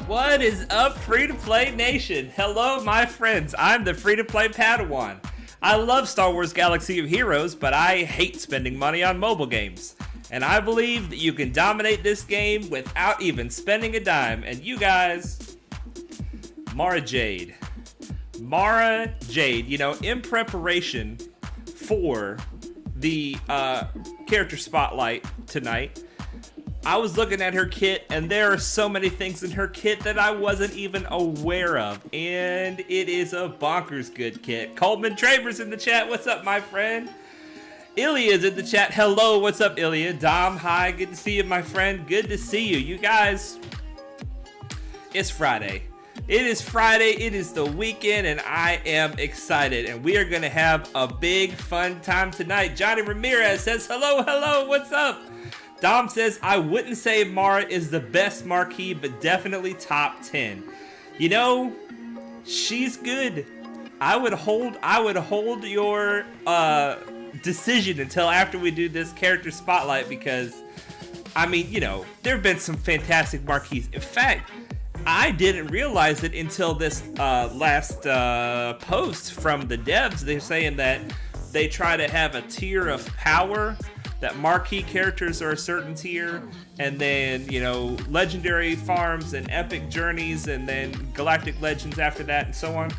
What is up, free-to-play nation? Hello, my friends. I'm the free-to-play Padawan. I love Star Wars Galaxy of Heroes, but I hate spending money on mobile games. And I believe that you can dominate this game without even spending a dime. And you guys, Mara Jade. Mara Jade, you know, in preparation for the character spotlight tonight, I was looking at her kit, and there are so many things in her kit that I wasn't even aware of. And it is a bonkers good kit. Coleman Travers in the chat. What's up, my friend? Ilya's in the chat. Hello, what's up, Ilya? Dom, hi. Good to see you, my friend. Good to see you. You guys, it's Friday. It is Friday. It is the weekend, and I am excited. And we are going to have a big, fun time tonight. Johnny Ramirez says, hello, what's up? Dom says, I wouldn't say Mara is the best marquee, but definitely top 10. You know, she's good. I would hold your decision until after we do this character spotlight, because, I mean, you know, there have been some fantastic marquees. In fact, I didn't realize it until this last post from the devs. They're saying that they try to have a tier of power, that marquee characters are a certain tier, and then, you know, legendary farms and epic journeys, and then galactic legends after that, and so on.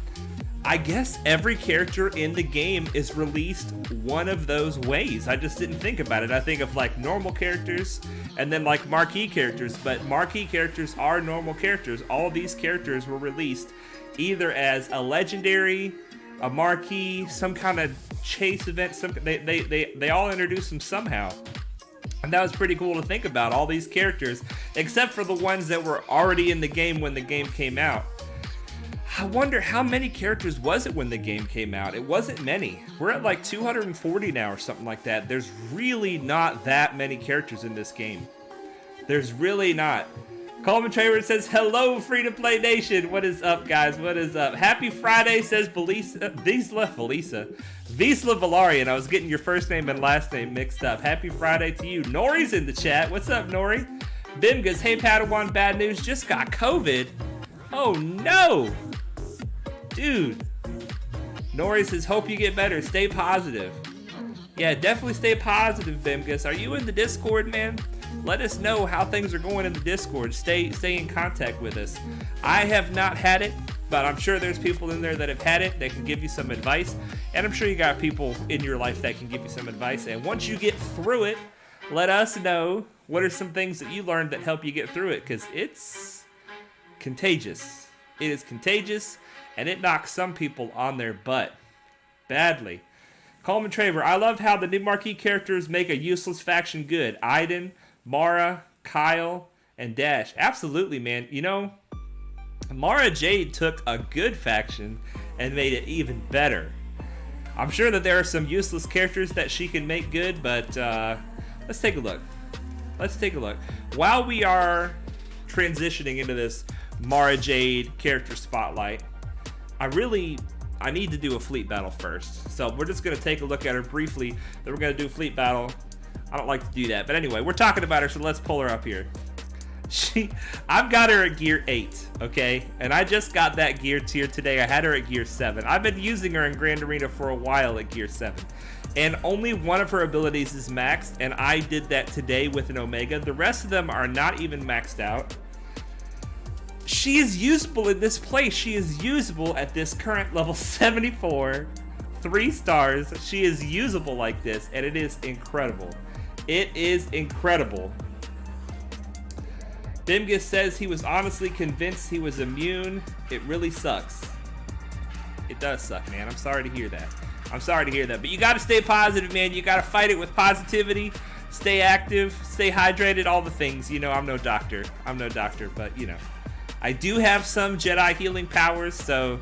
I guess every character in the game is released one of those ways. I just didn't think about it. I think of like normal characters and then like marquee characters, but marquee characters are normal characters. All these characters were released either as a legendary, a marquee, some kind of chase event. They all introduced them somehow, and that was pretty cool to think about. All these characters, except for the ones that were already in the game when the game came out. I wonder how many characters was it when the game came out? It wasn't many. We're at like 240 now or something like that. There's really not that many characters in this game. There's really not. Coleman Traver says, hello, free-to-play nation. What is up, guys? What is up? Happy Friday, says Visla Valarian. I was getting your first name and last name mixed up. Happy Friday to you. Nori's in the chat. What's up, Nori? Bimgas, hey, Padawan, bad news. Just got COVID. Oh, no. Dude. Nori says, hope you get better. Stay positive. Yeah, definitely stay positive, Bimgas. Are you in the Discord, man? Let us know how things are going in the Discord. Stay in contact with us. I have not had it, but I'm sure there's people in there that have had it that can give you some advice. And I'm sure you got people in your life that can give you some advice. And once you get through it, let us know what are some things that you learned that help you get through it, because it's contagious. It is contagious, and it knocks some people on their butt badly. Coleman Traver, I love how the new marquee characters make a useless faction good. Aiden, Mara, Kyle, and Dash. Absolutely, man. You know, Mara Jade took a good faction and made it even better. I'm sure that there are some useless characters that she can make good, but let's take a look. Let's take a look. While we are transitioning into this Mara Jade character spotlight, I need to do a fleet battle first. So we're just going to take a look at her briefly. Then we're going to do a fleet battle. I don't like to do that. But anyway, we're talking about her, so let's pull her up here. I've got her at gear 8, okay? And I just got that gear tier today. I had her at gear 7. I've been using her in Grand Arena for a while at gear 7. And only one of her abilities is maxed, and I did that today with an Omega. The rest of them are not even maxed out. She is usable in this place. She is usable at this current level 74, 3 stars. She is usable like this, and it is incredible. It is incredible. Bimgus says he was honestly convinced he was immune. It really sucks. It does suck, man. I'm sorry to hear that. I'm sorry to hear that. But you got to stay positive, man. You got to fight it with positivity. Stay active. Stay hydrated. All the things. You know, I'm no doctor. But, you know, I do have some Jedi healing powers, so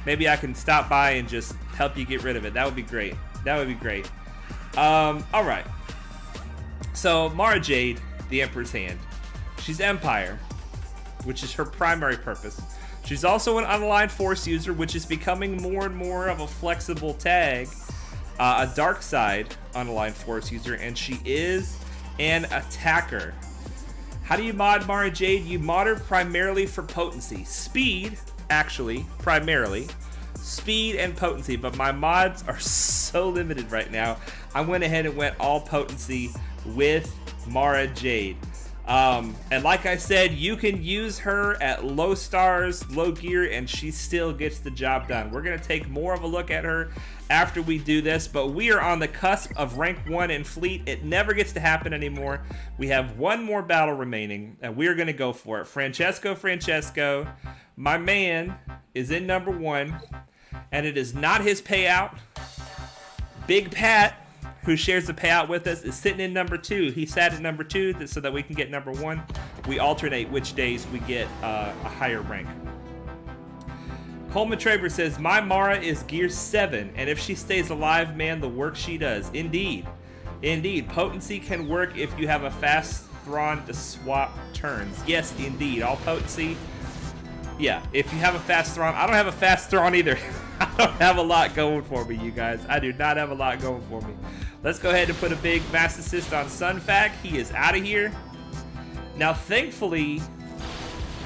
maybe I can stop by and just help you get rid of it. That would be great. That would be great. All right. So, Mara Jade, the Emperor's Hand. She's Empire, which is her primary purpose. She's also an unaligned Force user, which is becoming more and more of a flexible tag. A dark side unaligned Force user, and she is an attacker. How do you mod Mara Jade? You mod her primarily for potency. Speed, actually, primarily. Speed and potency, but my mods are so limited right now. I went ahead and went all potency with Mara Jade. And like I said, you can use her at low stars, low gear, and she still gets the job done. We're going to take more of a look at her after we do this, but we are on the cusp of rank 1 in fleet. It never gets to happen anymore. We have one more battle remaining, and we are going to go for it. Francesco, my man is in number 1, and it is not his payout. Big Pat, who shares the payout with us, is sitting in number 2. He sat at number 2 so that we can get number 1. We alternate which days we get a higher rank. Coleman Traber says, my Mara is gear 7, and if she stays alive, man, the work she does. Indeed. Potency can work if you have a fast Thrawn to swap turns. Yes, indeed. All potency. Yeah, if you have a fast Thrawn. I don't have a fast Thrawn either. I don't have a lot going for me, you guys. I do not have a lot going for me. Let's go ahead and put a big mass assist on Sunfac. He is out of here. Now, thankfully,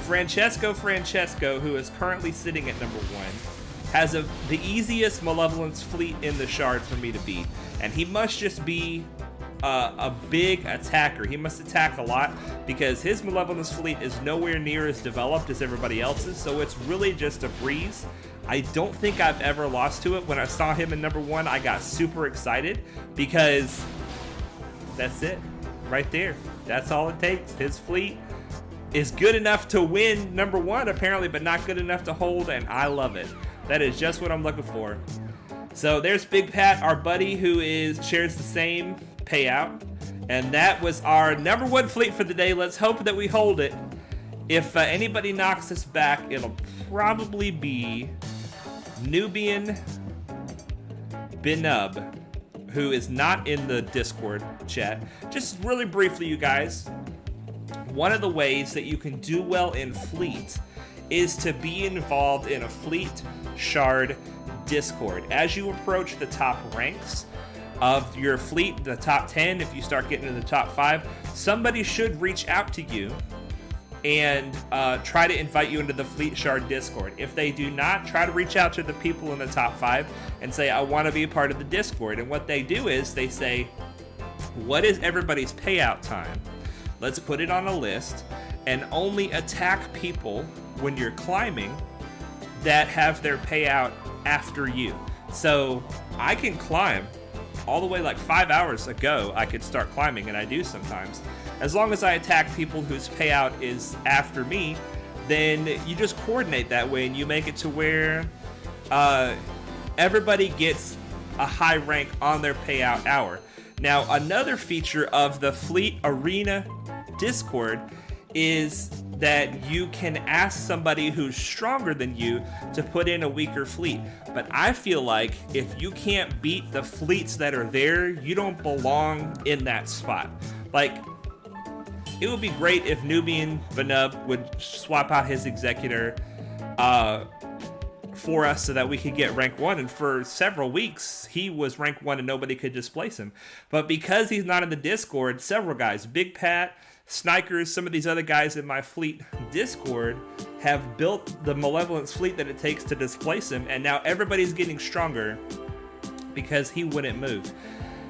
Francesco, who is currently sitting at number 1, has the easiest Malevolence fleet in the Shard for me to beat. And he must just be a big attacker. He must attack a lot because his Malevolence fleet is nowhere near as developed as everybody else's, so it's really just a breeze. I don't think I've ever lost to it. When I saw him in number 1, I got super excited because that's it right there. That's all it takes. His fleet is good enough to win number 1 apparently, but not good enough to hold, and I love it. That is just what I'm looking for. So there's Big Pat, our buddy who shares the same payout, and that was our number 1 fleet for the day. Let's hope that we hold it. If anybody knocks us back, it'll probably be Nubian Benub, who is not in the Discord chat. Just really briefly, you guys, one of the ways that you can do well in fleet is to be involved in a fleet shard Discord. As you approach the top ranks of your fleet, the top 10, if you start getting into the top 5, somebody should reach out to you and try to invite you into the Fleet Shard Discord. If they do not, try to reach out to the people in the top 5 and say, I want to be a part of the Discord. And what they do is they say, what is everybody's payout time? Let's put it on a list and only attack people when you're climbing that have their payout after you. So I can climb all the way like 5 hours ago. I could start climbing, and I do sometimes. As long as I attack people whose payout is after me, then you just coordinate that way and you make it to where everybody gets a high rank on their payout hour. Now, another feature of the Fleet Arena Discord is that you can ask somebody who's stronger than you to put in a weaker fleet. But I feel like if you can't beat the fleets that are there, you don't belong in that spot. Like, it would be great if Nubian Benub would swap out his Executor for us so that we could get rank 1. And for several weeks, he was rank 1 and nobody could displace him. But because he's not in the Discord, several guys, Big Pat, Snipers, some of these other guys in my fleet Discord have built the Malevolence fleet that it takes to displace him, and now everybody's getting stronger because he wouldn't move.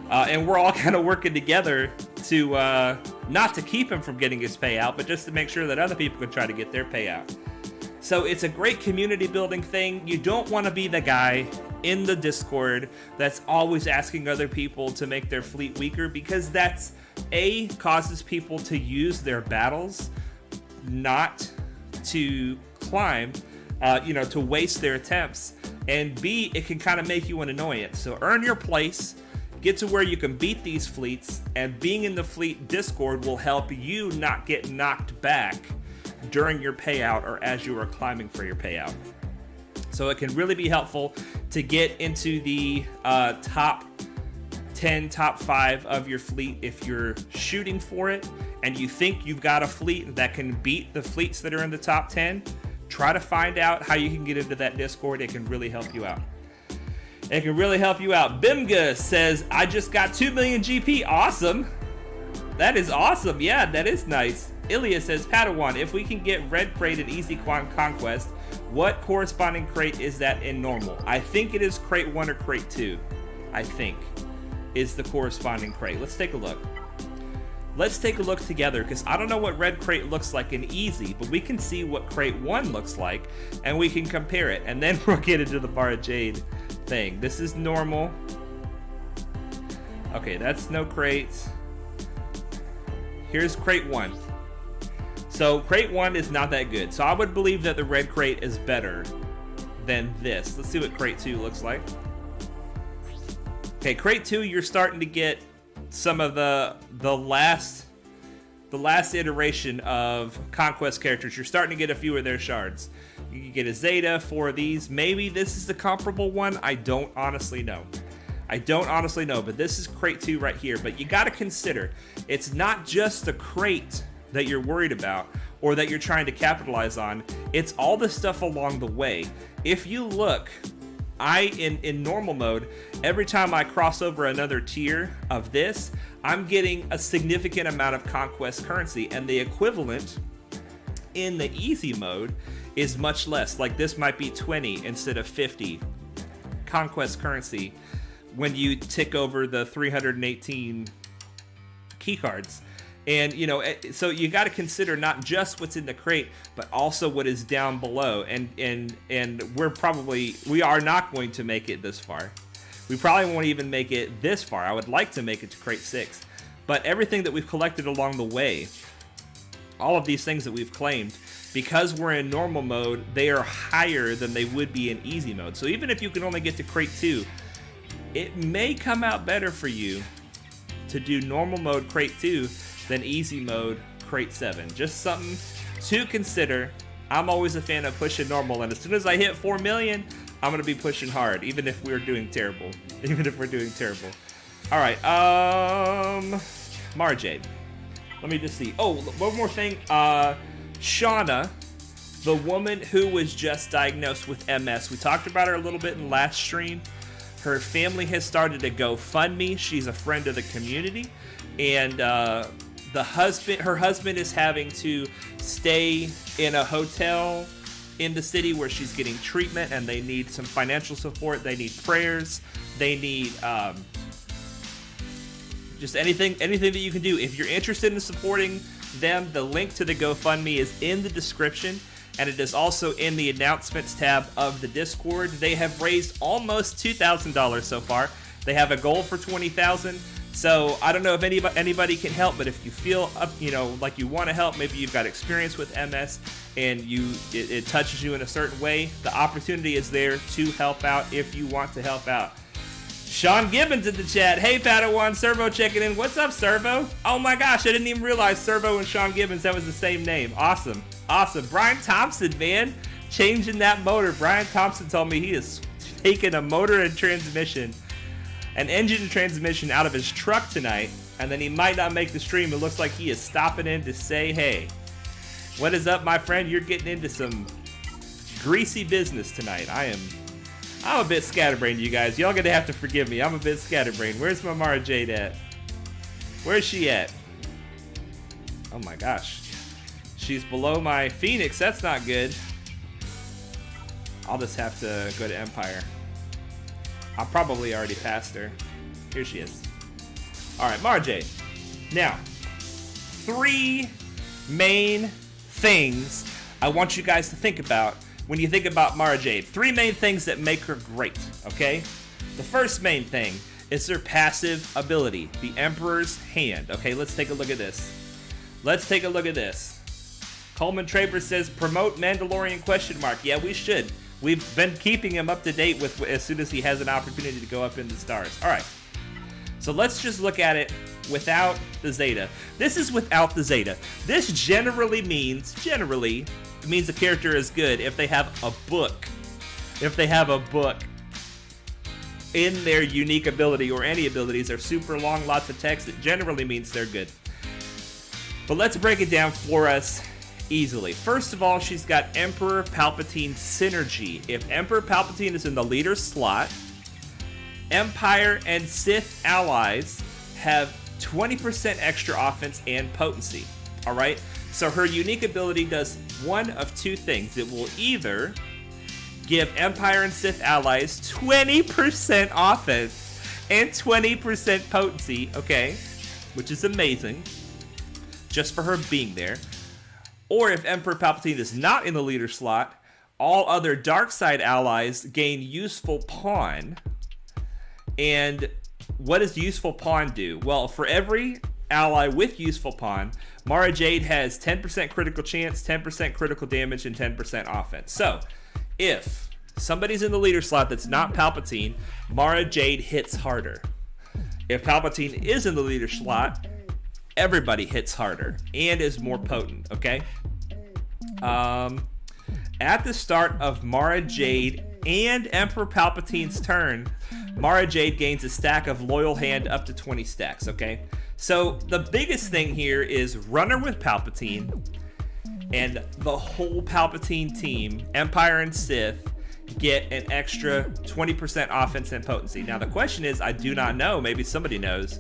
And we're all kind of working together to not to keep him from getting his payout, but just to make sure that other people can try to get their payout. So it's a great community building thing. You don't want to be the guy in the Discord that's always asking other people to make their fleet weaker, because that's causes people to use their battles not to climb, to waste their attempts, and B, it can kind of make you an annoyance. So earn your place, get to where you can beat these fleets, and being in the fleet Discord will help you not get knocked back during your payout or as you are climbing for your payout. So it can really be helpful to get into the top 10, top 5 of your fleet if you're shooting for it and you think you've got a fleet that can beat the fleets that are in the top 10. Try to find out how you can get into that Discord. It can really help you out. It can really help you out. Bimga says, I just got 2 million GP. Awesome. That is awesome. Yeah, that is nice. Ilya says, Padawan, if we can get red crate in easy conquest, what corresponding crate is that in normal? I think it is crate 1 or crate 2. I think is the corresponding crate. Let's take a look. Let's take a look together, because I don't know what red crate looks like in easy, but we can see what crate 1 looks like, and we can compare it, and then we'll get into the Mara Jade thing. This is normal. Okay, that's no crates. Here's crate 1. So crate 1 is not that good. So I would believe that the red crate is better than this. Let's see what crate 2 looks like. Okay, crate 2, you're starting to get some of the last iteration of conquest characters. You're starting to get a few of their shards. You can get a Zeta, 4 of these. Maybe this is the comparable one. I don't honestly know. But this is crate 2 right here. But you got to consider, it's not just the crate that you're worried about or that you're trying to capitalize on. It's all the stuff along the way. If you look, in normal mode, every time I cross over another tier of this, I'm getting a significant amount of conquest currency, and the equivalent in the easy mode is much less. Like this might be 20 instead of 50 conquest currency when you tick over the 318 keycards. And you know, so you got to consider not just what's in the crate, but also what is down below. And we are not going to make it this far. We probably won't even make it this far. I would like to make it to crate 6, but everything that we've collected along the way, all of these things that we've claimed, because we're in normal mode, they are higher than they would be in easy mode. So even if you can only get to crate 2, it may come out better for you to do normal mode crate 2 than easy mode crate 7. Just something to consider. I'm always a fan of pushing normal, and as soon as I hit 4 million, I'm gonna be pushing hard, even if we're doing terrible. All right, Mara Jade. Let me just see. Oh, one more thing. Shauna, the woman who was just diagnosed with MS. We talked about her a little bit in last stream. Her family has started a GoFundMe. She's a friend of the community, and her husband is having to stay in a hotel in the city where she's getting treatment, and they need some financial support. They need prayers. They need just anything that you can do. If you're interested in supporting them, the link to the GoFundMe is in the description, and it is also in the announcements tab of the Discord. They have raised almost $2,000 so far. They have a goal for $20,000. So I don't know if anybody can help, but if you feel like you want to help, maybe you've got experience with MS and it touches you in a certain way, the opportunity is there to help out if you want to help out. Sean Gibbons in the chat. Hey Padawan, Servo checking in. What's up, Servo? Oh my gosh, I didn't even realize Servo and Sean Gibbons, that was the same name. Awesome. Brian Thompson, man, changing that motor. Brian Thompson told me he is taking a motor and transmission, an engine and transmission out of his truck tonight, and then he might not make the stream. It looks like he is stopping in to say, hey, what is up, my friend? You're getting into some greasy business tonight. I'm a bit scatterbrained, you guys. Y'all gonna have to forgive me. I'm a bit scatterbrained. Where's my Mara Jade at? Where's she at? Oh my gosh. She's below my Phoenix. That's not good. I'll just have to go to Empire. I probably already passed her. Here she is. All right, Mara Jade. Now, 3 main things I want you guys to think about when you think about Mara Jade. 3 main things that make her great, okay? The first main thing is her passive ability, the Emperor's Hand. Okay, let's take a look at this. Coleman Traber says, promote Mandalorian ? Yeah, we should. We've been keeping him up to date with as soon as he has an opportunity to go up in the stars. All right. So let's just look at it without the Zeta. This is without the Zeta. This generally means the character is good if they have a book. If they have a book in their unique ability or any abilities are super long, lots of text, it generally means they're good. But let's break it down for us easily. First of all, she's got Emperor Palpatine synergy. If Emperor Palpatine is in the leader slot, Empire and Sith allies have 20% extra offense and potency. All right? So her unique ability does one of two things. It will either give Empire and Sith allies 20% offense and 20% potency, okay, which is amazing, just for her being there. Or if Emperor Palpatine is not in the leader slot, all other dark side allies gain useful pawn. And what does useful pawn do? Well, for every ally with useful pawn, Mara Jade has 10% critical chance, 10% critical damage, and 10% offense. So, if somebody's in the leader slot that's not Palpatine, Mara Jade hits harder. If Palpatine is in the leader slot, everybody hits harder and is more potent, okay? At the start of Mara Jade and Emperor Palpatine's turn, Mara Jade gains a stack of Loyal Hand up to 20 stacks, okay? So the biggest thing here is Runner with Palpatine and the whole Palpatine team, Empire and Sith, get an extra 20% offense and potency. Now the question is, I do not know, maybe somebody knows,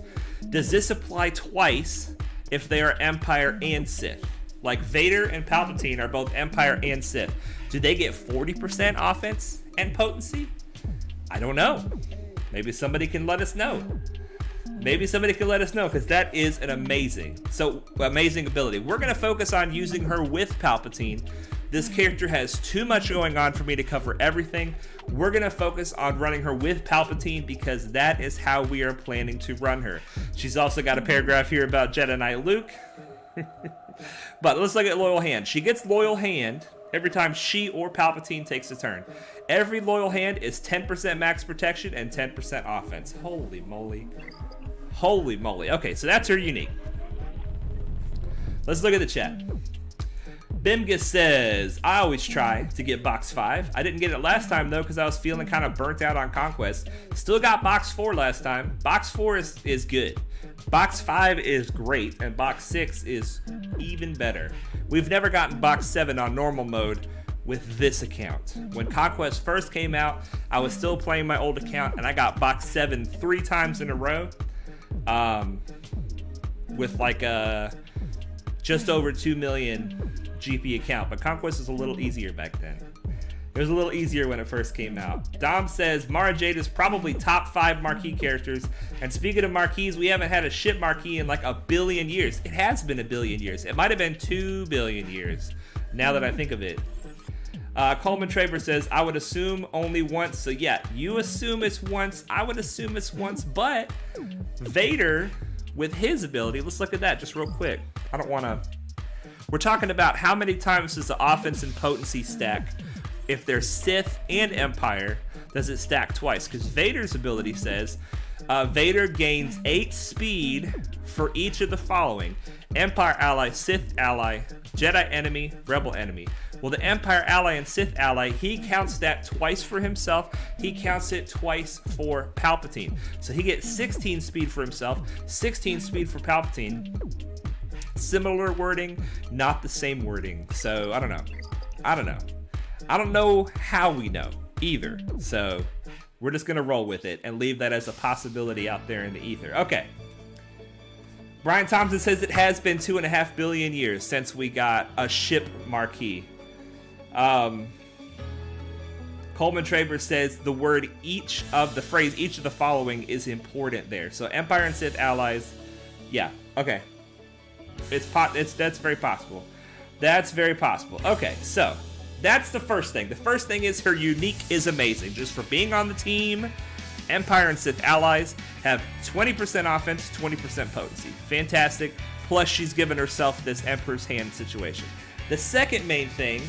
does this apply twice if they are Empire and Sith? Like Vader and Palpatine are both Empire and Sith. Do they get 40% offense and potency? I don't know. Maybe somebody can let us know. Maybe somebody can let us know, because that is an amazing ability. We're going to focus on using her with Palpatine. This character has too much going on for me to cover everything. We're going to focus on running her with Palpatine because that is how we are planning to run her. She's also got a paragraph here about Jedi Knight Luke. But let's look at Loyal Hand. She gets Loyal Hand every time she or Palpatine takes a turn. Every Loyal Hand is 10% max protection and 10% offense. Holy moly. Holy moly. Okay, so that's her unique. Let's look at the chat. Bimgus says, I always try to get box 5. I didn't get it last time, though, because I was feeling kind of burnt out on Conquest. Still got box 4 last time. Box 4 is good. Box 5 is great, and box 6 is even better. We've never gotten box 7 on normal mode with this account. When Conquest first came out, I was still playing my old account, and I got box 7 3 times in a row. With like a just over 2 million GP account, but Conquest was a little easier back then. It was a little easier when it first came out. Dom says Mara Jade is probably top 5 marquee characters, and speaking of marquees, we haven't had a ship marquee in like a billion years. It has been a billion years. It might have been 2 billion years now that I think of it. Coleman Traber says, I would assume only once. So yeah, you assume it's once. I would assume it's once, but Vader with his ability, let's look at that just real quick. I don't want to... We're talking about how many times does the offense and potency stack. If they're Sith and Empire, does it stack twice? Because Vader's ability says, Vader gains 8 speed for each of the following: Empire ally, Sith ally, Jedi enemy, Rebel enemy. Well, the Empire ally and Sith ally, he counts that twice for himself. He counts it twice for Palpatine. So he gets 16 speed for himself, 16 speed for Palpatine. Similar wording, not the same wording. So I don't know. I don't know how we know either. So we're just going to roll with it and leave that as a possibility out there in the ether. Okay. Brian Thompson says it has been 2.5 billion years since we got a ship marquee. Coleman Traber says the word the phrase each of the following is important there. So Empire and Sith allies. Yeah. Okay. That's very possible. That's very possible. Okay. So that's the first thing. The first thing is her unique is amazing. Just for being on the team, Empire and Sith allies have 20% offense, 20% potency. Fantastic. Plus, she's given herself this Emperor's Hand situation. The second main thing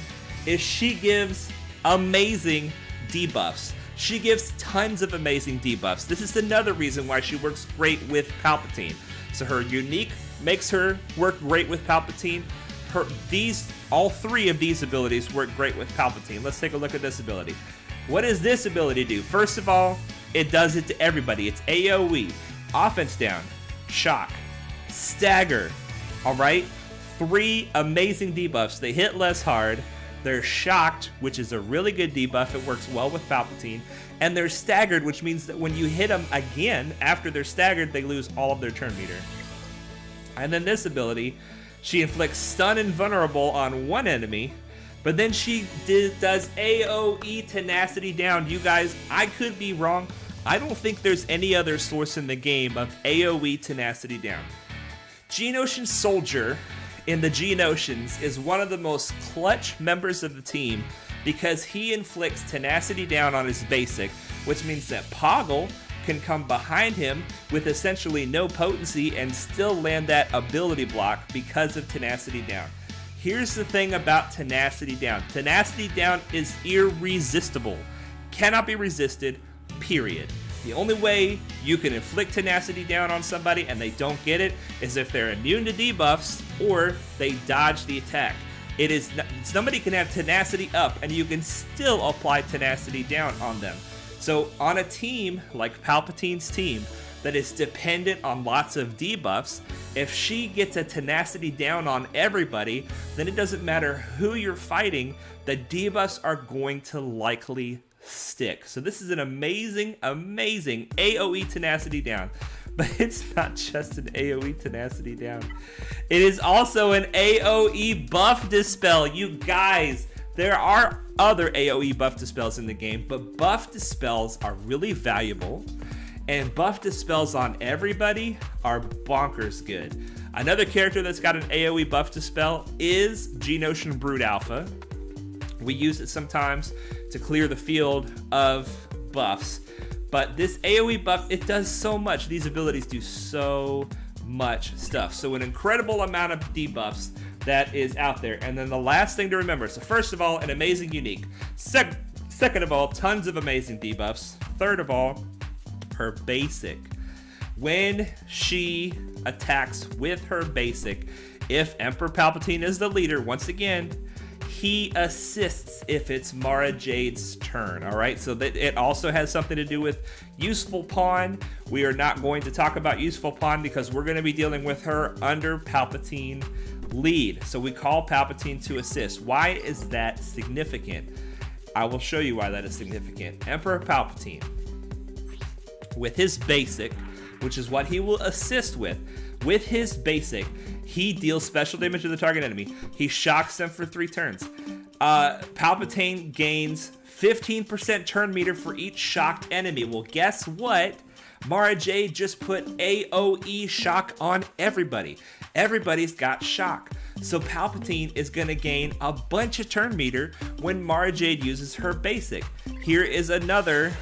is she gives amazing debuffs. She gives tons of amazing debuffs. This is another reason why she works great with Palpatine. So her unique makes her work great with Palpatine. All 3 of these abilities work great with Palpatine. Let's take a look at this ability. What does this ability do? First of all, it does it to everybody. It's AoE, offense down, shock, stagger. All right, 3 amazing debuffs. They hit less hard. They're shocked, which is a really good debuff. It works well with Palpatine. And they're staggered, which means that when you hit them again after they're staggered, they lose all of their turn meter. And then this ability, She inflicts stun and vulnerable on one enemy, but then she does AoE tenacity down. You guys, I could be wrong. I don't think there's any other source in the game of AoE tenacity down. Geonosian Soldier in the Geonosians is one of the most clutch members of the team because he inflicts tenacity down on his basic, which means that Poggle can come behind him with essentially no potency and still land that ability block because of tenacity down. Here's the thing about tenacity down. Tenacity down is irresistible. Cannot be resisted, period. The only way you can inflict tenacity down on somebody and they don't get it is if they're immune to debuffs or they dodge the attack. It is somebody can have tenacity up and you can still apply tenacity down on them. So on a team like Palpatine's team that is dependent on lots of debuffs, if she gets a tenacity down on everybody, then it doesn't matter who you're fighting, the debuffs are going to likely stick. So this is an amazing AoE tenacity down. But it's not just an AoE tenacity down. It is also an AoE buff dispel. You guys, there are other AoE buff dispels in the game, but buff dispels are really valuable, and buff dispels on everybody are bonkers good. Another character that's got an AoE buff dispel is Geonosian Brood Alpha. We use it sometimes to clear the field of buffs, but this AoE buff, it does so much. These abilities do so much stuff. So an incredible amount of debuffs that is out there. And then the last thing to remember, so first of all, an amazing unique. Second of all, tons of amazing debuffs. Third of all, her basic. When she attacks with her basic, if Emperor Palpatine is the leader, once again, he assists if it's Mara Jade's turn, all right? So that it also has something to do with useful pawn. We are not going to talk about useful pawn because we're going to be dealing with her under Palpatine lead. So we call Palpatine to assist. Why is that significant? I will show you why that is significant. Emperor Palpatine, with his basic, which is what he will assist with his basic, he deals special damage to the target enemy. He shocks them for 3 turns. Palpatine gains 15% turn meter for each shocked enemy. Well, guess what? Mara Jade just put AoE shock on everybody. Everybody's got shock. So Palpatine is going to gain a bunch of turn meter when Mara Jade uses her basic. Here is another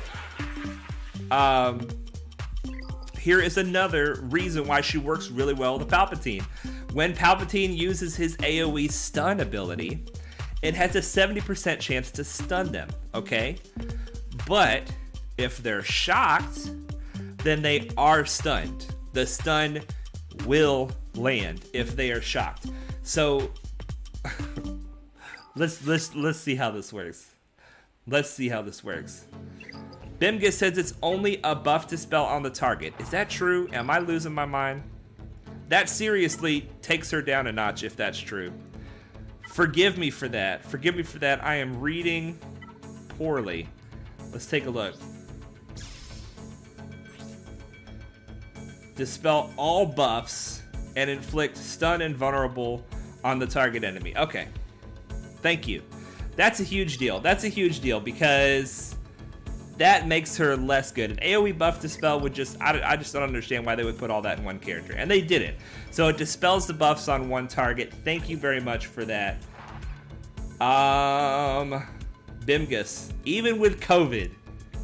reason why she works really well with Palpatine. When Palpatine uses his AoE stun ability, it has a 70% chance to stun them, okay? But if they're shocked, then they are stunned. The stun will land if they are shocked. So let's see how this works. Let's see how this works. Bimgus says it's only a buff dispel on the target. Is that true? Am I losing my mind? That seriously takes her down a notch if that's true. Forgive me for that. Forgive me for that. I am reading poorly. Let's take a look. Dispel all buffs and inflict stun and vulnerable on the target enemy. Okay. Thank you. That's a huge deal. That's a huge deal because that makes her less good. An AoE buff dispel would just, I just don't understand why they would put all that in one character. And they didn't. So it dispels the buffs on one target. Thank you very much for that. Bimgus, even with COVID,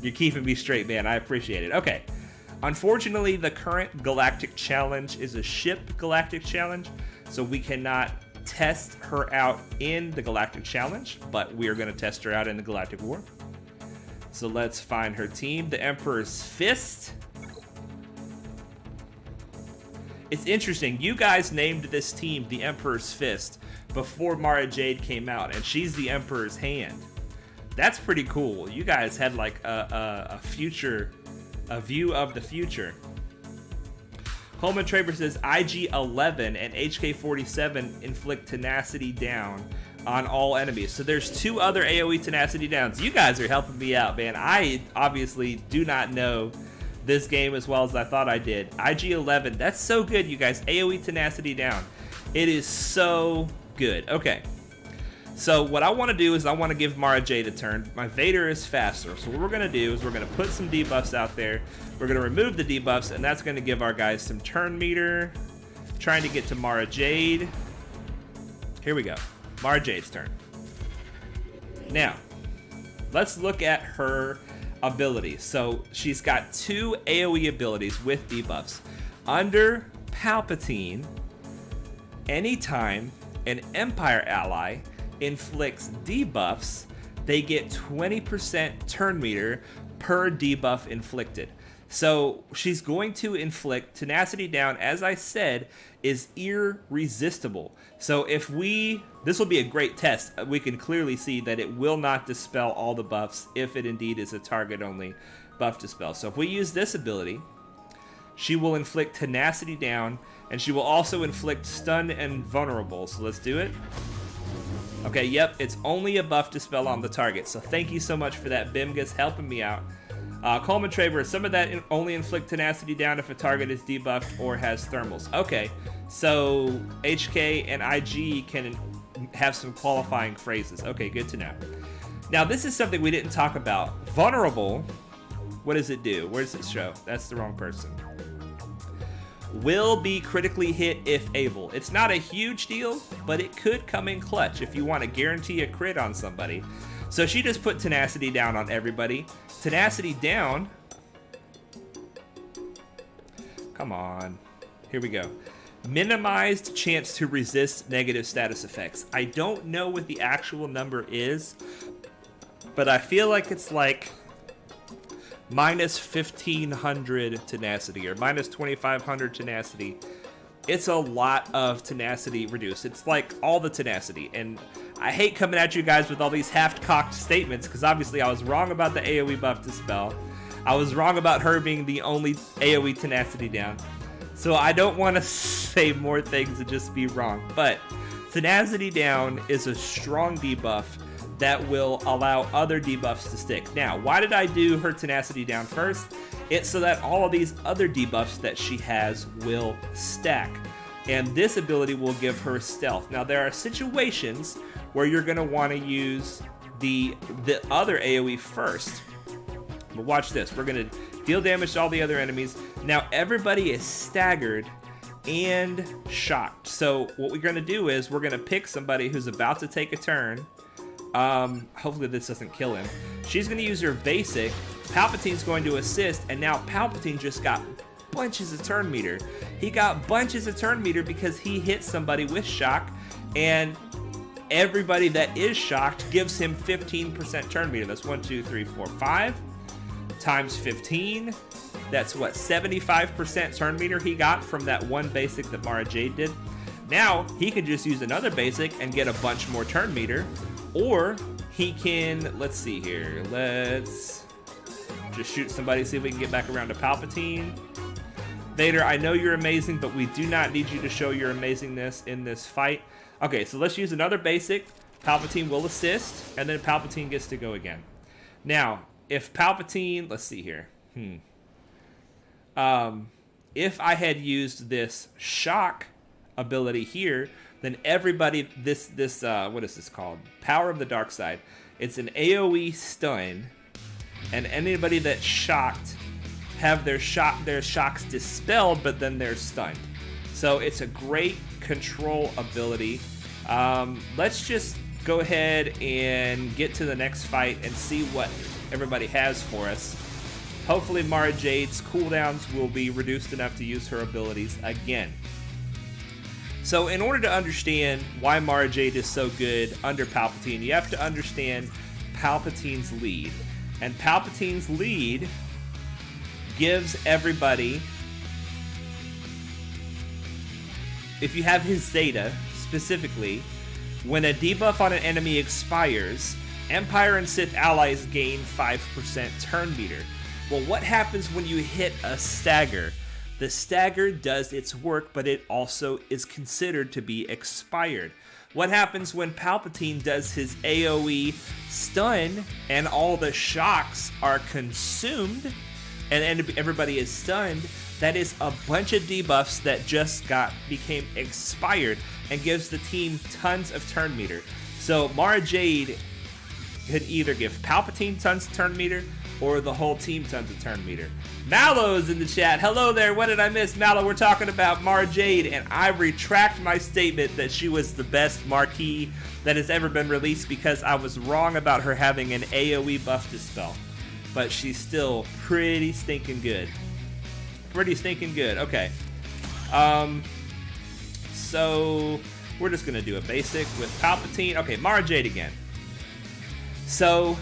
you're keeping me straight, man. I appreciate it. Okay. Unfortunately, the current Galactic Challenge is a ship Galactic Challenge, so we cannot test her out in the Galactic Challenge, but we are going to test her out in the Galactic War. So let's find her team. The Emperor's Fist. It's interesting. You guys named this team the Emperor's Fist before Mara Jade came out, and she's the Emperor's Hand. That's pretty cool. You guys had like a view of the future. Coleman Traber says IG-11 and HK-47 inflict tenacity down on all enemies. So there's 2 other AoE tenacity downs. You guys are helping me out, man. I obviously do not know this game as well as I thought I did. IG-11, that's so good, you guys. AoE tenacity down. It is so good. Okay. So what I want to do is I want to give Mara Jade a turn. My Vader is faster. So what we're going to do is we're going to put some debuffs out there. We're going to remove the debuffs, and that's going to give our guys some turn meter. Trying to get to Mara Jade. Here we go. Mara Jade's turn. Now, let's look at her abilities. So she's got 2 AoE abilities with debuffs. Under Palpatine, anytime an Empire ally inflicts debuffs, they get 20% turn meter per debuff inflicted. So she's going to inflict tenacity down, as I said, is irresistible. So if this will be a great test. We can clearly see that it will not dispel all the buffs if it indeed is a target only buff dispel. So if we use this ability, she will inflict tenacity down, and she will also inflict stun and vulnerable. So let's do it. Okay, yep, it's only a buff dispel on the target. So thank you so much for that, Bimgus, helping me out. Coleman Traver, some of that only inflict tenacity down if a target is debuffed or has thermals. Okay, so HK and IG can have some qualifying phrases. Okay, good to know. Now, this is something we didn't talk about. Vulnerable, what does it do? Where does it show? That's the wrong person. Will be critically hit if able. It's not a huge deal, but it could come in clutch if you want to guarantee a crit on somebody. So she just put tenacity down on everybody. Tenacity down. Come on. Here we go. Minimized chance to resist negative status effects. I don't know what the actual number is, but I feel like it's like minus 1500 tenacity or minus 2500 tenacity. It's a lot of tenacity reduced. It's like all the tenacity. And I hate coming at you guys with all these half-cocked statements, because obviously I was wrong about the AoE buff dispel. I was wrong about her being the only AoE tenacity down. So I don't want to say more things and just be wrong. But tenacity down is a strong debuff that will allow other debuffs to stick. Now, why did I do her tenacity down first? It's so that all of these other debuffs that she has will stack. And this ability will give her stealth. Now, there are situations where you're going to want to use the other AoE first. But watch this. We're going to deal damage to all the other enemies. Now, everybody is staggered and shocked. So what we're going to do is we're going to pick somebody who's about to take a turn. Hopefully this doesn't kill him. She's going to use her basic. Palpatine's going to assist, and now Palpatine just got bunches of turn meter. He got bunches of turn meter because he hit somebody with shock, and everybody that is shocked gives him 15% turn meter. That's 1, 2, 3, 4, 5 times 15. That's what, 75% turn meter he got from that one basic that Mara Jade did. Now he can just use another basic and get a bunch more turn meter, or he can, let's see here, let's just shoot somebody, see if we can get back around to Palpatine. Vader, I know you're amazing, but we do not need you to show your amazingness in this fight. Okay, so let's use another basic. Palpatine will assist, and then Palpatine gets to go again. Now, if Palpatine, let's see here. If I had used this shock ability here, then everybody, this what is this called? Power of the Dark Side. It's an AoE stun, and anybody that's shocked have their shocks dispelled, but then they're stunned. So it's a great control ability. Let's just go ahead and get to the next fight and see what everybody has for us. Hopefully Mara Jade's cooldowns will be reduced enough to use her abilities again. So in order to understand why Mara Jade is so good under Palpatine, you have to understand Palpatine's lead. And Palpatine's lead gives everybody, if you have his Zeta specifically, when a debuff on an enemy expires, Empire and Sith allies gain 5% turn meter. Well, what happens when you hit a stagger? The stagger does its work, but it also is considered to be expired. What happens when Palpatine does his AoE stun and all the shocks are consumed and everybody is stunned? That is a bunch of debuffs that just became expired and gives the team tons of turn meter. So Mara Jade could either give Palpatine tons of turn meter or the whole team tons of turn meter. Mallow's in the chat. Hello there. What did I miss? Mallow, we're talking about Mara Jade, and I retract my statement that she was the best marquee that has ever been released because I was wrong about her having an AoE buff dispel. But she's still pretty stinking good. Pretty stinking good. Okay. So we're just going to do a basic with Palpatine. Okay, Mara Jade again. So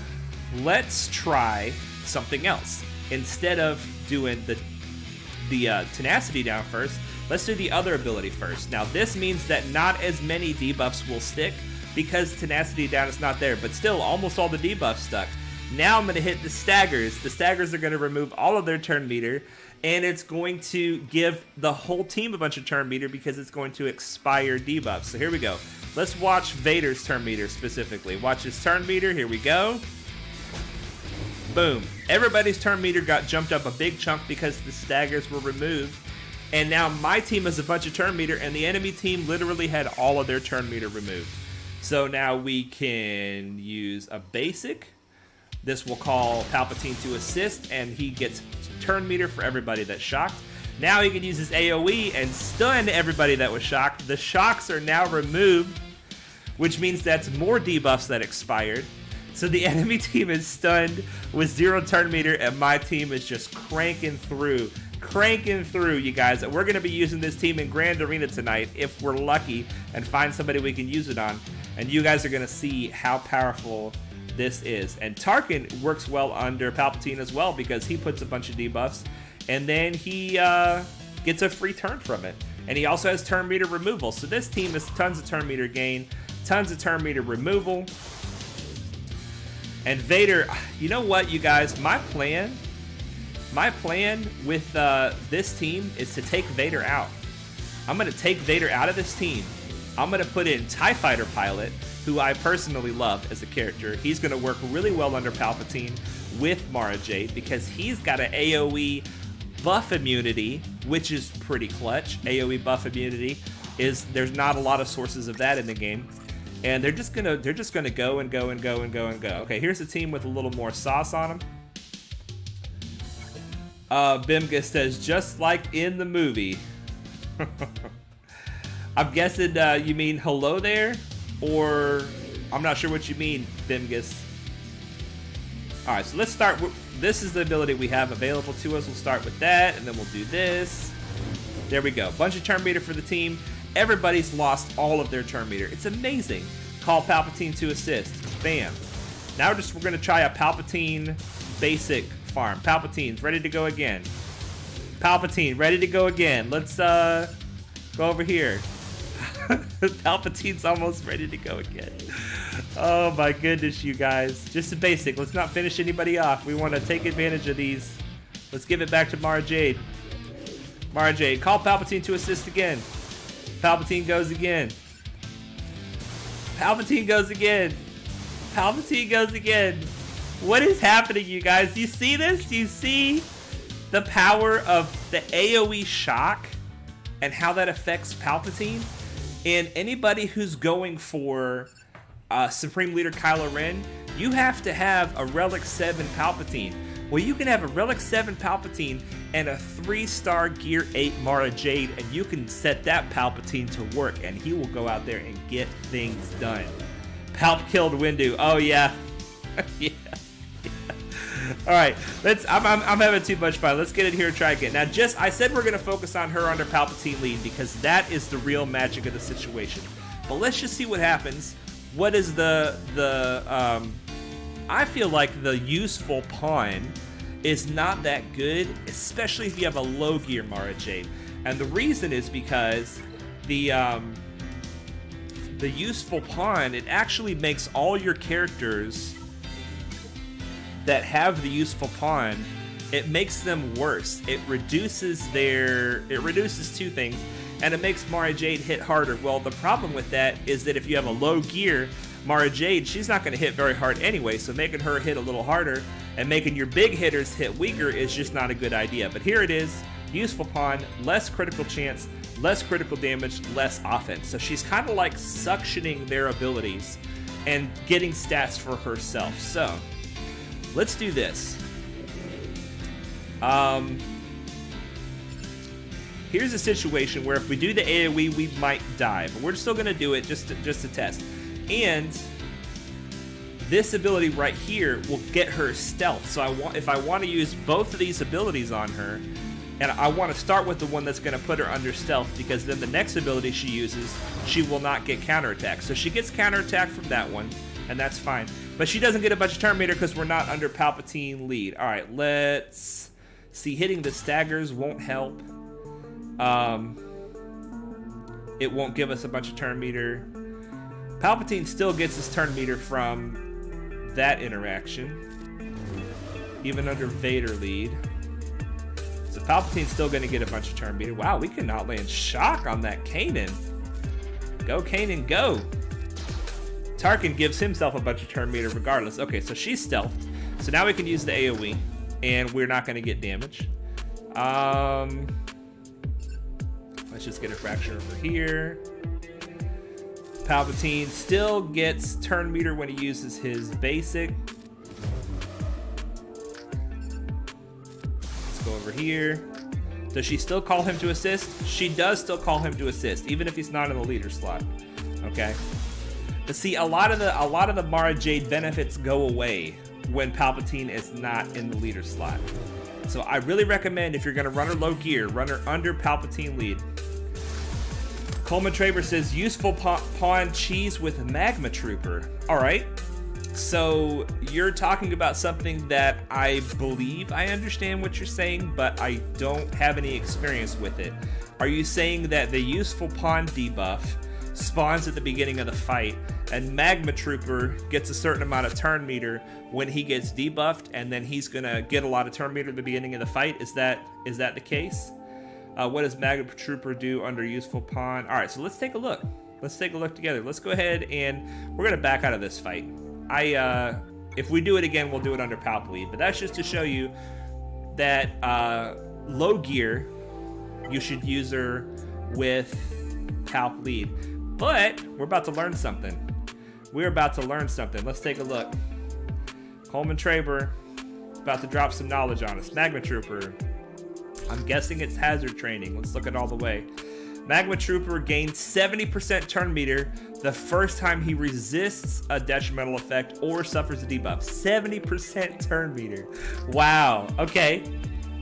let's try something else. Instead of doing the tenacity down first, let's do the other ability first. Now this means that not as many debuffs will stick because tenacity down is not there, but still almost all the debuffs stuck. Now I'm going to hit the staggers. The staggers are going to remove all of their turn meter, and it's going to give the whole team a bunch of turn meter because it's going to expire debuffs. So here we go. Let's watch Vader's turn meter specifically. Watch his turn meter. Here we go. Boom. Everybody's turn meter got jumped up a big chunk because the staggers were removed. And now my team has a bunch of turn meter, and the enemy team literally had all of their turn meter removed. So now we can use a basic. This will call Palpatine to assist, and he gets turn meter for everybody that's shocked. Now he can use his AoE and stun everybody that was shocked. The shocks are now removed, which means that's more debuffs that expired. So the enemy team is stunned with 0 turn meter, and my team is just cranking through, you guys. We're going to be using this team in Grand Arena tonight if we're lucky and find somebody we can use it on. And you guys are going to see how powerful this is. And Tarkin works well under Palpatine as well because he puts a bunch of debuffs, and then he gets a free turn from it. And he also has turn meter removal. So this team has tons of turn meter gain, tons of turn meter removal. And Vader, you know what, you guys? My plan with this team is to take Vader out. I'm going to take Vader out of this team. I'm going to put in TIE Fighter Pilot, who I personally love as a character. He's going to work really well under Palpatine with Mara Jade because he's got an AoE buff immunity, which is pretty clutch. AoE buff immunity there's not a lot of sources of that in the game. And they're just gonna go and go and go and go and go. Okay, here's a team with a little more sauce on them. Bimga says, just like in the movie. I'm guessing you mean hello there, or I'm not sure what you mean, Bimgus. All right, so let's start with, this is the ability we have available to us. We'll start with that, and then we'll do this. There we go. Bunch of turn meter for the team. Everybody's lost all of their turn meter. It's amazing. Call Palpatine to assist. Bam. Now we're going to try a Palpatine basic farm. Palpatine's ready to go again. Palpatine, ready to go again. Let's go over here. Palpatine's almost ready to go again. Oh my goodness, you guys. Just a basic. Let's not finish anybody off. We want to take advantage of these. Let's give it back to Mara Jade. Mara Jade, call Palpatine to assist again. Palpatine goes again. Palpatine goes again. Palpatine goes again. What is happening, you guys? Do you see this? Do you see the power of the AoE shock and how that affects Palpatine? And anybody who's going for Supreme Leader Kylo Ren, you have to have a Relic 7 Palpatine. Well, you can have a Relic 7 Palpatine and a 3-star Gear 8 Mara Jade, and you can set that Palpatine to work, and he will go out there and get things done. Palp killed Windu. Oh, yeah. Yeah. All right, I'm having too much fun. Let's get in here and try again. Now, I said we're going to focus on her under Palpatine lead because that is the real magic of the situation. But let's just see what happens. What is I feel like the useful pawn is not that good, especially if you have a low gear Mara Jade. And the reason is because the useful pawn, it actually makes all your characters that have the useful pawn, it makes them worse. It reduces two things, and it makes Mara Jade hit harder. Well, the problem with that is that if you have a low gear Mara Jade, she's not going to hit very hard anyway, so making her hit a little harder and making your big hitters hit weaker is just not a good idea. But here it is. Useful pawn, less critical chance, less critical damage, less offense. So she's kind of like suctioning their abilities and getting stats for herself. So let's do this. Here's a situation where if we do the AoE, we might die, but we're still going to do it just to test. And this ability right here will get her stealth. So if I want to use both of these abilities on her, and I want to start with the one that's going to put her under stealth, because then the next ability she uses, she will not get counterattack. So she gets counterattack from that one, and that's fine. But she doesn't get a bunch of turn meter because we're not under Palpatine lead. All right, let's see. Hitting the staggers won't help. It won't give us a bunch of turn meter. Palpatine still gets his turn meter from that interaction, even under Vader lead. So Palpatine's still going to get a bunch of turn meter. Wow, we cannot land shock on that Kanan. Go, Kanan, go. Tarkin gives himself a bunch of turn meter regardless. Okay, so she's stealthed. So now we can use the AoE, and we're not going to get damage. Let's just get a fracture over here. Palpatine still gets turn meter when he uses his basic. Let's go over here. Does she still call him to assist? She does still call him to assist, even if he's not in the leader slot. Okay. But see, a lot of the Mara Jade benefits go away when Palpatine is not in the leader slot. So I really recommend, if you're going to run her low gear, run her under Palpatine lead. Coleman Traber says, useful pawn cheese with Magma Trooper. All right. So you're talking about something that I believe I understand what you're saying, but I don't have any experience with it. Are you saying that the useful pawn debuff spawns at the beginning of the fight, and Magma Trooper gets a certain amount of turn meter when he gets debuffed, and then he's gonna get a lot of turn meter at the beginning of the fight? Is that the case? What does Magma Trooper do under useful pawn? All right, so let's take a look. Let's take a look together. Let's go ahead and we're gonna back out of this fight. If we do it again, we'll do it under Palp lead, but that's just to show you that low gear, you should use her with Palp lead. But we're about to learn something. We're about to learn something. Let's take a look. Coleman Traber about to drop some knowledge on us. Magma Trooper. I'm guessing it's hazard training. Let's look at all the way. Magma Trooper gains 70% turn meter the first time he resists a detrimental effect or suffers a debuff. 70% turn meter. Wow. Okay.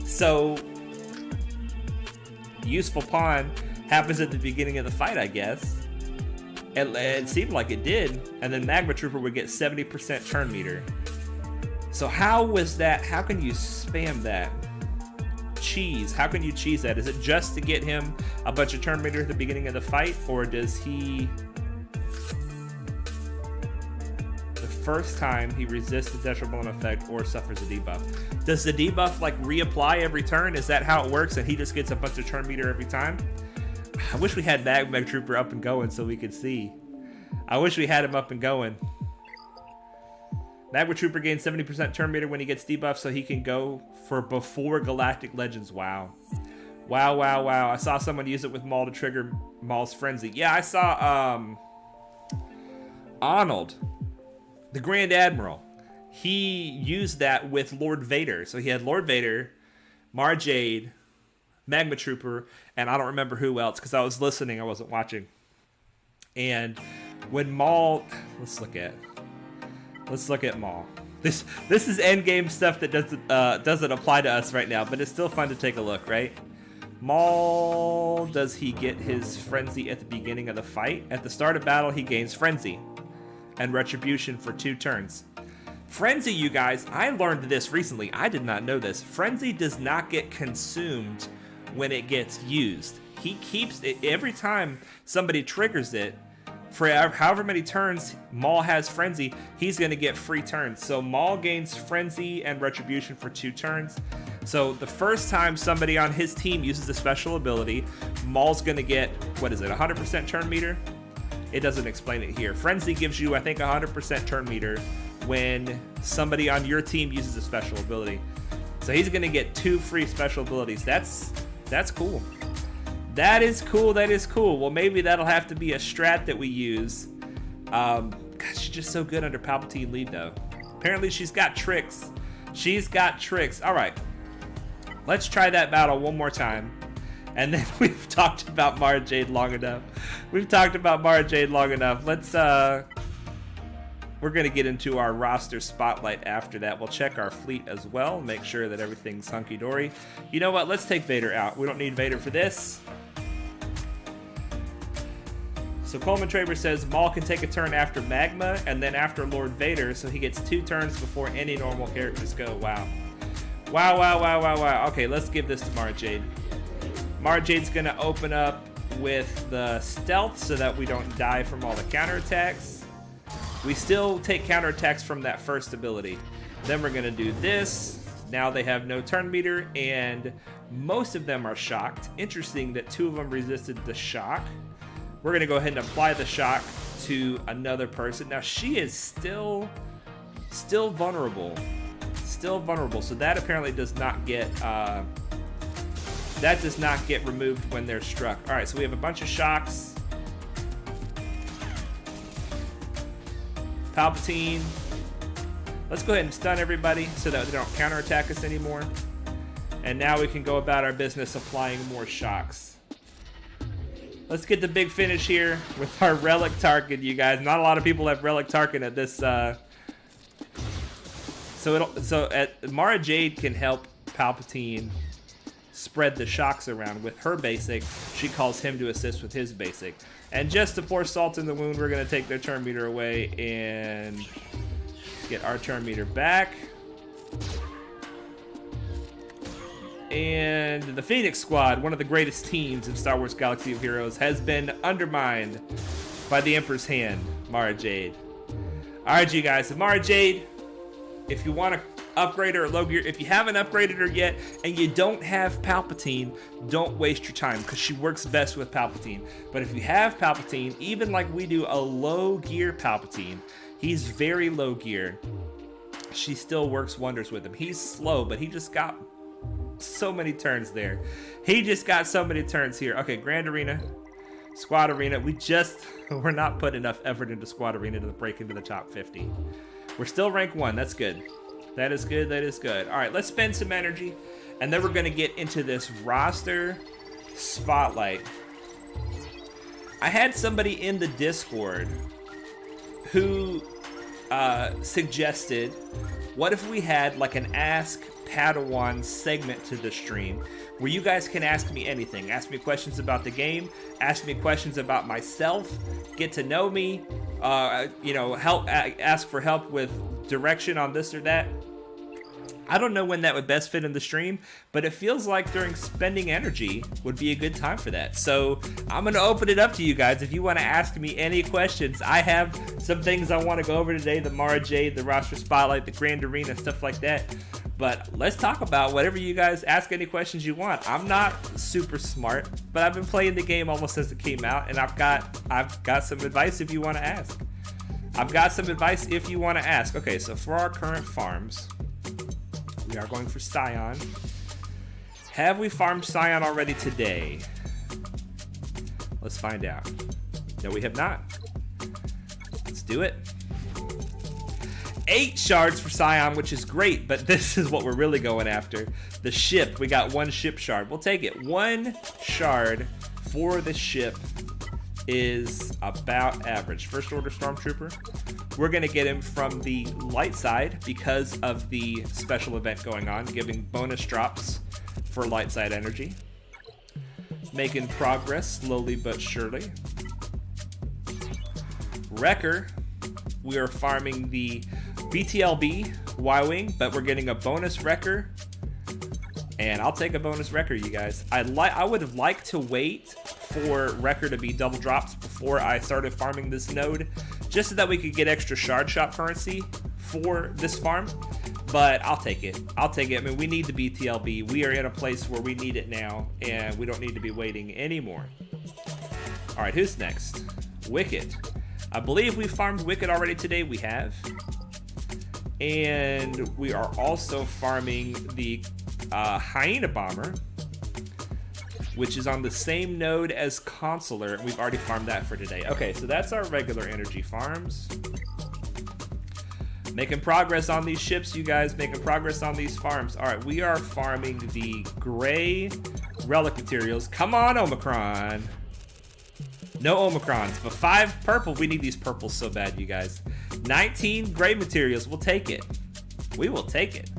So, useful pawn happens at the beginning of the fight, I guess. It seemed like it did. And then Magma Trooper would get 70% turn meter. So how was that? How can you spam that? Cheese. How can you cheese that? Is it just to get him a bunch of turn meter at the beginning of the fight? Or does he... the first time he resists a detrimental effect or suffers a debuff. Does the debuff like reapply every turn? Is that how it works and he just gets a bunch of turn meter every time? I wish we had Magma Trooper up and going so we could see. I wish we had him up and going. Magma Trooper gains 70% turn meter when he gets debuffed, so he can go for before Galactic Legends. Wow. Wow, wow, wow. I saw someone use it with Maul to trigger Maul's Frenzy. Yeah, I saw Arnold, the Grand Admiral. He used that with Lord Vader. So he had Lord Vader, Mara Jade, Magma Trooper, and I don't remember who else because I was listening, I wasn't watching. And when Maul, let's look at Maul. This is endgame stuff that doesn't apply to us right now, but it's still fun to take a look, right? Maul, does he get his Frenzy at the beginning of the fight? At the start of battle, he gains Frenzy and Retribution for 2 turns. Frenzy, you guys, I learned this recently. I did not know this. Frenzy does not get consumed when it gets used. He keeps it every time somebody triggers it. For however many turns Maul has Frenzy, he's going to get free turns. So Maul gains Frenzy and Retribution for 2 turns. So the first time somebody on his team uses a special ability, Maul's going to get, what is it, 100% turn meter? It doesn't explain it here. Frenzy gives you, I think, 100% turn meter when somebody on your team uses a special ability. So he's going to get 2 free special abilities. That's That's cool. That is cool. That is cool. Well, maybe that'll have to be a strat that we use. God, she's just so good under Palpatine lead, though. Apparently, she's got tricks. She's got tricks. All right. Let's try that battle one more time. And then we've talked about Mara Jade long enough. We've talked about Mara Jade long enough. Let's, we're going to get into our roster spotlight after that. We'll check our fleet as well. Make sure that everything's hunky-dory. You know what? Let's take Vader out. We don't need Vader for this. So Coleman Traber says Maul can take a turn after Magma and then after Lord Vader, so he gets 2 turns before any normal characters go. Wow. Wow, wow, wow, wow, wow. Okay, let's give this to Mara Jade. Mara Jade's going to open up with the stealth so that we don't die from all the counterattacks. We still take counterattacks from that first ability. Then we're going to do this. Now they have no turn meter, and most of them are shocked. Interesting that 2 of them resisted the shock. We're going to go ahead and apply the shock to another person. Now, she is still vulnerable. Still vulnerable. So that apparently does not get removed when they're struck. All right, so we have a bunch of shocks. Palpatine. Let's go ahead and stun everybody so that they don't counterattack us anymore. And now we can go about our business applying more shocks. Let's get the big finish here with our Relic Tarkin, you guys. Not a lot of people have Relic Tarkin at this. Mara Jade can help Palpatine spread the shocks around with her basic. She calls him to assist with his basic. And just to pour salt in the wound, we're going to take their turn meter away and get our turn meter back. And the Phoenix Squad, one of the greatest teams in Star Wars Galaxy of Heroes, has been undermined by the Emperor's hand, Mara Jade. Alright, you guys, so Mara Jade, if you want to upgrade her at low gear, if you haven't upgraded her yet and you don't have Palpatine, don't waste your time because she works best with Palpatine. But if you have Palpatine, even like we do, a low gear Palpatine, he's very low gear, she still works wonders with him. He's slow, but he just got so many turns there. He just got so many turns here. Okay, Grand Arena, Squad Arena. We're not putting enough effort into Squad Arena to break into the top 50. We're still rank 1. That's good. That is good. That is good. All right, let's spend some energy, and then we're going to get into this roster spotlight. I had somebody in the Discord who suggested, what if we had like an Ask Padawan segment to the stream where you guys can ask me anything. Ask me questions about the game, ask me questions about myself, get to know me, ask for help with direction on this or that. I don't know when that would best fit in the stream, but it feels like during spending energy would be a good time for that. So I'm going to open it up to you guys. If you want to ask me any questions, I have some things I want to go over today, the Mara Jade, the roster spotlight, the Grand Arena, stuff like that. But let's talk about whatever you guys ask, any questions you want. I'm not super smart, but I've been playing the game almost since it came out, and I've got some advice if you want to ask. I've got some advice if you want to ask. Okay, so for our current farms, we are going for Scion. Have we farmed Scion already today? Let's find out. No, we have not. Let's do it. 8 shards for Scion, which is great, but this is what we're really going after. The ship. We got 1 ship shard. We'll take it. 1 shard for the ship is about average. First Order Stormtrooper. We're going to get him from the light side because of the special event going on, giving bonus drops for light side energy. Making progress slowly but surely. Wrecker. We are farming the BTLB Y-Wing, but we're getting a bonus Wrecker. And I'll take a bonus Wrecker, you guys. I would have liked to wait for Wrecker to be double drops before I started farming this node, just so that we could get extra shard shop currency for this farm. But I'll take it. I'll take it. I mean, we need the BTLB. We are in a place where we need it now, and we don't need to be waiting anymore. All right, who's next? Wicket. I believe we farmed Wicket already today. We have. And we are also farming the Hyena Bomber. which is on the same node as Consular. We've already farmed that for today. Okay, so that's our regular energy farms. Making progress on these ships, you guys. Making progress on these farms. All right, we are farming the gray relic materials. Come on, Omicron. No Omicrons, but 5 purple. We need these purples so bad, you guys. 19 gray materials. We'll take it. We will take it.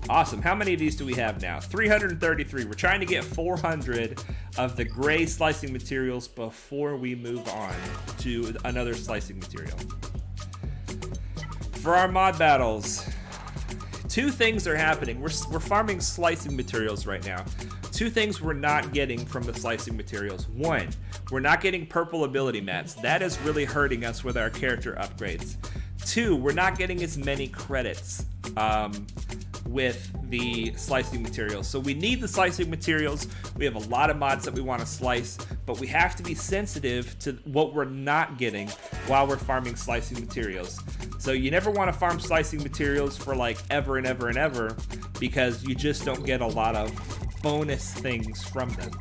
Awesome. How many of these do we have now? 333. We're trying to get 400 of the gray slicing materials before we move on to another slicing material. For our mod battles, 2 things are happening. We're farming slicing materials right now. 2 things we're not getting from the slicing materials. 1, we're not getting purple ability mats. That is really hurting us with our character upgrades. 2, we're not getting as many credits with the slicing materials. So we need the slicing materials. We have a lot of mods that we want to slice, but we have to be sensitive to what we're not getting while we're farming slicing materials. So you never want to farm slicing materials for like ever and ever and ever, because you just don't get a lot of bonus things from them.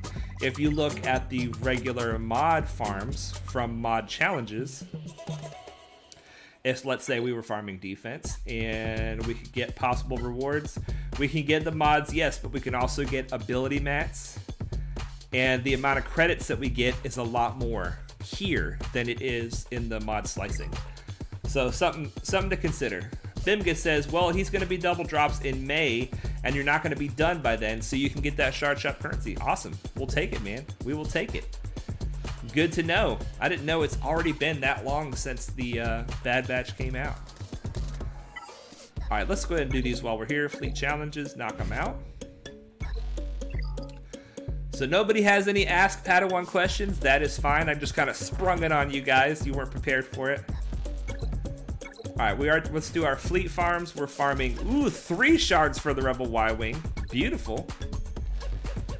If you look at the regular mod farms from mod challenges, if let's say we were farming defense and we could get possible rewards, we can get the mods, yes, but we can also get ability mats, and the amount of credits that we get is a lot more here than it is in the mod slicing. So something to consider. Bimga says, well, he's going to be double drops in May, and you're not going to be done by then, so you can get that shard shop currency. Awesome. We'll take it, man. We will take it. Good to know. I didn't know it's already been that long since the Bad Batch came out. All right, let's go ahead and do these while we're here. Fleet challenges, knock them out. So nobody has any Ask Padawan questions. That is fine. I just kind of sprung it on you guys. You weren't prepared for it. All right, let's do our fleet farms. We're farming, 3 shards for the Rebel Y-Wing. Beautiful.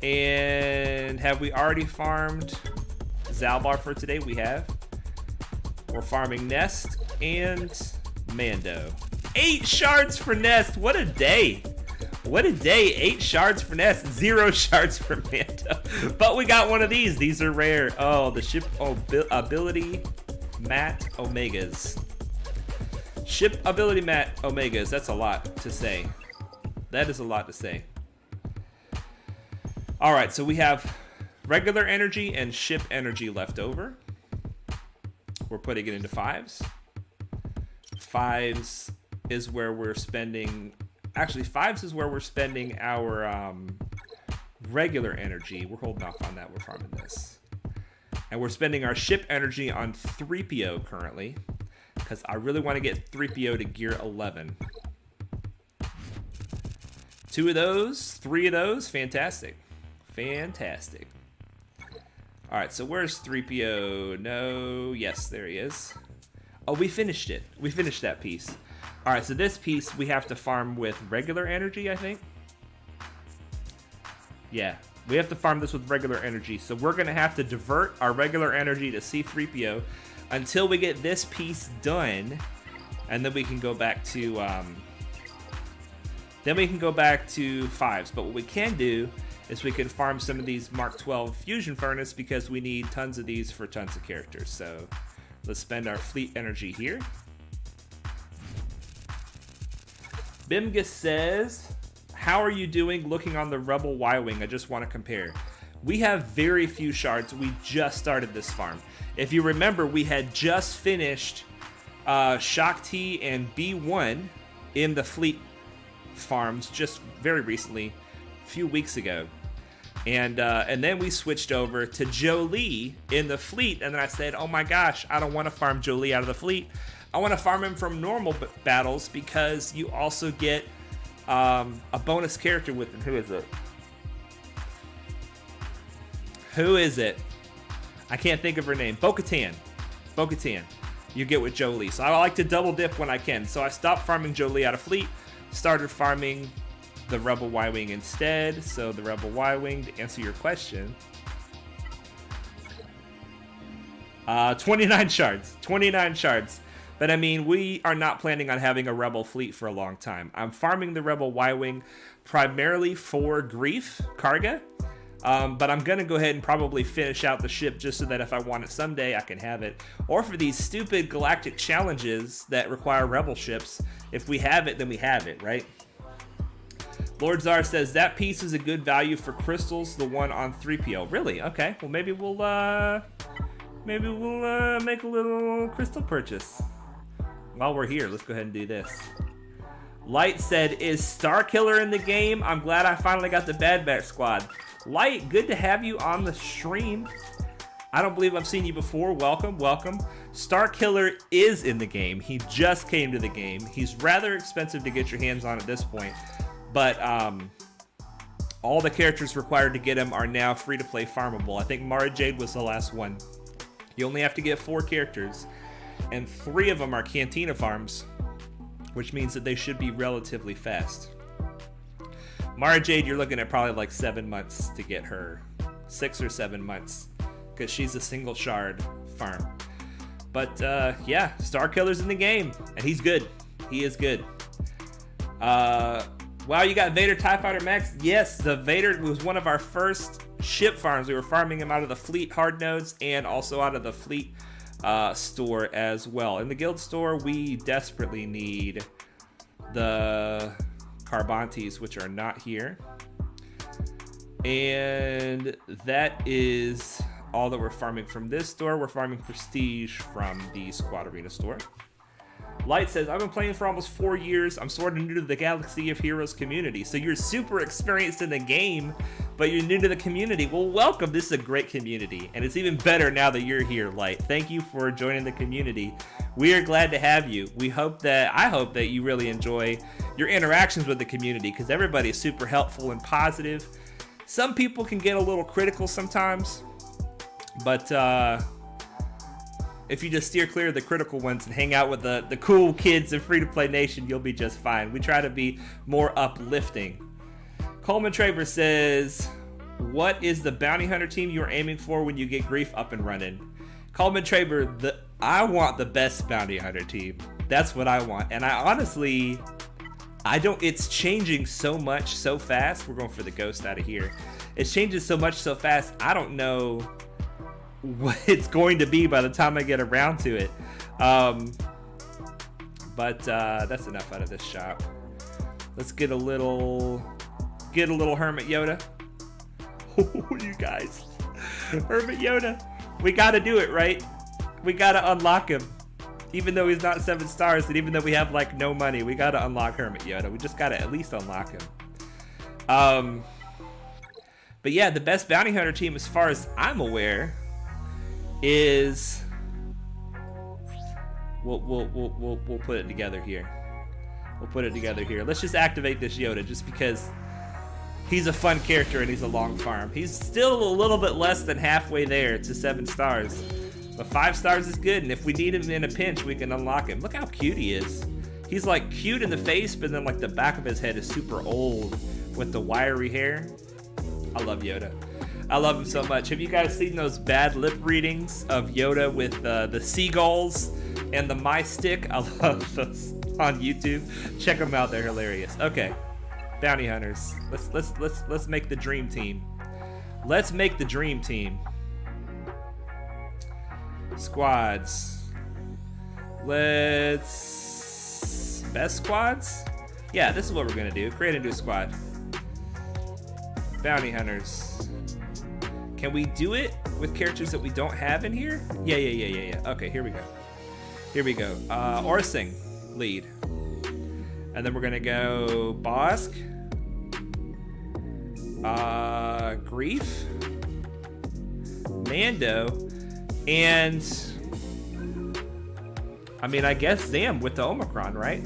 And have we already farmed Zalbar for today? We have. We're farming Nest and Mando. 8 shards for Nest. What a day. What a day. 8 shards for Nest, 0 shards for Mando. But we got one of these. These are rare. Oh, the ship ability mat Omegas. Ship ability mat Omegas. That's a lot to say. That is a lot to say. All right, so we have regular energy and ship energy left over. We're putting it into 5s. 5s is where we're spending... Actually, 5s is where we're spending our regular energy. We're holding off on that. We're farming this. And we're spending our ship energy on 3PO currently, because I really want to get 3PO to gear 11. 2 of those, 3 of those. Fantastic. Fantastic. All right, so where's 3PO? No, yes, there he is. Oh, we finished it. We finished that piece. All right, so this piece we have to farm with regular energy, I think. Yeah, we have to farm this with regular energy. So we're going to have to divert our regular energy to C-3PO until we get this piece done, and then we can go back to 5s. But what we can do is we can farm some of these Mark 12 fusion furnace, because we need tons of these for tons of characters. So let's spend our fleet energy here. Bimga says, how are you doing looking on the Rebel Y-Wing? I just want to compare. We have very few shards. We just started this farm. If you remember, we had just finished Shaak Ti and B1 in the fleet farms just very recently, a few weeks ago. And then we switched over to Jolee in the fleet, and then I said, oh my gosh, I don't want to farm Jolee out of the fleet. I want to farm him from normal battles, because you also get a bonus character with him. Who is it? Who is it? I can't think of her name. Bo-Katan. Bo-Katan. You get with Jolee. So I like to double dip when I can. So I stopped farming Jolee out of fleet, started farming the Rebel Y-Wing instead. So the Rebel Y-Wing, to answer your question, 29 shards. 29 shards. But I mean, we are not planning on having a Rebel fleet for a long time. I'm farming the Rebel Y-Wing primarily for Grief, Karga. But I'm going to go ahead and probably finish out the ship just so that if I want it someday, I can have it. Or for these stupid galactic challenges that require rebel ships, if we have it, then we have it, right? Lord Czar says, that piece is a good value for crystals, the one on 3PO. Really? Okay. Well, maybe we'll make a little crystal purchase. While we're here, let's go ahead and do this. Light said, is Starkiller in the game? I'm glad I finally got the Bad Batch squad. Light, good to have you on the stream. I don't believe I've seen you before. Welcome, welcome. Starkiller is in the game. He just came to the game. He's rather expensive to get your hands on at this point. But all the characters required to get him are now free-to-play farmable. I think Mara Jade was the last one. You only have to get 4 characters, and 3 of them are Cantina farms, which means that they should be relatively fast. Mara Jade, you're looking at probably like 7 months to get her. 6 or 7 months, because she's a single shard farm. But yeah, Starkiller's in the game, and he's good. He is good. Wow, you got Vader TIE Fighter Max? Yes, the Vader was one of our first ship farms. We were farming him out of the fleet hard nodes and also out of the fleet store as well. In the guild store, we desperately need the Carbantes, which are not here. And that is all that we're farming from this store. We're farming prestige from the Squad Arena store. Light says, I've been playing for almost 4 years. I'm sort of new to the Galaxy of Heroes community. So you're super experienced in the game, but you're new to the community. Well, welcome. This is a great community, and it's even better now that you're here, Light. Thank you for joining the community. We are glad to have you. I hope that you really enjoy your interactions with the community, because everybody is super helpful and positive. Some people can get a little critical sometimes, but if you just steer clear of the critical ones and hang out with the cool kids in Free-to-Play Nation, you'll be just fine. We try to be more uplifting. Coleman Traber says, what is the bounty hunter team you are aiming for when you get Grief up and running? Coleman Traber, I want the best bounty hunter team. That's what I want. And I honestly, it's changing so much so fast. We're going for the ghost out of here. It's changing so much so fast, I don't know what it's going to be by the time I get around to it. But that's enough out of this shop. Let's get a little Hermit Yoda. Oh, you guys. Hermit Yoda. We gotta do it, right? We gotta unlock him. Even though he's not 7 stars, and even though we have like no money, we gotta unlock Hermit Yoda. We just gotta at least unlock him. But yeah, the best bounty hunter team, as far as I'm aware, is we'll put it together here. We'll put it together here. Let's just activate this Yoda just because he's a fun character and he's a long farm. He's still a little bit less than halfway there to 7 stars. But 5 stars is good, and if we need him in a pinch, we can unlock him. Look how cute he is. He's like cute in the face, but then like the back of his head is super old with the wiry hair. I love Yoda. I love him so much. Have you guys seen those bad lip readings of Yoda with the seagulls and the My Stick? I love those on YouTube. Check them out; they're hilarious. Okay, bounty hunters. Let's make the dream team. Let's make the dream team. Squads. Best squads. Yeah, this is what we're gonna do. Create a new squad. Bounty hunters. Can we do it with characters that we don't have in here? Yeah. Okay, here we go. Orsing, lead. And then we're gonna go Bossk. Grief. Mando. And I mean, I guess Zam with the Omicron, right?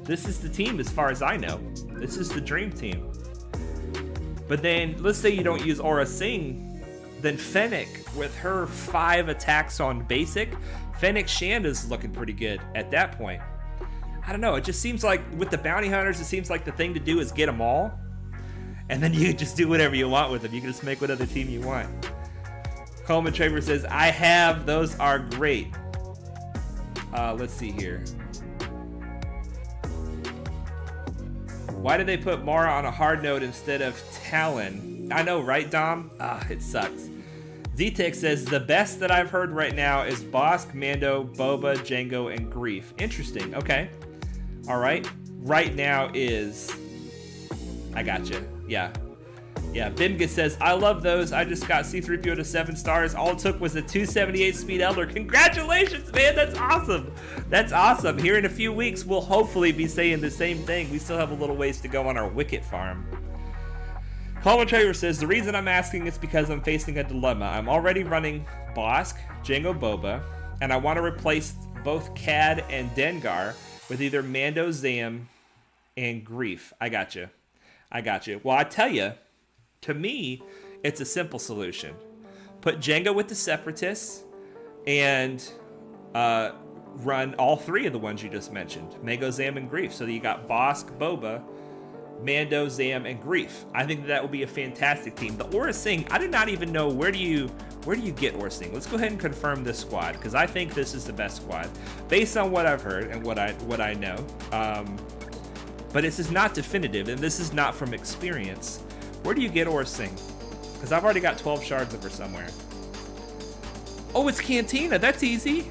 This is the team as far as I know. This is the dream team. But then, let's say you don't use Aura Singh, then Fennec, with her 5 attacks on basic, Fennec Shanda's looking pretty good at that point. I don't know, it just seems like, with the bounty hunters, it seems like the thing to do is get them all, and then you can just do whatever you want with them. You can just make whatever team you want. Coleman Traver says, I have, those are great. Let's see here. Why did they put Mara on a hard node instead of Talon? I know, right, Dom? It sucks. Z-Tech says, the best that I've heard right now is Bossk, Mando, Boba, Jango, and Greef. Interesting. Okay. All right. Right now is... I gotcha. Yeah. Yeah, Bimga says, I love those. I just got C-3PO to 7 stars. All it took was a 278 speed Elder. Congratulations, man. That's awesome. That's awesome. Here in a few weeks, we'll hopefully be saying the same thing. We still have a little ways to go on our Wicket farm. Colin Traver says, the reason I'm asking is because I'm facing a dilemma. I'm already running Bossk, Jango Boba, and I want to replace both Cad and Dengar with either Mando, Zam, and Greef. I got you. Well, I tell you, to me, it's a simple solution. Put Jango with the Separatists and run all 3 of the ones you just mentioned. Mando, Zam, and Greef. So that you got Bossk, Boba, Mando, Zam, and Greef. I think that would be a fantastic team. The Aura Singh, I did not even know where do you get Aura Singh. Let's go ahead and confirm this squad, because I think this is the best squad based on what I've heard and what I know. But this is not definitive, and this is not from experience. Where do you get Aura Singh? Because I've already got 12 shards of her somewhere. Oh, it's Cantina. That's easy.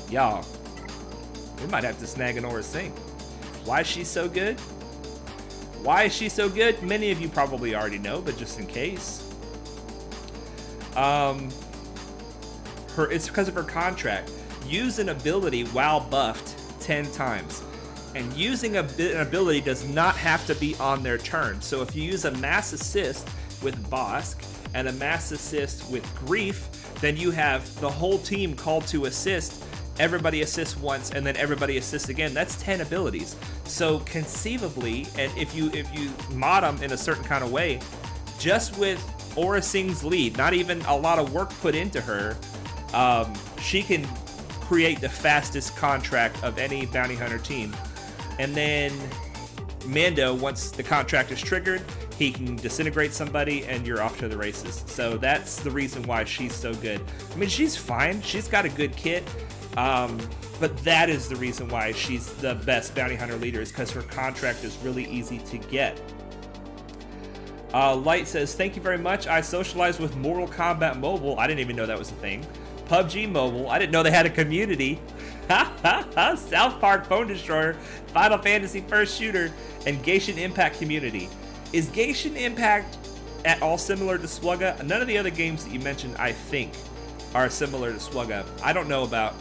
Y'all, we might have to snag an Aura Singh. Why is she so good? Many of you probably already know, but just in case. It's because of her contract. Use an ability while buffed 10 times. And using an ability does not have to be on their turn. So if you use a mass assist with Bossk and a mass assist with Greef, then you have the whole team called to assist. Everybody assists once, and then everybody assists again. That's 10 abilities. So conceivably, and if you mod them in a certain kind of way, just with Aura Singh's lead, not even a lot of work put into her, she can create the fastest contract of any bounty hunter team. And then Mando, once the contract is triggered, he can disintegrate somebody and you're off to the races. So that's the reason why she's so good. I mean, she's fine. She's got a good kit. But that is the reason why she's the best bounty hunter leader, is because her contract is really easy to get. Light says, thank you very much. I socialized with Mortal Kombat Mobile. I didn't even know that was a thing. PUBG Mobile. I didn't know they had a community. South Park Phone Destroyer, Final Fantasy First Shooter, and Genshin Impact community. Is Genshin Impact at all similar to Swugga? None of the other games that you mentioned, I think, are similar to Swugga. I don't know, but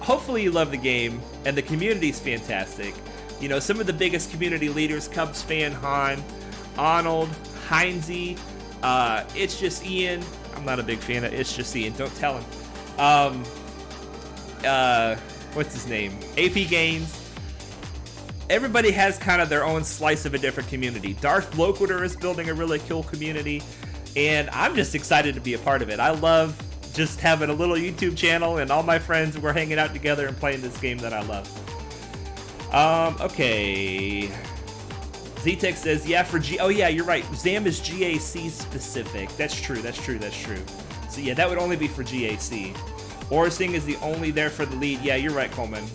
hopefully you love the game, and the community's fantastic. You know, some of the biggest community leaders, Cubs fan Han, Arnold, Heinze, It's Just Ian. I'm not a big fan of It's Just Ian, don't tell him. What's his name? AP Gaines. Everybody has kind of their own slice of a different community. Darth Loquitur is building a really cool community, and I'm just excited to be a part of it. I love just having a little YouTube channel, and all my friends, we're hanging out together and playing this game that I love. Okay. Z-Tech says, yeah, oh yeah, you're right. Zam is GAC specific. That's true. So yeah, that would only be for GAC. Aura Singh is the only there for the lead. Yeah, you're right, Coleman.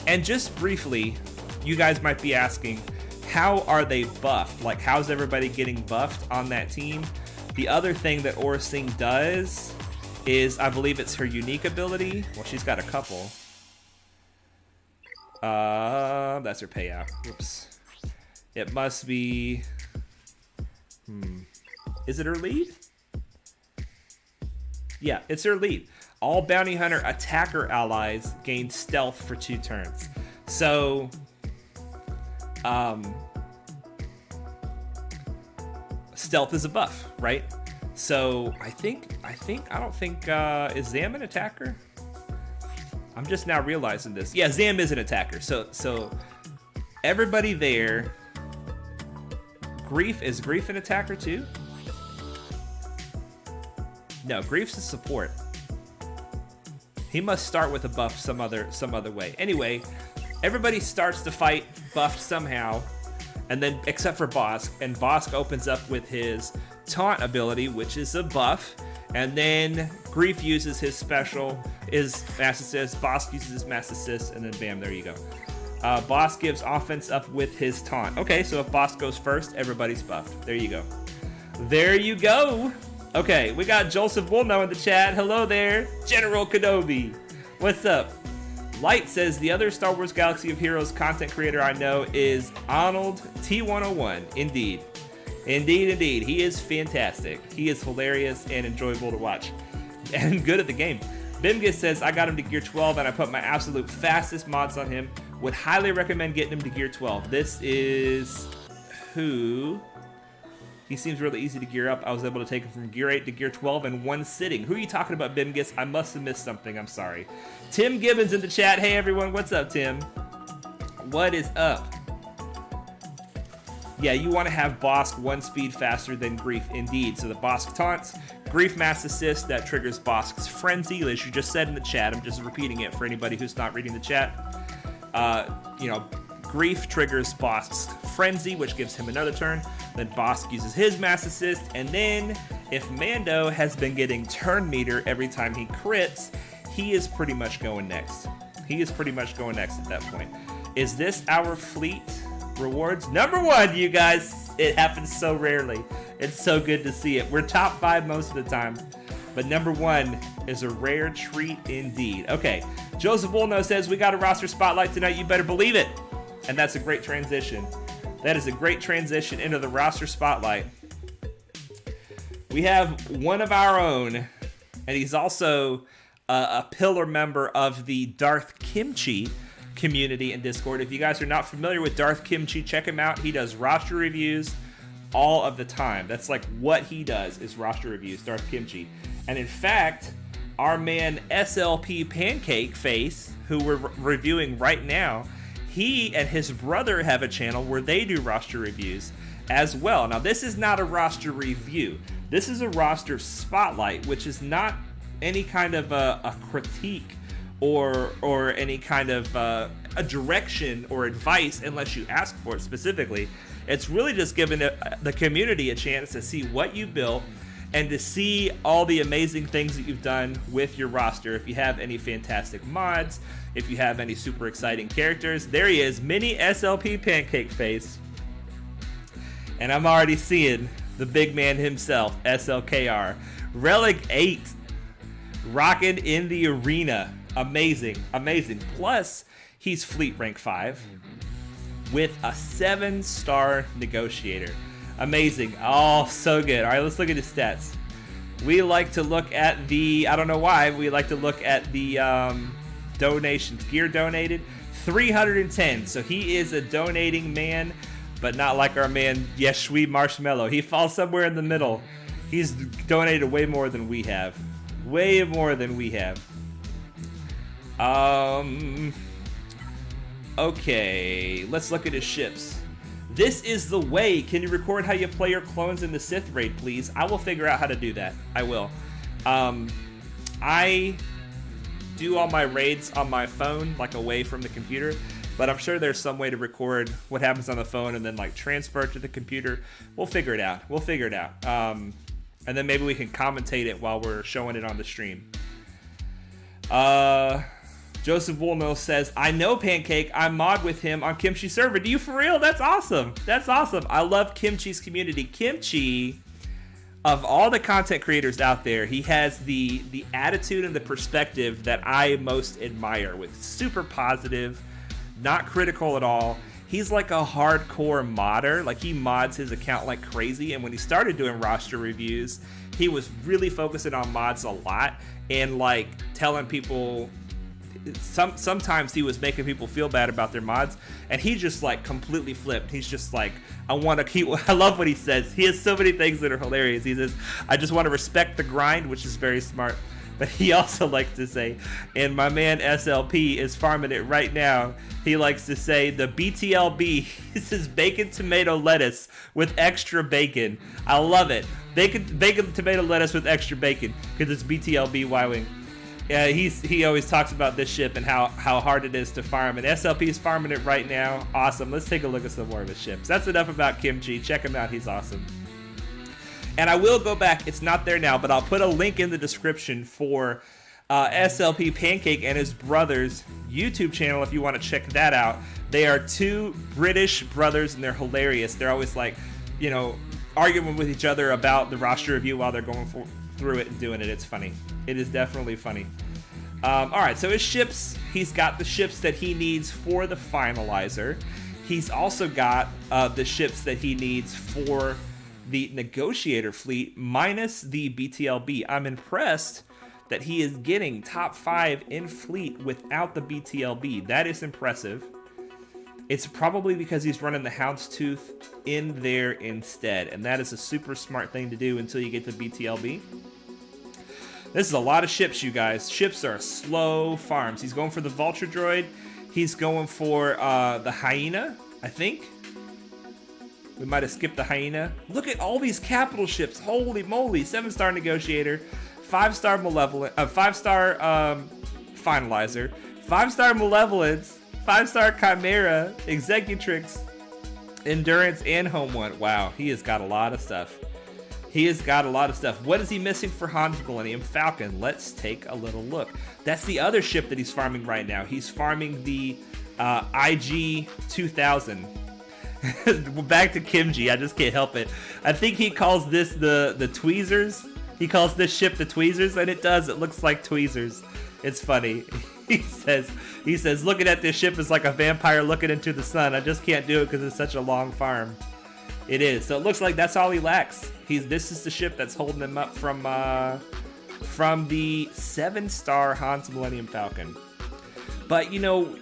And just briefly, you guys might be asking, how are they buffed? Like, how's everybody getting buffed on that team? The other thing that Aura Singh does is, I believe it's her unique ability. Well, she's got a couple. That's her payout. Whoops. It must be... Is it her lead? Yeah, it's her lead. All bounty hunter attacker allies gain stealth for 2 turns. So, stealth is a buff, right? So I don't think is Zam an attacker? I'm just now realizing this. Yeah, Zam is an attacker. So everybody there. Is Greef an attacker too? No, Greef's a support. He must start with a buff some other way. Anyway, everybody starts the fight buffed somehow, and then except for Bossk, and Bossk opens up with his taunt ability, which is a buff, and then Greef uses his special, his mass assist, Bossk uses his mass assist, and then bam, there you go. Bossk gives offense up with his taunt. Okay, so if Bossk goes first, everybody's buffed. There you go. There you go. Okay, we got Joseph Woolno in the chat. Hello there, General Kenobi. What's up? Light says the other Star Wars Galaxy of Heroes content creator I know is Arnold T101. Indeed. Indeed. He is fantastic. He is hilarious and enjoyable to watch. And good at the game. Bimgus says, I got him to gear 12 and I put my absolute fastest mods on him. Would highly recommend getting him to gear 12. This is who? He seems really easy to gear up. I was able to take him from gear 8 to gear 12 in one sitting. Who are you talking about, Bimgus? I must have missed something. I'm sorry. Tim Gibbons in the chat. Hey, everyone. What's up, Tim? What is up? Yeah, you want to have Bossk one speed faster than Grief, indeed. So the Bossk taunts, Grief mass assist, that triggers Bosk's frenzy, as you just said in the chat. I'm just repeating it for anybody who's not reading the chat. Grief triggers Bosk's frenzy, which gives him another turn. Then Bossk uses his mass assist, and then if Mando has been getting turn meter every time he crits, he is pretty much going next. He is pretty much going next at that point. Is this our fleet rewards? Number 1, you guys. It happens so rarely. It's so good to see it. We're top 5 most of the time, but number 1 is a rare treat indeed. Okay, Joseph Woolno says we got a roster spotlight tonight. You better believe it. And that's a great transition. That is a great transition into the roster spotlight. We have one of our own, and he's also a pillar member of the Darth Kimchi community in Discord. If you guys are not familiar with Darth Kimchi, check him out. He does roster reviews all of the time. That's like what he does, is roster reviews, Darth Kimchi. And in fact, our man SLP Pancake Face, who we're reviewing right now, he and his brother have a channel where they do roster reviews as well. Now, this is not a roster review. This is a roster spotlight, which is not any kind of a critique or any kind of a direction or advice unless you ask for it specifically. It's really just giving the community a chance to see what you built and to see all the amazing things that you've done with your roster. If you have any fantastic mods, if you have any super exciting characters. There he is, mini SLP Pancake Face. And I'm already seeing the big man himself, SLKR. Relic 8, rocking in the arena. Amazing. Plus, he's fleet rank 5 with a 7-star negotiator. Amazing. Oh, so good. All right, let's look at his stats. We like to look at the, I don't know why, we like to look at the donations. Gear donated, 310. So he is a donating man, but not like our man, Yeshui Marshmallow. He falls somewhere in the middle. He's donated way more than we have. Way more than we have. Okay, let's look at his ships. This is the way. Can you record how you play your clones in the Sith raid, please? I will figure out how to do that. I will. I do all my raids on my phone, like away from the computer, but I'm sure there's some way to record what happens on the phone and then like transfer it to the computer. We'll figure it out. And then maybe we can commentate it while we're showing it on the stream. Joseph Woolno says, I know Pancake. I mod with him on Kimchi server. Do you for real? That's awesome. That's awesome. I love Kimchi's community. Kimchi, of all the content creators out there, he has the attitude and the perspective that I most admire, with super positive, not critical at all. He's like a hardcore modder. Like, he mods his account like crazy. And when he started doing roster reviews, he was really focusing on mods a lot and like telling people, sometimes he was making people feel bad about their mods, and he just like completely flipped. He's just like, I love what he says. He has so many things that are hilarious. He says, I just want to respect the grind, which is very smart. But he also likes to say, and my man SLP is farming it right now. He likes to say the BTLB. He says bacon, tomato, lettuce with extra bacon. I love it. Bacon, tomato, lettuce with extra bacon, because it's BTLB Y-Wing. Yeah, he always talks about this ship and how hard it is to farm, and SLP is farming it right now. Awesome. Let's take a look at some more of his ships. That's enough about Kimchi. Check him out. He's awesome. And I will go back. It's not there now, but I'll put a link in the description for SLP Pancake and his brother's YouTube channel if you want to check that out. They are two British brothers, and they're hilarious. They're always like, you know, arguing with each other about the roster review while they're going through it and doing it. It's funny. It is definitely funny. All right, so his ships, he's got the ships that he needs for the finalizer. He's also got the ships that he needs for the negotiator fleet minus the BTLB. I'm impressed that he is getting top 5 in fleet without the BTLB. That is impressive. It's probably because he's running the Houndstooth in there instead, and that is a super smart thing to do until you get the BTLB. This is a lot of ships, you guys. Ships are slow farms. He's going for the Vulture Droid. He's going for the Hyena, I think. We might have skipped the Hyena. Look at all these capital ships. Holy moly. 7-star Negotiator, 5-star Malevolent, 5-star Finalizer, 5-star Malevolence, 5-star Chimera, Executrix, Endurance, and Home One. Wow, he has got a lot of stuff. He has got a lot of stuff. What is he missing for Han's Millennium Falcon? Let's take a little look. That's the other ship that he's farming right now. He's farming the IG 2000. Back to Kimji. I just can't help it. I think he calls this the Tweezers. He calls this ship the Tweezers, and it does. It looks like Tweezers. It's funny. He says, looking at this ship is like a vampire looking into the sun. I just can't do it because it's such a long farm. It is. So it looks like that's all he lacks. This is the ship that's holding him up from the 7-star Han's Millennium Falcon. But you know,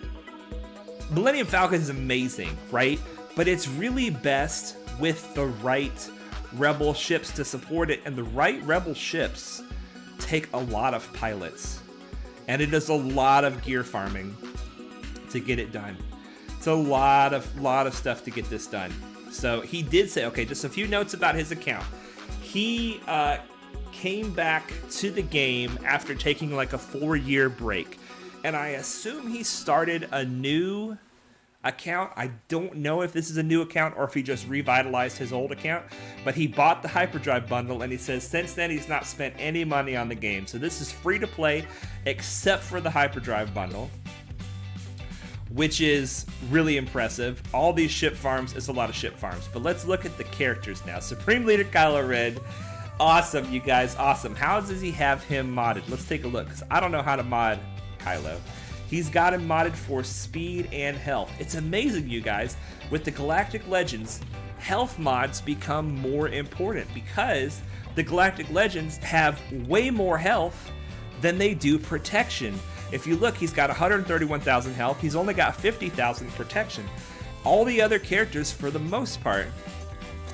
Millennium Falcon is amazing, right? But it's really best with the right Rebel ships to support it, and the right Rebel ships take a lot of pilots. And it is a lot of gear farming to get it done. It's a lot of stuff to get this done. So he did say, okay, just a few notes about his account. He came back to the game after taking like a 4-year break. And I assume he started a new account. I don't know if this is a new account or if he just revitalized his old account, but he bought the Hyperdrive bundle, and he says since then he's not spent any money on the game. So this is free to play except for the Hyperdrive bundle, which is really impressive. All these ship farms, it's a lot of ship farms. But let's look at the characters now. Supreme Leader Kylo Ren, awesome, you guys, awesome. How does he have him modded? Let's take a look, because I don't know how to mod Kylo. He's got him modded for speed and health. It's amazing, you guys. With the Galactic Legends, health mods become more important because the Galactic Legends have way more health than they do protection. If you look, he's got 131,000 health. He's only got 50,000 protection. All the other characters, for the most part,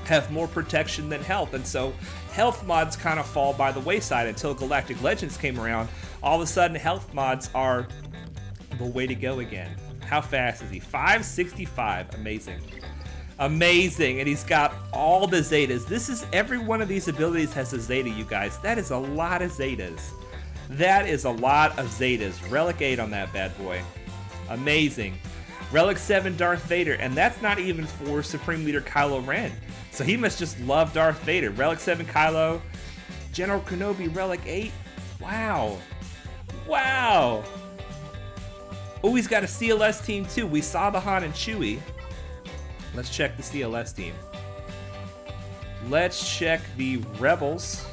have more protection than health. And so health mods kind of fall by the wayside until Galactic Legends came around. All of a sudden, health mods are the way to go again. How fast is he? 565. Amazing. Amazing. And he's got all the Zetas. This is, every one of these abilities has a Zeta, you guys. That is a lot of Zetas. That is a lot of Zetas. Relic 8 on that bad boy. Amazing. Relic 7 Darth Vader. And that's not even for Supreme Leader Kylo Ren. So he must just love Darth Vader. Relic 7 Kylo. General Kenobi Relic 8. Wow. Wow. Oh, he's got a CLS team too. We saw the Han and Chewie. Let's check the CLS team. Let's check the Rebels.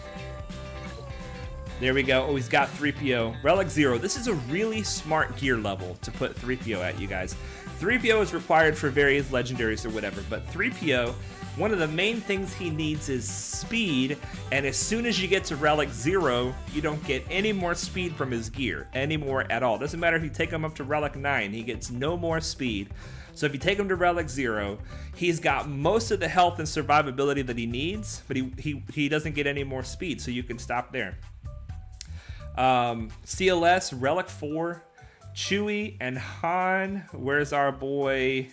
There we go. Oh, he's got 3PO. Relic 0. This is a really smart gear level to put 3PO at, you guys. 3PO is required for various legendaries or whatever, but 3PO, one of the main things he needs is speed, and as soon as you get to Relic 0, you don't get any more speed from his gear, anymore at all. Doesn't matter if you take him up to Relic 9, he gets no more speed. So if you take him to Relic 0, he's got most of the health and survivability that he needs, but he doesn't get any more speed, so you can stop there. CLS, Relic 4, Chewie, and Han. Where's our boy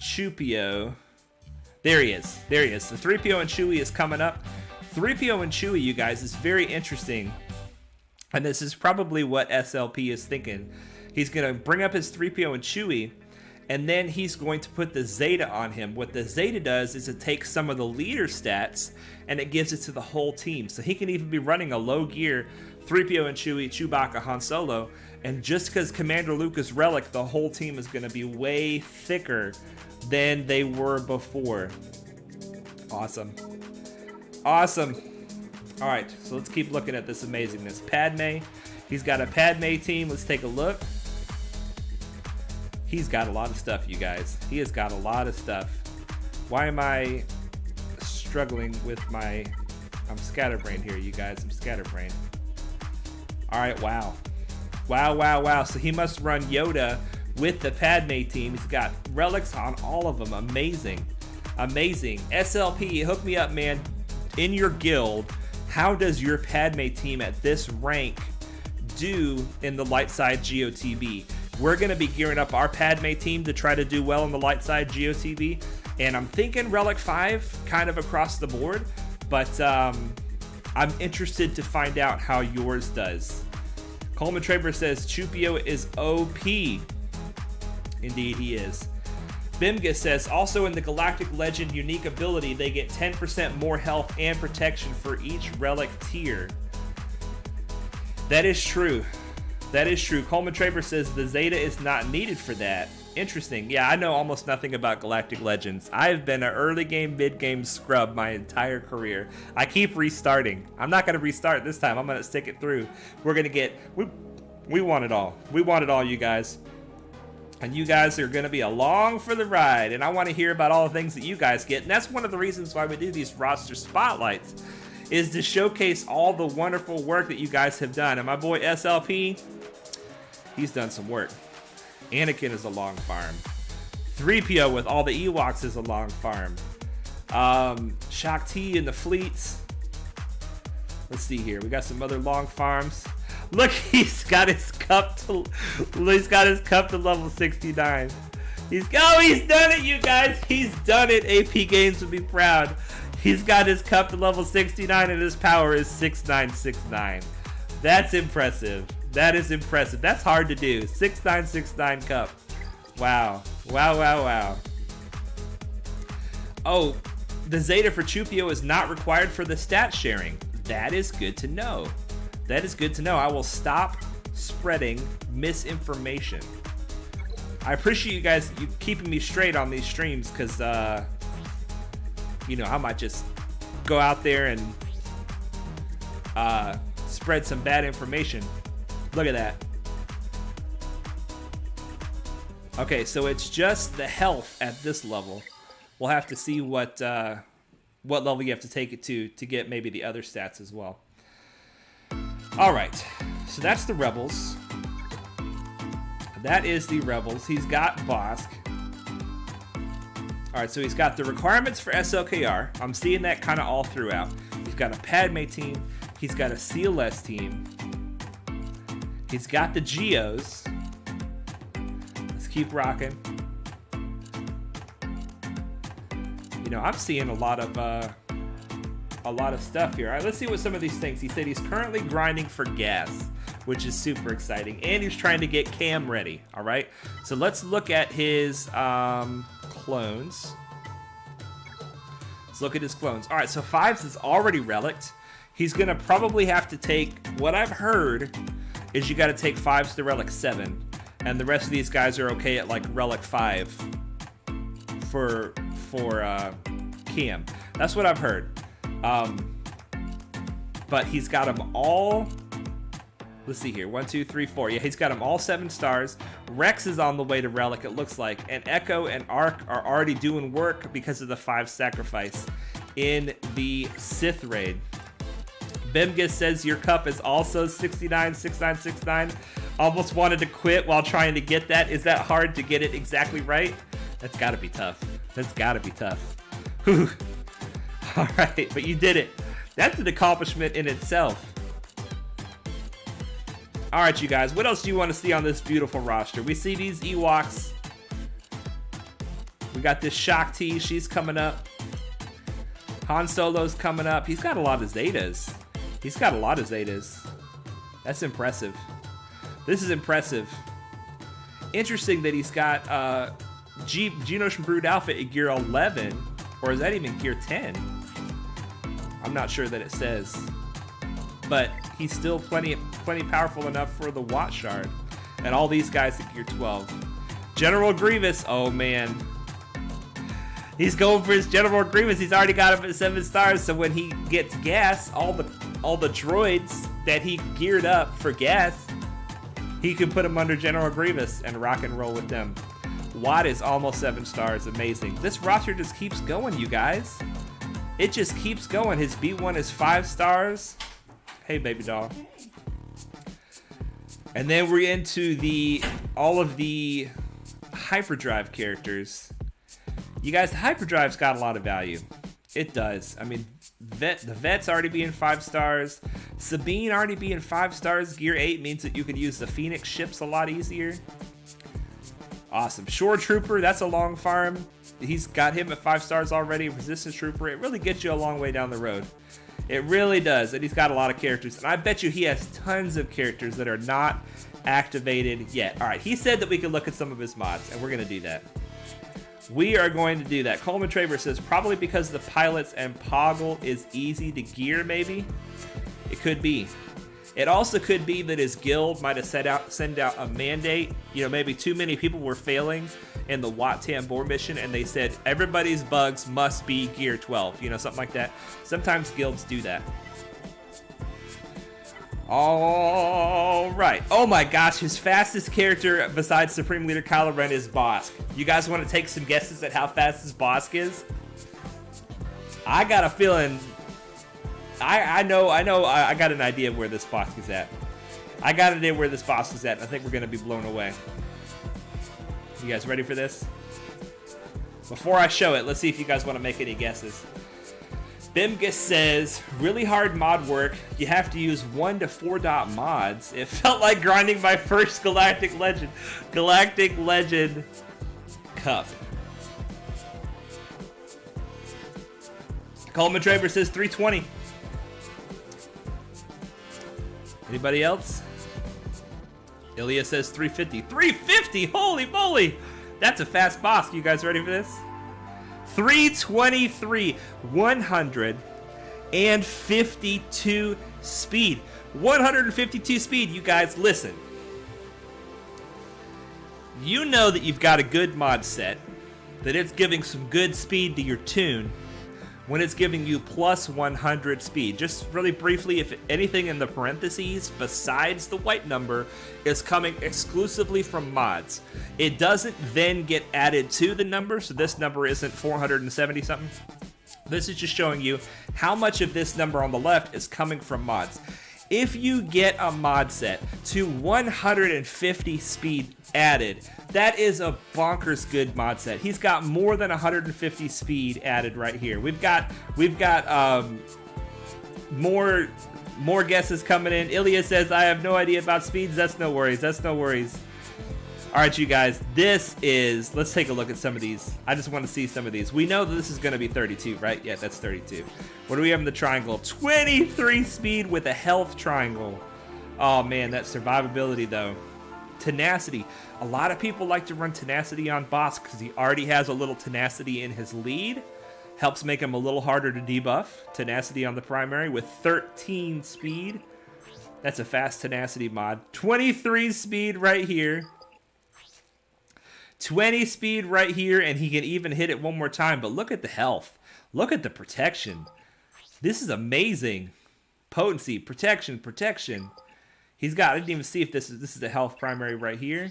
Chupio? There he is. There he is. The 3PO and Chewie is coming up. 3PO and Chewie, you guys, is very interesting. And this is probably what SLP is thinking. He's going to bring up his 3PO and Chewie, and then he's going to put the Zeta on him. What the Zeta does is it takes some of the leader stats, and it gives it to the whole team. So he can even be running a low gear 3PO and Chewie, Chewbacca, Han Solo. And just because Commander Luke is Relic, the whole team is going to be way thicker than they were before. Awesome. Awesome. All right, so let's keep looking at this amazingness. Padme. He's got a Padme team. Let's take a look. He's got a lot of stuff, you guys. He has got a lot of stuff. Why am I struggling with my... I'm scatterbrained here, you guys. I'm scatterbrained. All right, wow. Wow. So he must run Yoda with the Padme team. He's got relics on all of them. Amazing. SLP, hook me up, man. In your guild, how does your Padme team at this rank do in the light side GOTB? We're going to be gearing up our Padme team to try to do well in the light side GOTB. And I'm thinking Relic 5 kind of across the board. But I'm interested to find out how yours does. Coleman Traber says Chupio is OP. Indeed, he is. Bimga says, also in the Galactic Legend unique ability, they get 10% more health and protection for each relic tier. That is true. Coleman Traber says the Zeta is not needed for that. Interesting. Yeah, I know almost nothing about Galactic Legends. I've been an early game, mid game scrub my entire career. I keep restarting. I'm not going to restart this time. I'm going to stick it through. We're going to get... We want it all. We want it all, you guys. And you guys are going to be along for the ride. And I want to hear about all the things that you guys get. And that's one of the reasons why we do these roster spotlights, is to showcase all the wonderful work that you guys have done. And my boy SLP, he's done some work. Anakin is a long farm. 3PO with all the EWOKS is a long farm. Shakti and the fleets. Let's see here. We got some other long farms. Look, he's got his cup to level 69. He's done it, you guys. He's done it. AP Games would be proud. He's got his cup to level 69 and his power is 6969. That's impressive. That is impressive. That's hard to do. 6969 cup. Wow. Oh, the Zeta for Chupio is not required for the stat sharing. That is good to know. I will stop spreading misinformation. I appreciate you guys keeping me straight on these streams, because, you know, I might just go out there and spread some bad information. Look at that. Okay, so it's just the health at this level. We'll have to see what level you have to take it to get maybe the other stats as well. All right, so that's the Rebels. That is the Rebels. He's got Bossk. All right, so he's got the requirements for SLKR. I'm seeing that kind of all throughout. He's got a Padme team. He's got a CLS team. He's got the Geos. Let's keep rocking. You know, I'm seeing a lot of stuff here. All right, let's see what some of these things. He said he's currently grinding for gas, which is super exciting, and he's trying to get Cam ready. All right, so let's look at his clones. Let's look at his clones. All right, so Fives is already relicked. He's gonna probably have to take, what I've heard is you got to take 5s to relic 7, and the rest of these guys are okay at like relic 5 for Cam. That's what I've heard. But he's got them all. Let's see here. 1, 2, 3, 4. Yeah, he's got them all 7 stars. Rex is on the way to relic, it looks like, and Echo and Arc are already doing work because of the 5 sacrifice in the Sith raid. Bimgus says your cup is also 696969. Almost wanted to quit while trying to get that. Is that hard to get it exactly right? That's gotta be tough. Whew. All right, but you did it. That's an accomplishment in itself. All right, you guys, what else do you want to see on this beautiful roster? We see these EWOKS. We got this Shakti, she's coming up. Han Solo's coming up. He's got a lot of Zetas. That's impressive. This is impressive. Interesting that he's got Geonocean Brood Alpha at gear 11, or is that even gear 10? I'm not sure that it says. but he's still plenty powerful enough for the Watt Shard. And all these guys at gear 12. General Grievous, oh man. He's going for his General Grievous. He's already got him at 7 stars, so when he gets gas, all the droids that he geared up for gas, he can put them under General Grievous and rock and roll with them. Watt is almost 7 stars, amazing. This roster just keeps going, you guys. It just keeps going. His B1 is 5 stars. Hey, baby doll. And then we're into all of the hyperdrive characters. You guys, the hyperdrive's got a lot of value. It does. I mean, the vet's already being 5 stars. Sabine already being 5 stars. Gear 8 means that you can use the Phoenix ships a lot easier. Awesome. Shore Trooper, that's a long farm. He's got him at 5 stars already. Resistance Trooper, it really gets you a long way down the road. It really does, and he's got a lot of characters. And I bet you he has tons of characters that are not activated yet. All right, he said that we could look at some of his mods, and we're going to do that. We are going to do that. Coleman Traver says, probably because the pilots and Poggle is easy to gear, maybe? It could be. It also could be that his guild might have send out a mandate. You know, maybe too many people were failing in the Wat Tambor mission, and they said everybody's bugs must be gear 12. You know, something like that. Sometimes guilds do that. All right. Oh my gosh, his fastest character besides Supreme Leader Kylo Ren is Bossk. You guys want to take some guesses at how fast this Bossk is? I got a feeling. I know. I got an idea of where this Bossk is at. I got an idea where this Bossk is at. I think we're gonna be blown away. You guys ready for this? Before I show it, let's see if you guys want to make any guesses. Bimgus says, really hard mod work. You have to use 1 to 4 dot mods. It felt like grinding my first Galactic Legend Cup. Coleman Traver says 320. Anybody else? Ilya says 350. 350! Holy moly! That's a fast boss. You guys ready for this? 323. 152 speed. 152 speed. You guys, listen. You know that you've got a good mod set, that it's giving some good speed to your tune when it's giving you plus 100 speed. Just really briefly, if anything in the parentheses besides the white number is coming exclusively from mods, it doesn't then get added to the number, so this number isn't 470 something. This is just showing you how much of this number on the left is coming from mods. If you get a mod set to 150 speed added, that is a bonkers good mod set. He's got more than 150 speed added right here. We've got more guesses coming in. Ilya says, I have no idea about speeds. That's no worries. That's no worries. All right, you guys, let's take a look at some of these. I just want to see some of these. We know that this is going to be 32, right? Yeah, that's 32. What do we have in the triangle? 23 speed with a health triangle. Oh, man, that survivability, though. Tenacity. A lot of people like to run tenacity on Bossk because he already has a little tenacity in his lead. Helps make him a little harder to debuff. Tenacity on the primary with 13 speed. That's a fast tenacity mod. 23 speed right here. 20 speed right here, and he can even hit it one more time. But look at the health. Look at the protection. This is amazing. Potency, protection, protection. He's got, I didn't even see if this is a health primary right here.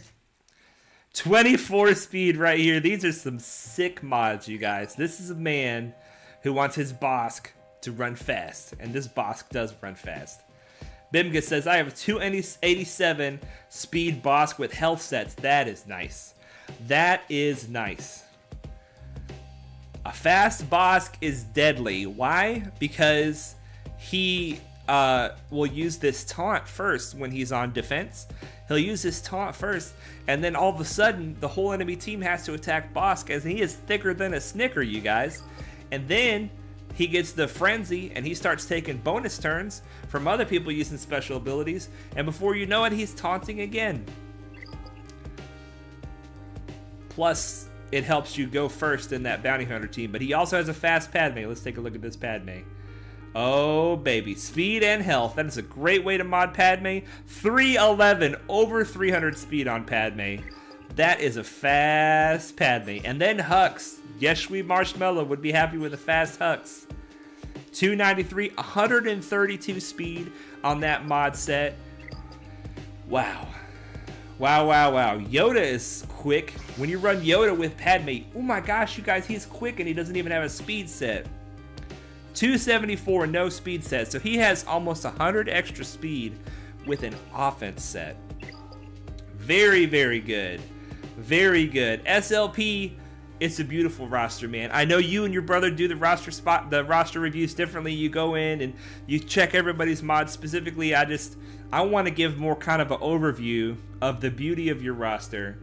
24 speed right here. These are some sick mods, you guys. This is a man who wants his Bossk to run fast, and this Bossk does run fast. Bimgus says, I have 287 speed Bossk with health sets. That is nice. That is nice. A fast Bossk is deadly. Why? Because he will use this taunt first when he's on defense. He'll use his taunt first, and then all of a sudden, the whole enemy team has to attack Bossk, as he is thicker than a Snicker, you guys. And then he gets the frenzy, and he starts taking bonus turns from other people using special abilities, and before you know it, he's taunting again. Plus, it helps you go first in that bounty hunter team. But he also has a fast Padme. Let's take a look at this Padme. Oh, baby. Speed and health. That is a great way to mod Padme. 311. Over 300 speed on Padme. That is a fast Padme. And then Hux. Yeshua Marshmallow would be happy with a fast Hux. 293. 132 speed on that mod set. Wow. Wow, wow, wow. Yoda is quick. When you run Yoda with Padme, oh my gosh, you guys, he's quick and he doesn't even have a speed set. 274, no speed set. So he has almost 100 extra speed with an offense set. Very, very good. Very good. SLP, it's a beautiful roster, man. I know you and your brother do the roster reviews differently. You go in and you check everybody's mods. Specifically, I want to give more kind of an overview of the beauty of your roster.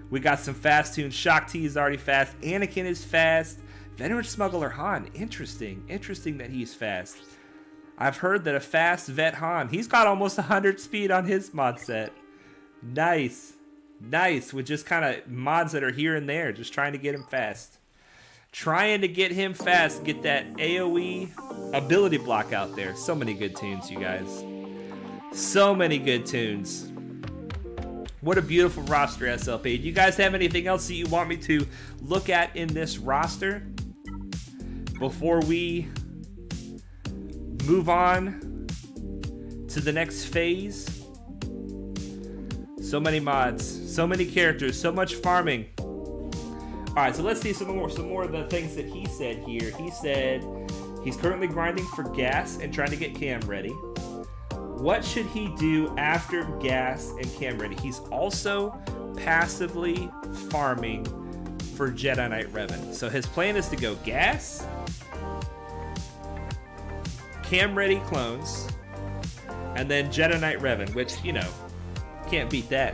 We got some fast tunes. Shock T is already fast. Anakin is fast. Veteran Smuggler Han, interesting that he's fast. I've heard that a fast Vet Han, he's got almost 100 speed on his mod set. Nice, with just kind of mods that are here and there, just trying to get him fast. Get that AoE ability block out there. So many good tunes, you guys. So many good tunes. What a beautiful roster, SLP. Do you guys have anything else that you want me to look at in this roster before we move on to the next phase? So many mods, so many characters, so much farming. All right, so let's see some more of the things that he said here. He said he's currently grinding for gas and trying to get cam ready. What should he do after gas and cam ready? He's also passively farming for Jedi Knight Revan. So his plan is to go gas, cam ready clones, and then Jedi Knight Revan, which, you know, can't beat that.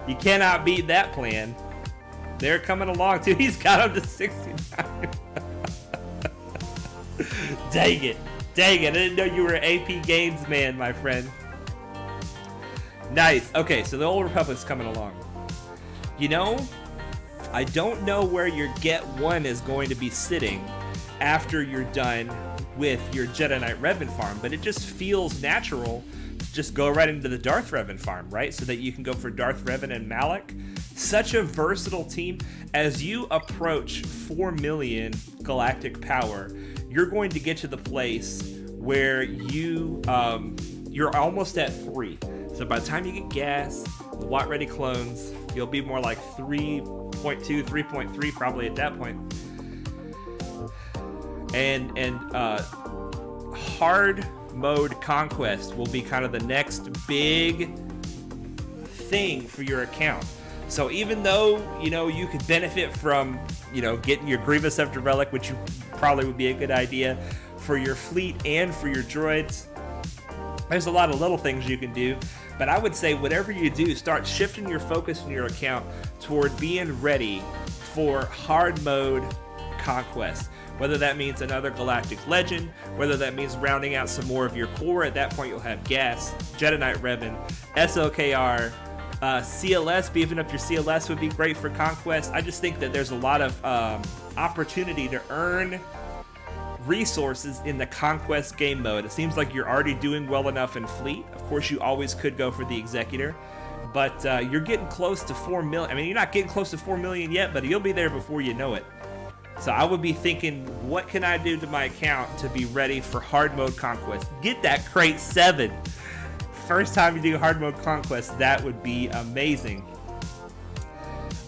You cannot beat that plan. They're coming along too. He's got him to 69. Dang it. I didn't know you were an AP Games man, my friend. Nice. Okay, so the Old Republic's coming along. You know, I don't know where your Get 1 is going to be sitting after you're done with your Jedi Knight Revan farm, but it just feels natural to just go right into the Darth Revan farm, right? So that you can go for Darth Revan and Malak. Such a versatile team. As you approach 4 million galactic power, you're going to get to the place where you're almost at 3. So by the time you get gas, the Watt Ready clones, you'll be more like 3.2, 3.3 probably at that point. And hard mode conquest will be kind of the next big thing for your account. So even though, you know, you could benefit from, you know, getting your Grievous Scepter Relic, which you probably would be a good idea for your fleet and for your droids, there's a lot of little things you can do. But I would say whatever you do, start shifting your focus in your account toward being ready for hard mode conquest. Whether that means another Galactic Legend, whether that means rounding out some more of your core. At that point, you'll have gas, Jedi Knight Revan, SOKR, CLS. Beefing up your CLS would be great for conquest. I just think that there's a lot of opportunity to earn resources in the conquest game mode. It seems like you're already doing well enough in fleet. Of course, you always could go for the Executor, but you're getting close to 4 million. I mean, you're not getting close to 4 million yet, but you'll be there before you know it. So I would be thinking, what can I do to my account to be ready for hard mode conquest? Get that crate 7. First time you do hard mode conquest, that would be amazing.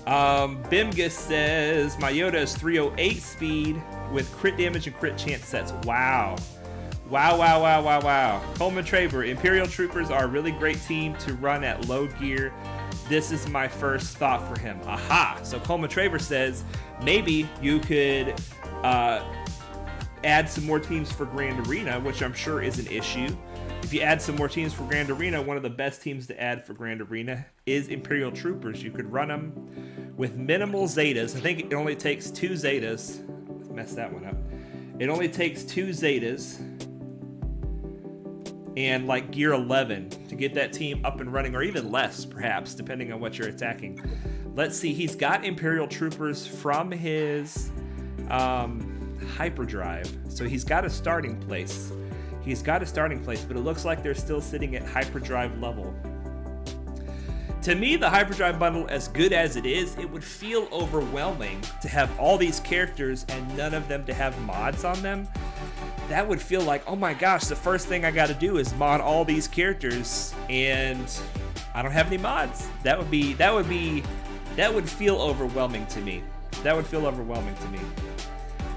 Bimgus says, my Yoda is 308 speed with crit damage and crit chance sets. Wow. Coleman Traver, Imperial Troopers are a really great team to run at low gear. This is my first thought for him. Aha. So Coleman Traver says, maybe you could add some more teams for Grand Arena, which I'm sure is an issue. If you add some more teams for Grand Arena, one of the best teams to add for Grand Arena is Imperial Troopers. You could run them with minimal Zetas. I think it only takes 2 Zetas. Let's mess that one up. It only takes 2 Zetas and like gear 11 to get that team up and running, or even less perhaps, depending on what you're attacking. Let's see, he's got Imperial Troopers from his hyperdrive, so he's got a starting place. He's got a starting place, but it looks like they're still sitting at hyperdrive level. To me, the hyperdrive bundle, as good as it is, it would feel overwhelming to have all these characters and none of them to have mods on them. That would feel like, oh my gosh, the first thing I got to do is mod all these characters, and I don't have any mods. That would feel overwhelming to me. That would feel overwhelming to me.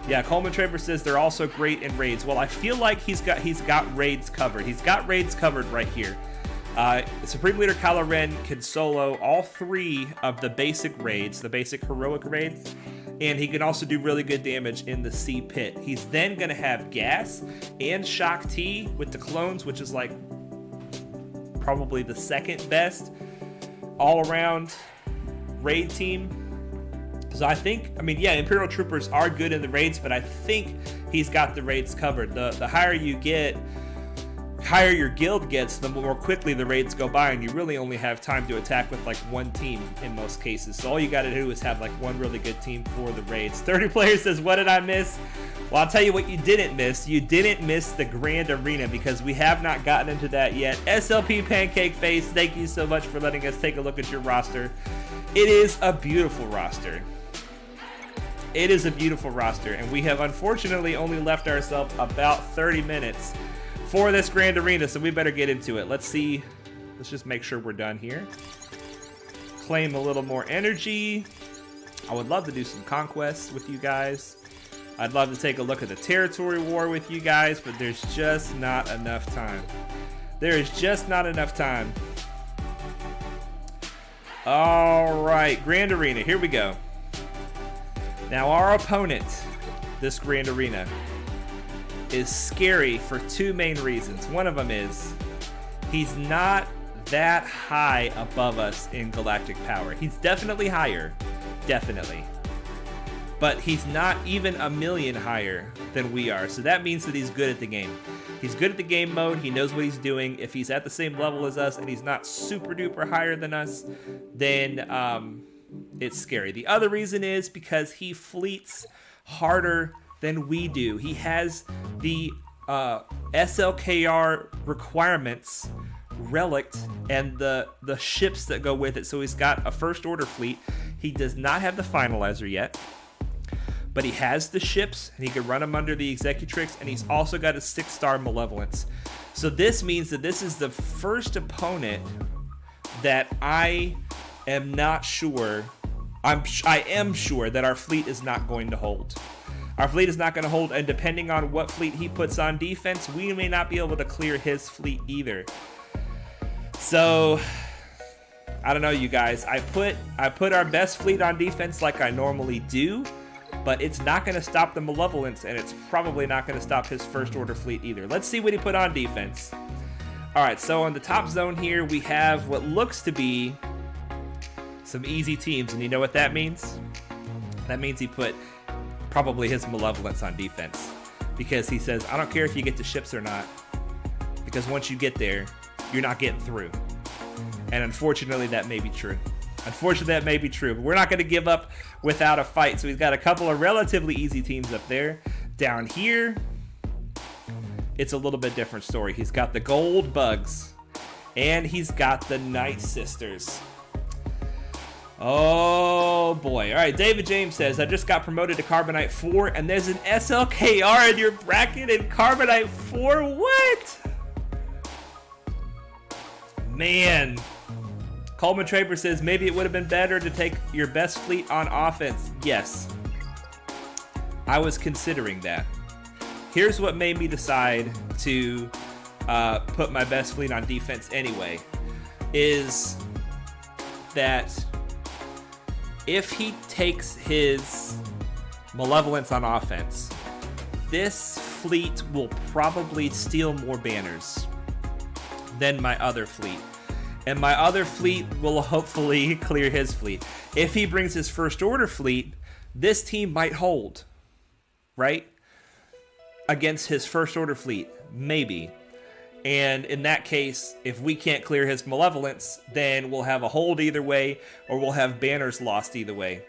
Yeah, Coleman Traver says they're also great in raids. Well, I feel like he's got raids covered. He's got raids covered right here. Supreme Leader Kylo Ren can solo all 3 of the basic raids, the basic heroic raids, and he can also do really good damage in the Sea Pit. He's then going to have Gas and Shock T with the clones, which is like probably the second best all-around raid team. So I think, yeah, Imperial Troopers are good in the raids, but I think he's got the raids covered. The higher you get, higher your guild gets, the more quickly the raids go by, and you really only have time to attack with like one team in most cases. So all you got to do is have like one really good team for the raids. 30 Players says, what did I miss? Well, I'll tell you what you didn't miss. You didn't miss the Grand Arena, because we have not gotten into that yet. SLP Pancake Face, thank you so much for letting us take a look at your roster. It is a beautiful roster. It is a beautiful roster, and we have unfortunately only left ourselves about 30 minutes for this Grand Arena, so we better get into it. Let's see. Let's just make sure we're done here. Claim a little more energy. I would love to do some conquests with you guys. I'd love to take a look at the territory war with you guys, but there's just not enough time. There is just not enough time. All right, Grand Arena, here we go. Now, our opponent, this Grand Arena, is scary for 2 main reasons. One of them is he's not that high above us in galactic power. He's definitely higher, definitely. But he's not even a million higher than we are. So that means that he's good at the game. He's good at the game mode. He knows what he's doing. If he's at the same level as us and he's not super duper higher than us, then it's scary. The other reason is because he fleets harder than we do. He has the SLKR requirements relict and the ships that go with it. So he's got a first order fleet. He does not have the finalizer yet, but he has the ships and he can run them under the executrix, and he's also got a 6-star malevolence. So this means that this is the first opponent that I am not sure. I am sure that our fleet is not going to hold. Our fleet is not going to hold, and depending on what fleet he puts on defense, we may not be able to clear his fleet either. So I don't know, you guys. I put our best fleet on defense like I normally do, but it's not going to stop the malevolence, and it's probably not going to stop his first order fleet either. Let's see what he put on defense. All right, so on the top zone here, we have what looks to be some easy teams, and you know what that means? That means he put probably his malevolence on defense, because he says, I don't care if you get the ships or not, because once you get there, you're not getting through. And unfortunately, that may be true. Unfortunately, that may be true, but we're not going to give up without a fight. So he's got a couple of relatively easy teams up there. Down here, it's a little bit different story. He's got the gold bugs, and he's got the Nightsisters. Oh boy. All right, David James says, I just got promoted to Carbonite 4, and there's an SLKR in your bracket in Carbonite 4? What? Man. Coleman Traper says, maybe it would have been better to take your best fleet on offense. Yes. I was considering that. Here's what made me decide to put my best fleet on defense anyway, is that if he takes his malevolence on offense, this fleet will probably steal more banners than my other fleet. And my other fleet will hopefully clear his fleet. If he brings his first order fleet, this team might hold, right? Against his first order fleet, maybe. And in that case, if we can't clear his malevolence, then we'll have a hold either way, or we'll have banners lost either way.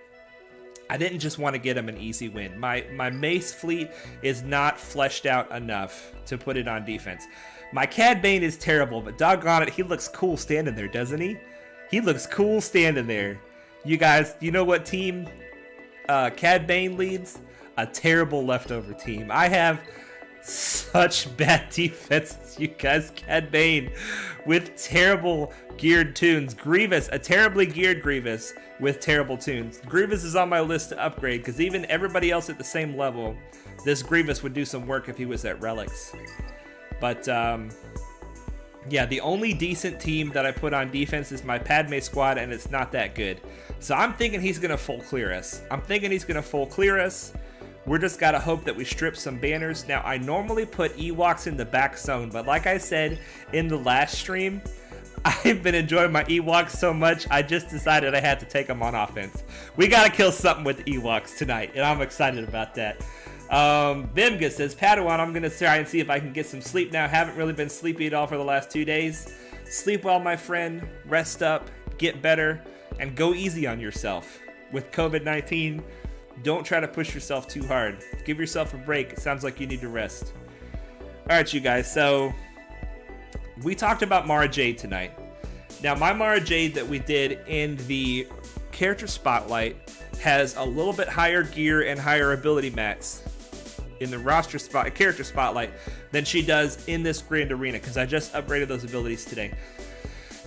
I didn't just want to get him an easy win. My Mace fleet is not fleshed out enough to put it on defense. My Cad Bane is terrible, but doggone it, he looks cool standing there, doesn't he? He looks cool standing there. You guys, you know what team Cad Bane leads? A terrible leftover team. I have such bad defenses, you guys. Cad Bane with terrible geared tunes. Grievous, a terribly geared Grievous with terrible tunes. Grievous is on my list to upgrade because even everybody else at the same level, this Grievous would do some work if he was at Relics. But yeah, the only decent team that I put on defense is my Padme squad, and it's not that good. So I'm thinking he's going to full clear us. We're just got to hope that we strip some banners. Now, I normally put EWOKS in the back zone, but like I said in the last stream, I've been enjoying my EWOKS so much, I just decided I had to take them on offense. We got to kill something with EWOKS tonight, and I'm excited about that. Bimga says, Padawan, I'm going to try and see if I can get some sleep now. Haven't really been sleepy at all for the last 2 days. Sleep well, my friend. Rest up, get better, and go easy on yourself. With COVID-19, don't try to push yourself too hard. Give yourself a break. It sounds like you need to rest. All right, you guys. So we talked about Mara Jade tonight. Now, my Mara Jade that we did in the character spotlight has a little bit higher gear and higher ability mats in the character spotlight than she does in this Grand Arena, because I just upgraded those abilities today.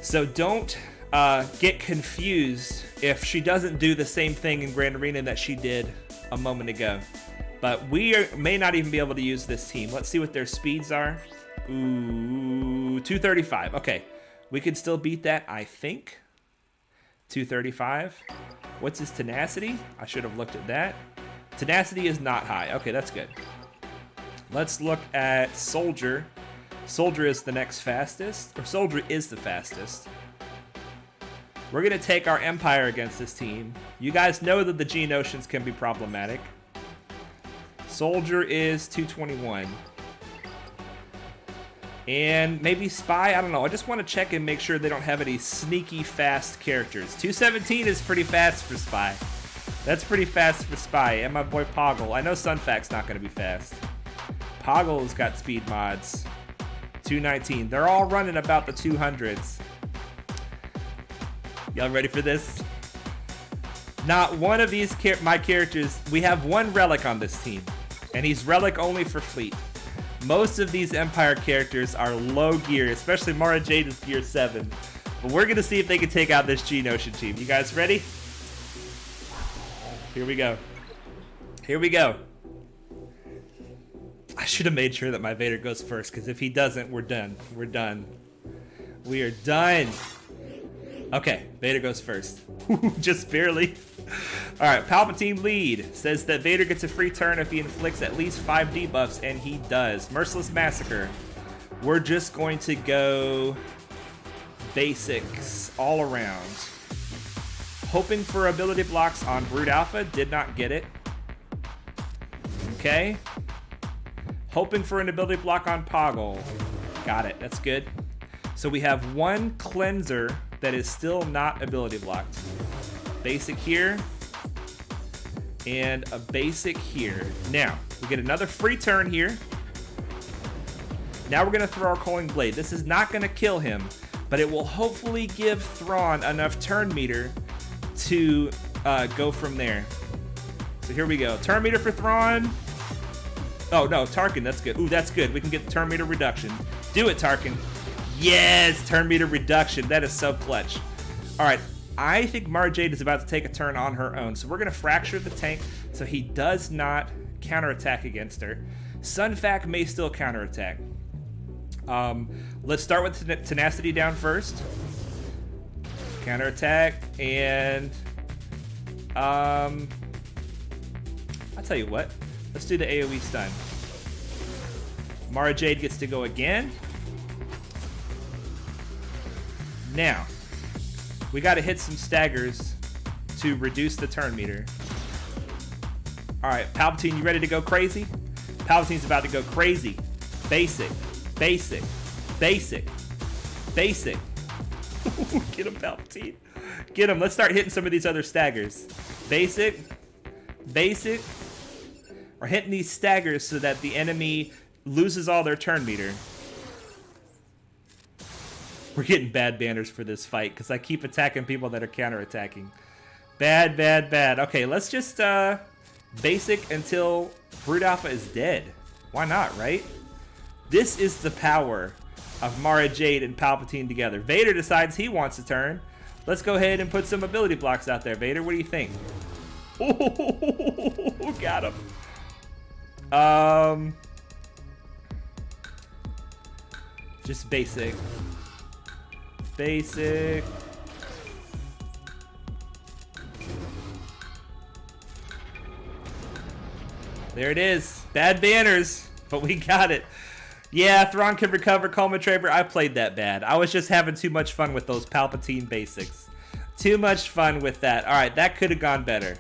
So don't get confused if she doesn't do the same thing in Grand Arena that she did a moment ago. But we may not even be able to use this team. Let's see what their speeds are. Ooh, 235. Okay, we can still beat that, I think. 235. What's his tenacity? I should have looked at that. Tenacity is not high. Okay, that's good. Let's look at Soldier. Soldier is the next fastest, or Soldier is the fastest. We're going to take our Empire against this team. You guys know that the Geonosians can be problematic. Soldier is 221. And maybe Spy, I don't know. I just want to check and make sure they don't have any sneaky fast characters. 217 is pretty fast for Spy. That's pretty fast for Spy. And my boy Poggle. I know Sunfact's not going to be fast. Poggle's got speed mods. 219. They're all running about the 200s. Y'all ready for this? Not one of these my characters. We have one relic on this team, and he's relic only for fleet. Most of these Empire characters are low gear, especially Mara Jade is gear 7. But we're going to see if they can take out this Geonosian team. You guys ready? Here we go. Here we go. I should have made sure that my Vader goes first, because if he doesn't, we're done. We're done. We are done. Okay, Vader goes first. Just barely. All right, Palpatine lead says that Vader gets a free turn if he inflicts at least 5 debuffs, and he does. Merciless Massacre. We're just going to go basics all around. Hoping for ability blocks on Brood Alpha, did not get it. Okay. Hoping for an ability block on Poggle. Got it, that's good. So we have one cleanser that is still not ability blocked. Basic here, and a basic here. Now, we get another free turn here. Now we're gonna throw our Coiling Blade. This is not gonna kill him, but it will hopefully give Thrawn enough turn meter to go from there. So here we go. Turn meter for Thrawn. Oh no, Tarkin, that's good. Ooh, that's good. We can get the turn meter reduction. Do it, Tarkin. Yes, turn meter reduction. That is so clutch. All right, I think Mara Jade is about to take a turn on her own. So we're going to fracture the tank so he does not counterattack against her. Sunfac may still counterattack. Let's start with Tenacity down first. Counterattack, and I'll tell you what. Let's do the AoE stun. Mara Jade gets to go again. Now, we got to hit some staggers to reduce the turn meter. All right, Palpatine, you ready to go crazy? Palpatine's about to go crazy. Basic, basic, basic, basic. Get him, Palpatine. Get him. Let's start hitting some of these other staggers. Basic. basic, or hitting these staggers so that the enemy loses all their turn meter. We're getting bad banners for this fight because I keep attacking people that are counterattacking. Bad, bad, bad. Okay, let's just basic until Brood Alpha is dead. Why not, right? This is the power of Mara Jade and Palpatine together. Vader decides he wants a turn. Let's go ahead and put some ability blocks out there. Vader, what do you think? Oh, got him. Just basic. Basic. There it is. Bad banners, but we got it. Yeah, Thrawn can recover. Coleman Traber, I played that bad. I was just having too much fun with those Palpatine basics. Too much fun with that. All right, that could have gone better.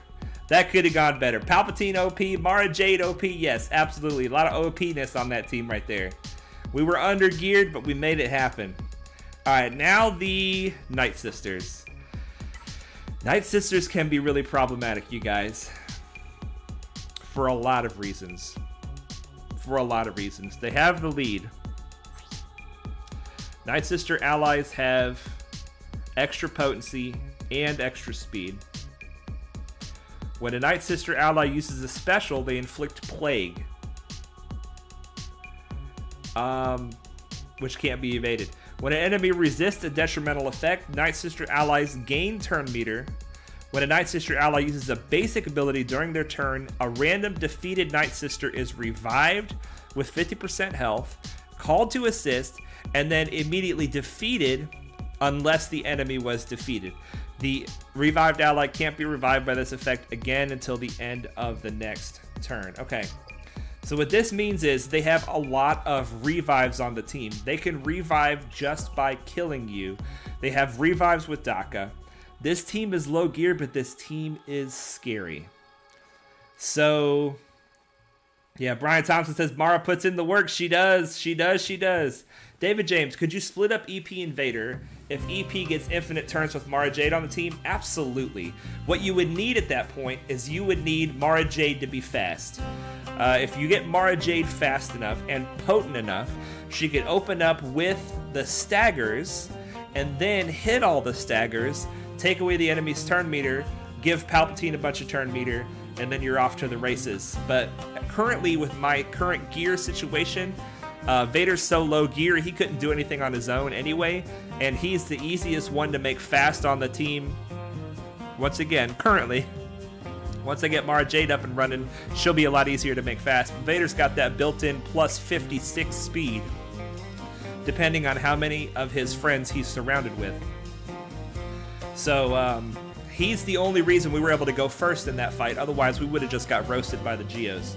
That could have gone better. Palpatine OP, Mara Jade OP, yes, absolutely. A lot of OP-ness on that team right there. We were under-geared, but we made it happen. All right, now the Nightsisters. Nightsisters can be really problematic, you guys. For a lot of reasons. For a lot of reasons. They have the lead. Nightsister allies have extra potency and extra speed. When a Nightsister ally uses a special, they inflict plague. Which can't be evaded. When an enemy resists a detrimental effect, Nightsister allies gain turn meter. When a Nightsister ally uses a basic ability during their turn, a random defeated Nightsister is revived with 50% health, called to assist, and then immediately defeated unless the enemy was defeated. The revived ally can't be revived by this effect again until the end of the next turn. Okay, so what this means is they have a lot of revives on the team. They can revive just by killing you. They have revives with Daka. This team is low gear, but this team is scary. So, yeah, Brian Thompson says, Mara puts in the work. She does. She does. She does. David James, could you split up EP and Vader if EP gets infinite turns with Mara Jade on the team? Absolutely. What you would need at that point is you would need Mara Jade to be fast. If you get Mara Jade fast enough and potent enough, she could open up with the staggers and then hit all the staggers, take away the enemy's turn meter, give Palpatine a bunch of turn meter, and then you're off to the races. But currently, with my current gear situation, Vader's so low gear, he couldn't do anything on his own anyway, and he's the easiest one to make fast on the team. Once again, currently, once I get Mara Jade up and running, she'll be a lot easier to make fast. Vader's got that built-in plus 56 speed, depending on how many of his friends he's surrounded with. So, he's the only reason we were able to go first in that fight. Otherwise, we would have just got roasted by the Geos.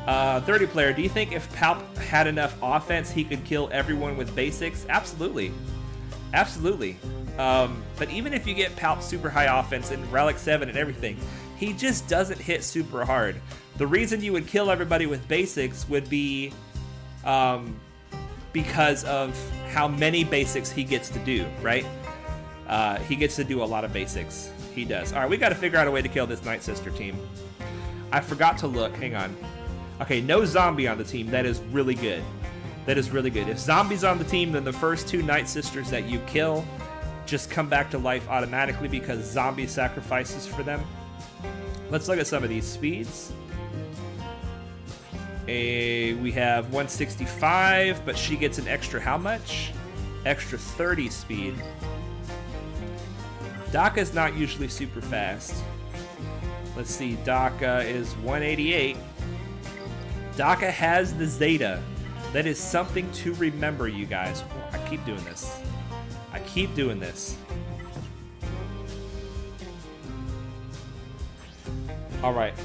30 player, do you think if Palp had enough offense, he could kill everyone with basics? Absolutely. Absolutely. But even if you get Palp super high offense and Relic 7 and everything, he just doesn't hit super hard. The reason you would kill everybody with basics would be because of how many basics he gets to do, right? He gets to do a lot of basics. He does. All right, we got to figure out a way to kill this Nightsister team. I forgot to look. Hang on. Okay, no zombie on the team. That is really good. That is really good. If zombies on the team, then the first two Nightsisters that you kill just come back to life automatically because zombie sacrifices for them. Let's look at some of these speeds. We have 165, but she gets an extra how much? Extra 30 speed. Daka's not usually super fast. Let's see, Daka is 188. Daka has the Zeta. That is something to remember, you guys. I keep doing this. I keep doing this. All right.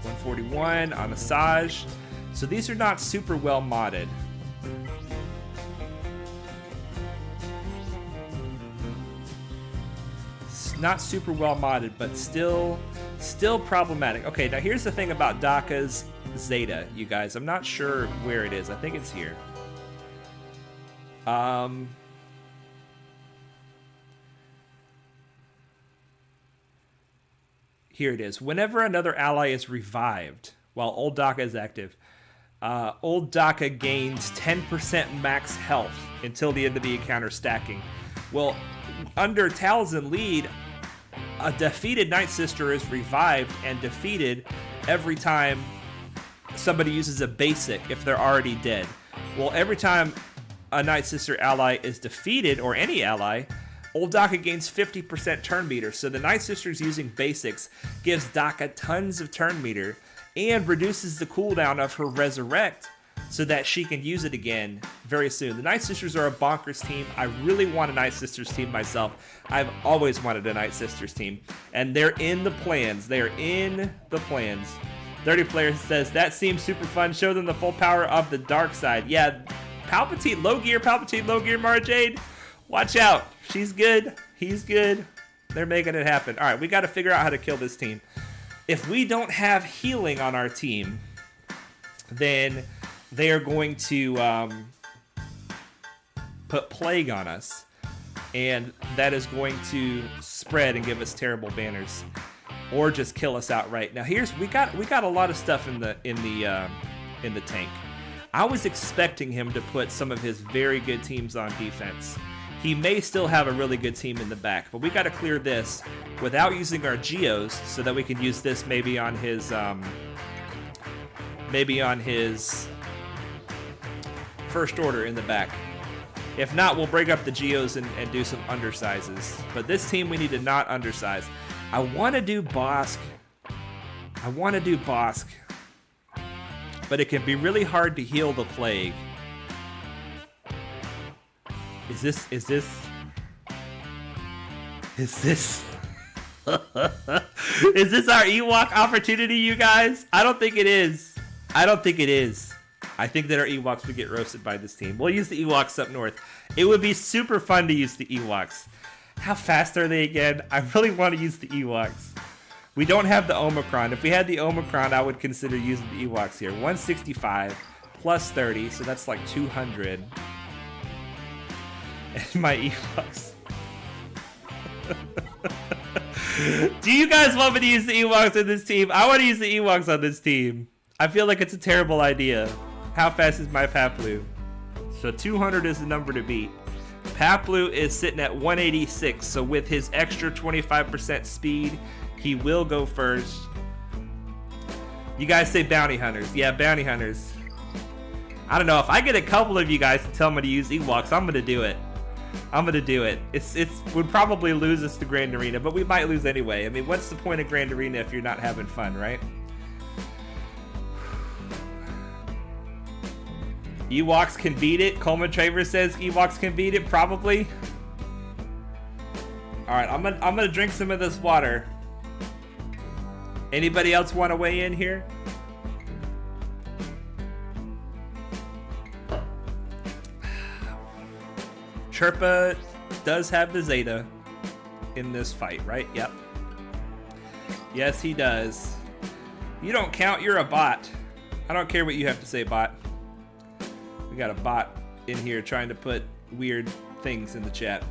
141 on Asajj. So these are not super well modded. It's not super well modded, but still problematic. Okay, now here's the thing about Daka's Zeta, you guys. I'm not sure where it is. I think it's here. Here it is. Whenever another ally is revived while Old Daka is active, Old Daka gains 10% max health until the end of the encounter stacking. Well, under Talzin lead, a defeated Nightsister is revived and defeated every time somebody uses a basic if they're already dead. Well, every time a Nightsister ally is defeated, or any ally, Old Daka gains 50% turn meter. So the Nightsisters using basics gives Daka tons of turn meter and reduces the cooldown of her resurrect so that she can use it again very soon. The Nightsisters are a bonkers team. I really want a Nightsisters team myself. I've always wanted a Nightsisters team. And they're in the plans. They are in the plans. 30 Players says, that seems super fun. Show them the full power of the dark side. Yeah, Palpatine low gear, Mara Jade. Watch out. She's good. He's good. They're making it happen. All right, we got to figure out how to kill this team. If we don't have healing on our team, then they are going to put plague on us, and that is going to spread and give us terrible banners, or just kill us outright. Now we got a lot of stuff in the tank. I was expecting him to put some of his very good teams on defense. He may still have a really good team in the back, but we got to clear this without using our Geos, so that we can use this maybe on his first order in the back. If not, we'll break up the Geos and do some undersizes. But this team we need to not undersize. I want to do Bossk. But it can be really hard to heal the plague. Is this is this our Ewok opportunity, you guys? I don't think it is. I think that our Ewoks would get roasted by this team. We'll use the Ewoks up north. It would be super fun to use the Ewoks. How fast are they again? I really want to use the Ewoks. We don't have the Omicron. If we had the Omicron, I would consider using the Ewoks here. 165 plus 30, so that's like 200. And my Ewoks. Do you guys want me to use the Ewoks on this team? I want to use the Ewoks on this team. I feel like it's a terrible idea. How fast is my Paplu? So 200 is the number to beat. Paplu is sitting at 186, so with his extra 25% speed, he will go first. You guys say bounty hunters. Yeah, bounty hunters. I don't know. If I get a couple of you guys to tell me to use Ewoks, I'm going to do it. It would probably lose us to Grand Arena, but we might lose anyway. I mean, what's the point of Grand Arena if you're not having fun, right? Ewoks can beat it. Coleman Travers says Ewoks can beat it. Probably. All right, I'm gonna drink some of this water. Anybody else want to weigh in here? Chirpa does have the Zeta in this fight, right? Yep. Yes, he does. You don't count. You're a bot. I don't care what you have to say, bot. We got a bot in here trying to put weird things in the chat.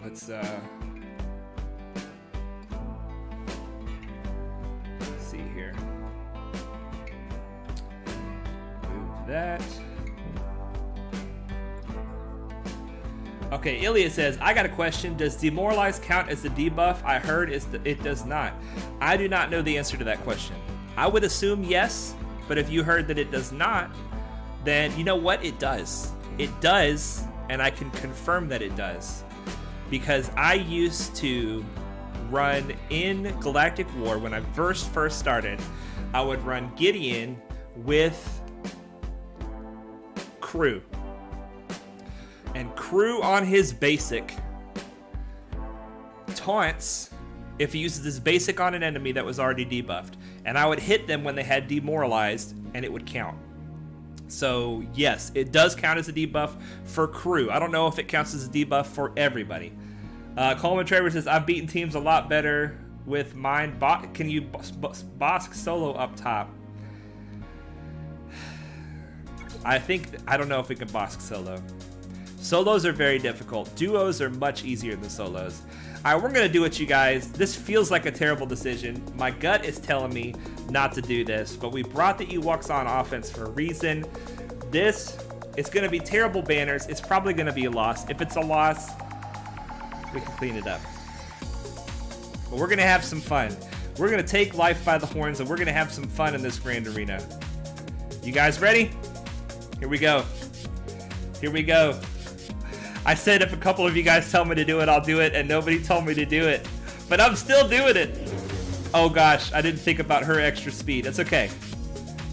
Let's see here. Move that. Okay, Ilya says, I got a question. Does demoralize count as a debuff? I heard it does not. I do not know the answer to that question. I would assume yes, but if you heard that it does not, then you know what? It does. It does, and I can confirm that it does. Because I used to run in Galactic War, when I first started, I would run Gideon with Crew. And Crew on his basic taunts if he uses his basic on an enemy that was already debuffed. And I would hit them when they had demoralized, and it would count. So yes, it does count as a debuff for Crew. I don't know if it counts as a debuff for everybody. Coleman Travers says, I've beaten teams a lot better with mine. Can you Bossk solo up top? I don't know if we can Bossk solo. Solos are very difficult. Duos are much easier than solos. All right, we're gonna do it, you guys. This feels like a terrible decision. My gut is telling me not to do this, but we brought the EWOKS on offense for a reason. This is gonna be terrible banners. It's probably gonna be a loss. If it's a loss, we can clean it up. But we're gonna have some fun. We're gonna take life by the horns and we're gonna have some fun in this grand arena. You guys ready? Here we go. Here we go. I said if a couple of you guys tell me to do it, I'll do it, and nobody told me to do it. But I'm still doing it. Oh gosh, I didn't think about her extra speed. That's okay.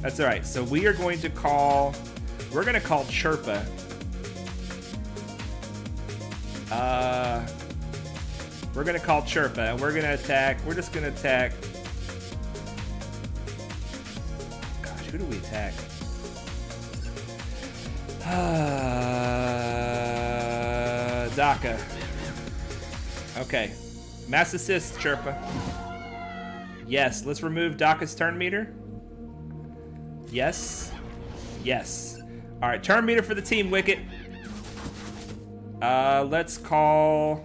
That's all right. So we are going to call, we're gonna call Chirpa. We're gonna call Chirpa, and we're gonna attack. We're just gonna attack. Gosh, who do we attack? Daka. Okay. Mass assist, Chirpa. Yes, let's remove Daka's turn meter. Yes. Yes. Alright, turn meter for the team, Wicket. Let's call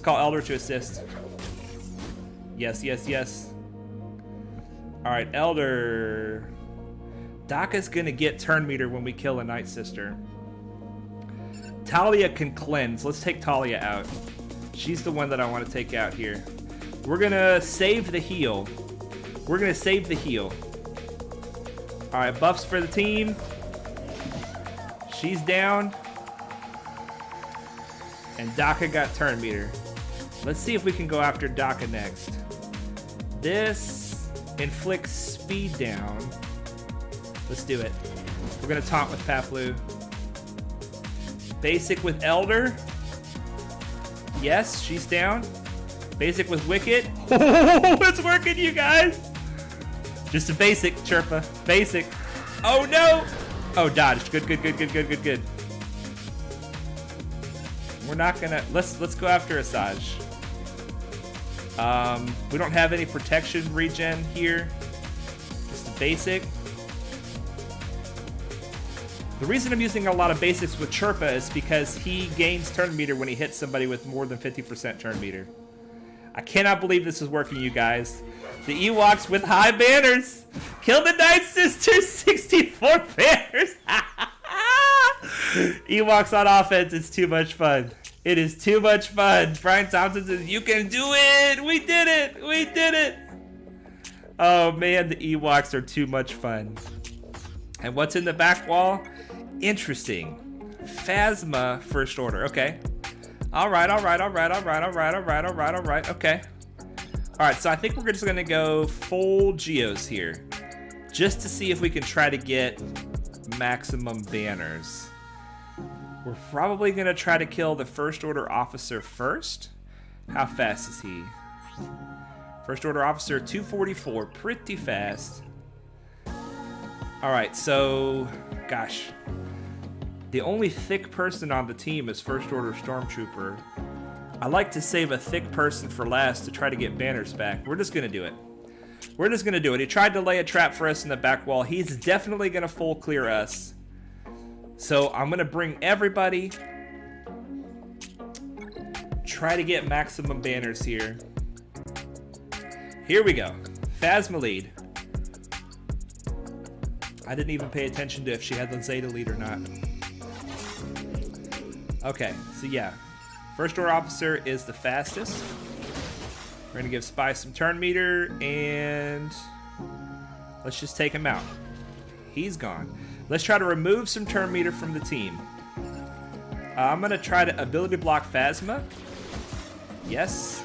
Elder to assist. Yes, yes, yes. Alright, Elder. Daka's gonna get turn meter when we kill a Nightsister. Talia can cleanse. Let's take Talia out. She's the one that I want to take out here. We're gonna save the heal. We're gonna save the heal. Alright, buffs for the team. She's down. And Daka got turn meter. Let's see if we can go after Daka next. This inflicts speed down. Let's do it. We're gonna taunt with Paplu. Basic with Elder. Yes, she's down. Basic with Wicket. Oh, it's working, you guys. Just a basic, Chirpa. Basic. Oh no! Oh, dodge. Good, good, good, good, good, good, good. We're not gonna. Let's go after Asajj. We don't have any protection regen here. Just a basic. The reason I'm using a lot of basics with Chirpa is because he gains turn meter when he hits somebody with more than 50% turn meter. I cannot believe this is working, you guys. The EWOKS with high banners. Kill the Nightsisters, 64 banners. EWOKS on offense, it's too much fun. It is too much fun. Brian Thompson says, you can do it. We did it. We did it. Oh man, the EWOKS are too much fun. And what's in the back wall? Interesting. Phasma First Order. Okay. All right, all right, all right, all right, all right, all right, all right, all right. Okay. All right, so I think we're just going to go full Geos here. Just to see if we can try to get maximum banners. We're probably going to try to kill the First Order officer first. How fast is he? First Order officer, 244. Pretty fast. All right, so, gosh. The only thick person on the team is First Order Stormtrooper. I like to save a thick person for last to try to get banners back. We're just going to do it. We're just going to do it. He tried to lay a trap for us in the back wall. He's definitely going to full clear us. So I'm going to bring everybody. Try to get maximum banners here. Here we go. Phasma lead. I didn't even pay attention to if she had the Zeta lead or not. Okay, so yeah. First Order Officer is the fastest. We're going to give Spy some turn meter, and let's just take him out. He's gone. Let's try to remove some turn meter from the team. I'm going to try to ability block Phasma. Yes.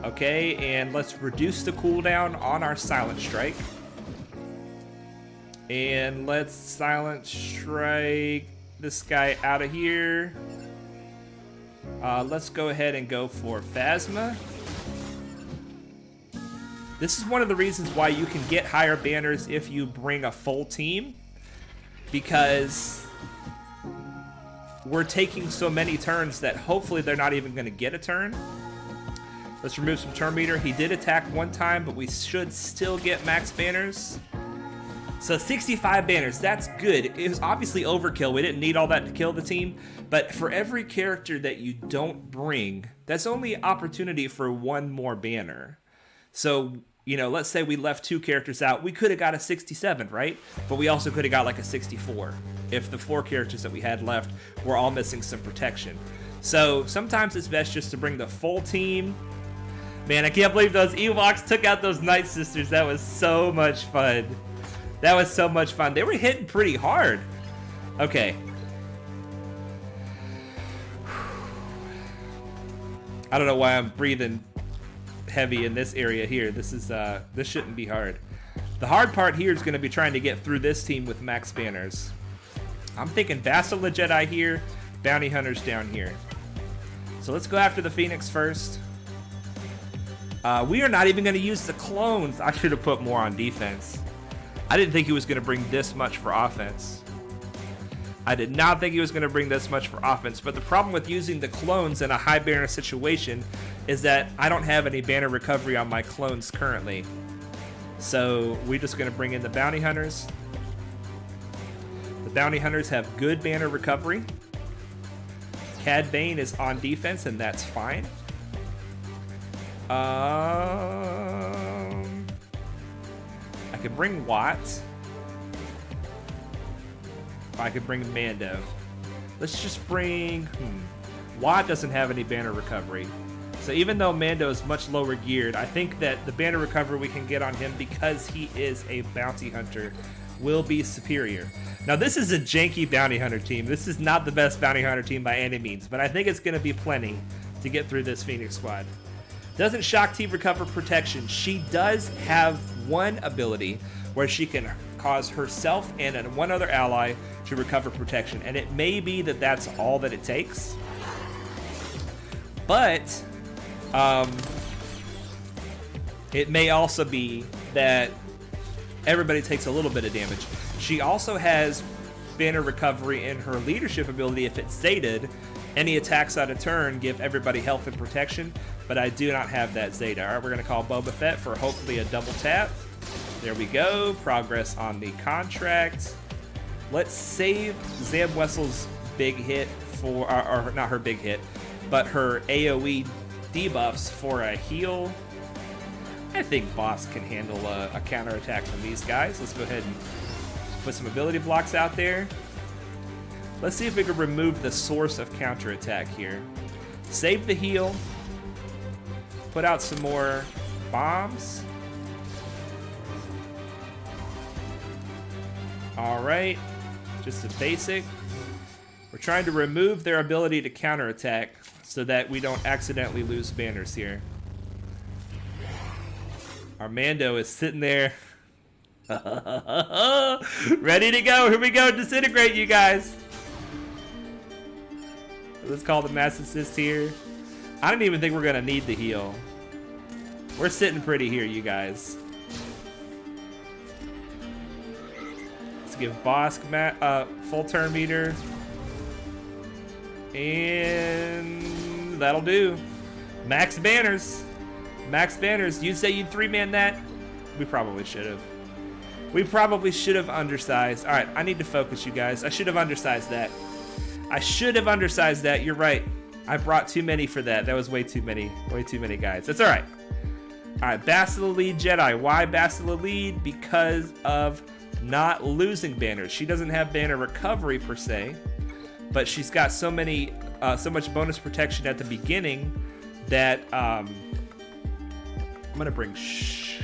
Okay, and let's reduce the cooldown on our Silent Strike. And let's Silent Strike this guy out of here. Let's go ahead and go for Phasma. This is one of the reasons why you can get higher banners if you bring a full team, because we're taking so many turns that hopefully they're not even going to get a turn. Let's remove some turn meter. He did attack one time, but we should still get max banners. So 65 banners, that's good. It was obviously overkill. We didn't need all that to kill the team, but for every character that you don't bring, that's only opportunity for one more banner. So, you know, let's say we left 2 characters out. We could have got a 67, right? But we also could have got like a 64 if the 4 characters that we had left were all missing some protection. So sometimes it's best just to bring the full team. Man, I can't believe those EWOKS took out those Nightsisters. That was so much fun. That was so much fun. They were hitting pretty hard. Okay. I don't know why I'm breathing heavy in this area here. This shouldn't be hard. The hard part here is going to be trying to get through this team with max banners. I'm thinking Bastilla Jedi here, bounty hunters down here. So let's go after the Phoenix first. We are not even going to use the clones. I should have put more on defense. I didn't think he was going to bring this much for offense. I did not think he was going to bring this much for offense, but the problem with using the clones in a high banner situation is that I don't have any banner recovery on my clones currently. So we're just going to bring in the bounty hunters. The bounty hunters have good banner recovery. Cad Bane is on defense, and that's fine. I could bring Watt. I could bring Mando. Let's just bring... Watt doesn't have any banner recovery. So even though Mando is much lower geared, I think that the banner recovery we can get on him because he is a bounty hunter will be superior. Now this is a janky bounty hunter team. This is not the best bounty hunter team by any means, but I think it's going to be plenty to get through this Phoenix squad. Doesn't Shock T recover protection? She does have one ability where she can cause herself and one other ally to recover protection, and it may be that that's all that it takes. But it may also be that everybody takes a little bit of damage. She also has banner recovery in her leadership ability if it's stated. Any attacks on a turn give everybody health and protection, but I do not have that Zeta. All right, we're going to call Boba Fett for hopefully a double tap. There we go. Progress on the contract. Let's save Zeb Wessel's big hit for, or not her big hit, but her AoE debuffs for a heal. I think Bossk can handle a counterattack from these guys. Let's go ahead and put some ability blocks out there. Let's see if we can remove the source of counterattack here. Save the heal. Put out some more bombs. All right, just a basic. We're trying to remove their ability to counterattack so that we don't accidentally lose banners here. Our Mando is sitting there. Ready to go. Here we go. Disintegrate, you guys. Let's call the mass assist here. I don't even think we're going to need the heal. We're sitting pretty here, you guys. Let's give Bossk full turn meter. And that'll do. Max banners. Max banners. You'd say you'd 3-man that? We probably should have. We probably should have undersized. All right, I need to focus, you guys. I should have undersized that. I should have undersized that. You're right. I brought too many for that. That was way too many. Way too many guys. That's all right. All right, Bastilla Jedi. Why Bastilla Lead? Because of not losing banners. She doesn't have banner recovery per se, but she's got so many, so much bonus protection at the beginning that I'm gonna bring Shock.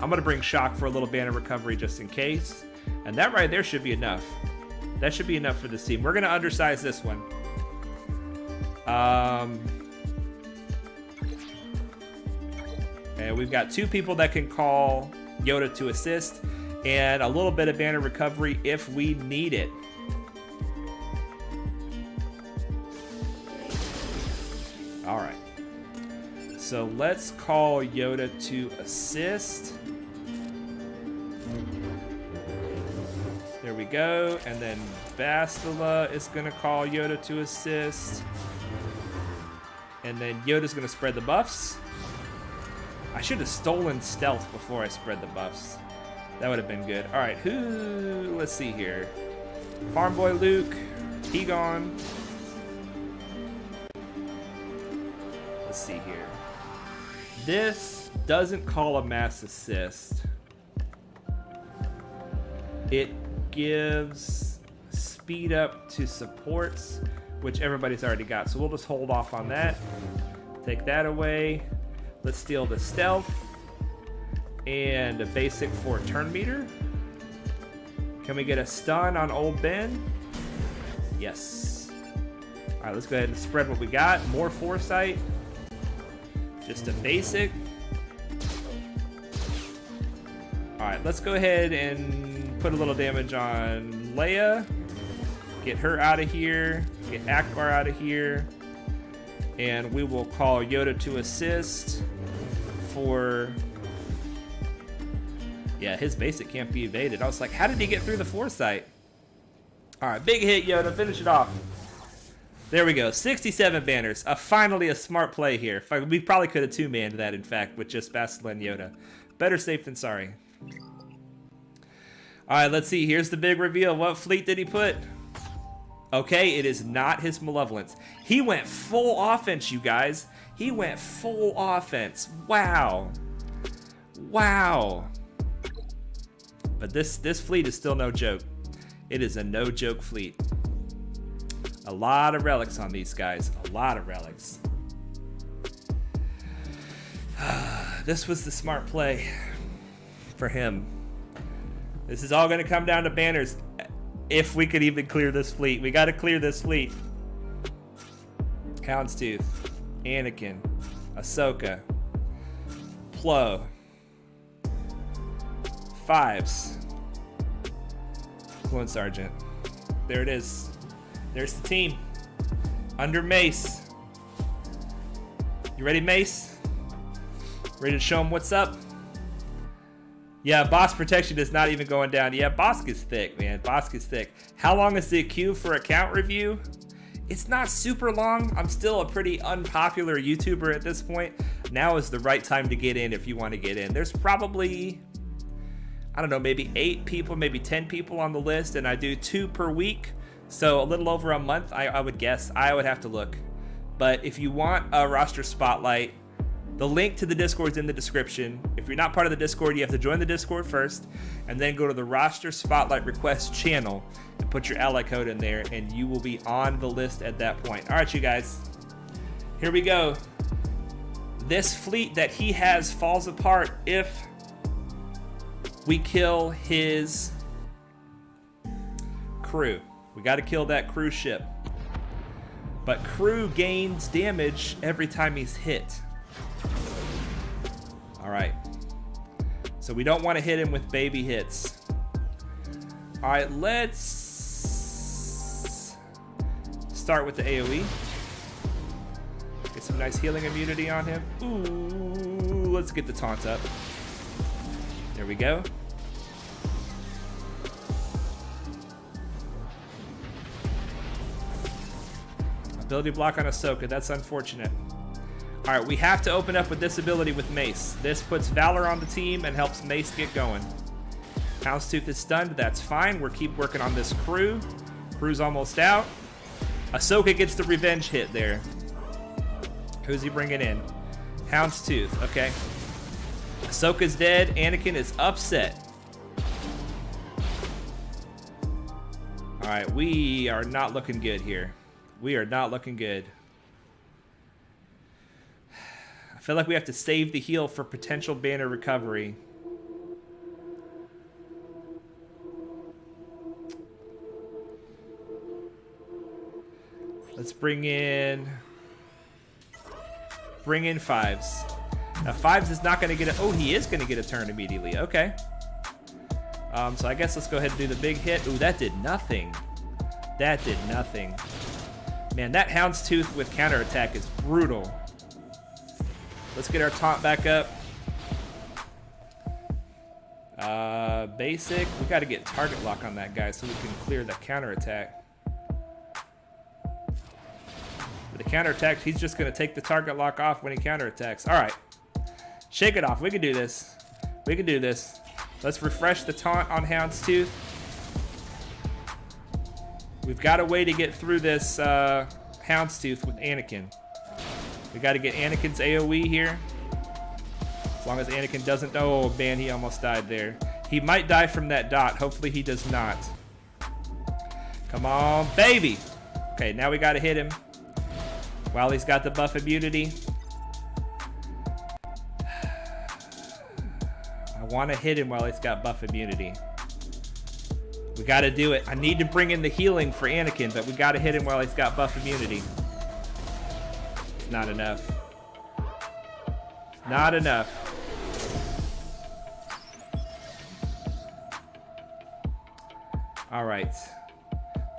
I'm gonna bring Shock for a little banner recovery just in case, and that right there should be enough. That should be enough for this team. We're gonna undersize this one. And we've got 2 people that can call Yoda to assist, and a little bit of banner recovery if we need it. All right. So let's call Yoda to assist. There we go. And then Bastilla is going to call Yoda to assist. And then Yoda's going to spread the buffs. I should have stolen stealth before I spread the buffs. That would have been good. All right, who? Let's see here. Farm Boy Luke. He gone. Let's see here. This doesn't call a mass assist. It gives speed up to supports, which everybody's already got. So we'll just hold off on that. Take that away. Let's steal the stealth and a basic for turn meter. Can we get a stun on old Ben? Yes. All right, let's go ahead and spread what we got. More foresight. Just a basic. All right, let's go ahead and put a little damage on Leia. Get her out of here. Get Akbar out of here. And we will call Yoda to assist for... Yeah, his basic can't be evaded. I was like, how did he get through the foresight? All right, big hit, Yoda. Finish it off. There we go. 67 banners. Finally a smart play here. We probably could have two-manned that, in fact, with just Bastilla and Yoda. Better safe than sorry. All right, let's see. Here's the big reveal. What fleet did he put? Okay, it is not his Malevolence. He went full offense, you guys. He went full offense. Wow. Wow. But this fleet is still no joke. It is a no-joke fleet. A lot of relics on these guys. A lot of relics. This was the smart play for him. This is all going to come down to banners. If we could even clear this fleet. We got to clear this fleet. Houndstooth. Anakin. Ahsoka. Plo. Fives. Clone Sergeant. There it is. There's the team. Under Mace. You ready, Mace? Ready to show him what's up? Yeah, Bossk protection is not even going down. Yeah, Bossk is thick, man. Bossk is thick. How long is the queue for account review? It's not super long. I'm still a pretty unpopular YouTuber at this point. Now is the right time to get in if you want to get in. There's probably, I don't know, maybe 8 people, maybe 10 people on the list, and I do 2 per week. So a little over a month, I would guess. I would have to look. But if you want a roster spotlight, the link to the Discord is in the description. If you're not part of the Discord, you have to join the Discord first, and then go to the roster spotlight request channel and put your ally code in there, and you will be on the list at that point. All right, you guys, here we go. This fleet that he has falls apart if we kill his crew. We got to kill that crew ship. But crew gains damage every time he's hit. All right. So we don't want to hit him with baby hits. All right, let's start with the AoE. Get some nice healing immunity on him. Ooh, let's get the taunt up. There we go. Ability block on Ahsoka. That's unfortunate. All right, we have to open up with this ability with Mace. This puts Valor on the team and helps Mace get going. Houndstooth is stunned. That's fine. We'll keep working on this crew. Crew's almost out. Ahsoka gets the revenge hit there. Who's he bringing in? Houndstooth. Okay. Ahsoka's dead. Anakin is upset. All right, we are not looking good here. We are not looking good. I feel like we have to save the heal for potential banner recovery. Let's bring in Fives. Now Fives is not going to get a... Oh, he is going to get a turn immediately. Okay. So I guess let's go ahead and do the big hit. Ooh, that did nothing. That did nothing. Man, that Houndstooth with counterattack is brutal. Let's get our taunt back up. Basic. We got to get target lock on that guy so we can clear the counterattack. With the counterattack, he's just going to take the target lock off when he counterattacks. All right. Shake it off. We can do this. We can do this. Let's refresh the taunt on Houndstooth. We've got a way to get through this Houndstooth with Anakin. We got to get Anakin's AoE here. As long as Anakin doesn't... Oh, man, he almost died there. He might die from that dot. Hopefully he does not. Come on, baby. Okay, now we got to hit him while he's got the buff immunity. I want to hit him while he's got buff immunity. We got to do it. I need to bring in the healing for Anakin, but we got to hit him while he's got buff immunity. It's not enough. Not enough. All right.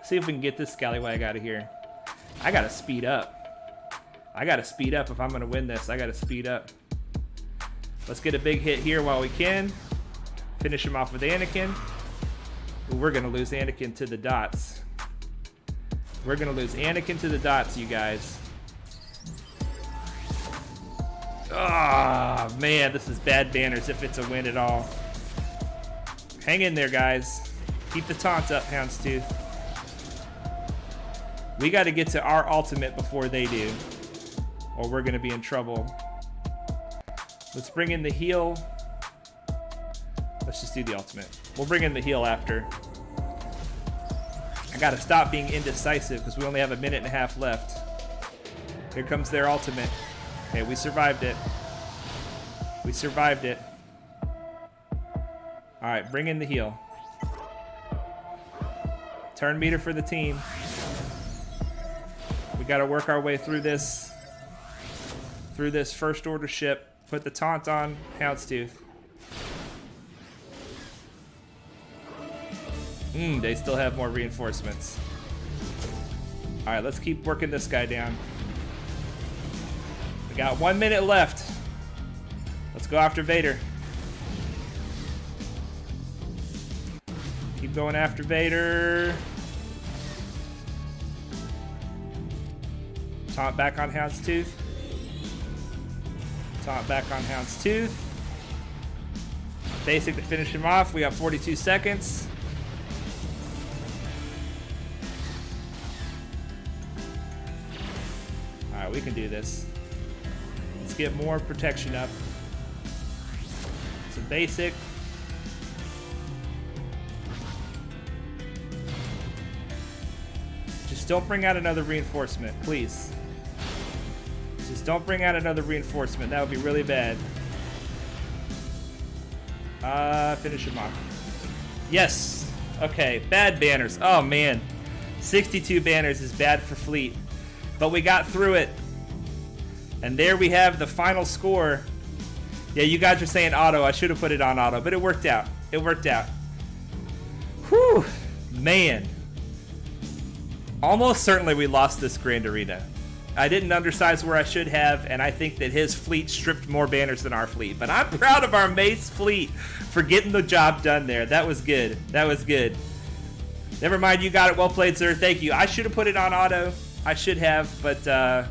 See if we can get this scallywag out of here. I gotta speed up. I gotta speed up if I'm gonna win this. I gotta speed up. Let's get a big hit here while we can. Finish him off with Anakin. Ooh, we're gonna lose Anakin to the dots. We're gonna lose Anakin to the dots, you guys. Ah, oh, man, this is bad banners if it's a win at all. Hang in there, guys. Keep the taunt up, Houndstooth. We got to get to our ultimate before they do, or we're going to be in trouble. Let's bring in the heal. Let's just do the ultimate. We'll bring in the heal after. I got to stop being indecisive because we only have a minute and a half left. Here comes their ultimate. Okay, we survived it. We survived it. All right, bring in the heal. Turn meter for the team. We got to work our way through this first order ship. Put the taunt on Houndstooth. They still have more reinforcements. All right, let's keep working this guy down. We got 1 minute left. Let's go after Vader. Keep going after Vader. Taunt back on Houndstooth. Taunt back on Houndstooth. Basic to finish him off. We got 42 seconds. Alright, we can do this. Let's get more protection up. Some basic. Just don't bring out another reinforcement, please. Just don't bring out another reinforcement. That would be really bad. Finish him off. Yes. Okay, bad banners. Oh, man. 62 banners is bad for fleet. But we got through it. And there we have the final score. Yeah, you guys are saying auto. I should have put it on auto, but it worked out. It worked out. Whew. Man. Almost certainly we lost this Grand Arena. I didn't undersize where I should have, and I think that his fleet stripped more banners than our fleet. But I'm proud of our Mace fleet for getting the job done there. That was good. That was good. Never mind, you got it. Well played, sir. Thank you. I should have put it on auto. I should have, but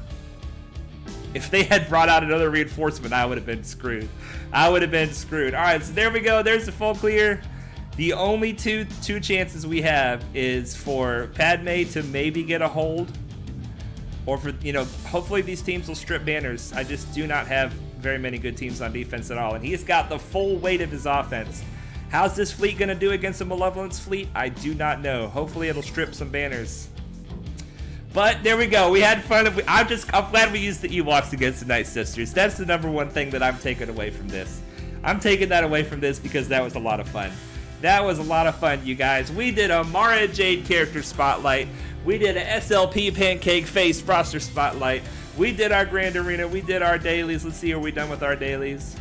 if they had brought out another reinforcement, I would have been screwed. I would have been screwed. All right, so there we go. There's the full clear. The only two chances we have is for Padme to maybe get a hold, or for, you know, hopefully these teams will strip banners. I just do not have very many good teams on defense at all, and he's got the full weight of his offense. How's this fleet going to do against a Malevolence fleet? I do not know. Hopefully it'll strip some banners. But there we go. We had fun. I'm glad we used the EWOKS against the Nightsisters. That's the number one thing that I'm taking away from this. I'm taking that away from this because that was a lot of fun. That was a lot of fun, you guys. We did a Mara Jade character spotlight. We did a SLP Pancake face roster spotlight. We did our Grand Arena. We did our dailies. Let's see, are we done with our dailies?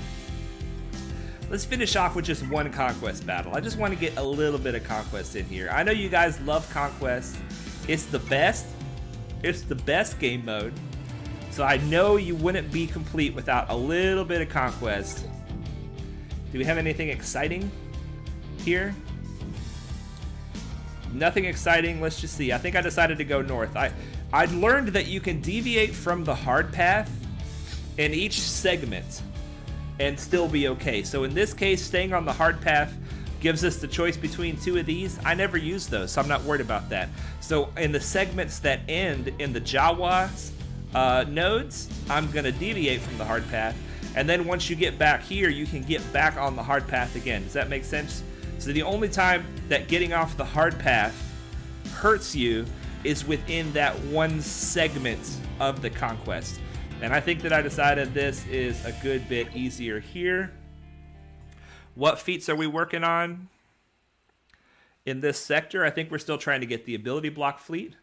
Let's finish off with just one conquest battle. I just want to get a little bit of conquest in here. I know you guys love conquest. It's the best. It's the best game mode. So I know you wouldn't be complete without a little bit of conquest. Do we have anything exciting here? Nothing exciting. Let's just see. I think I decided to go north. I learned that you can deviate from the hard path in each segment. and still be okay. So in this case, staying on the hard path gives us the choice between two of these. I never use those, so I'm not worried about that. So in the segments that end in the Jawas nodes, I'm gonna deviate from the hard path. And then once you get back here, you can get back on the hard path again. Does that make sense? So the only time that getting off the hard path hurts you is within that one segment of the conquest. And I think that I decided this is a good bit easier here. What feats are we working on in this sector? I think we're still trying to get the ability block fleet.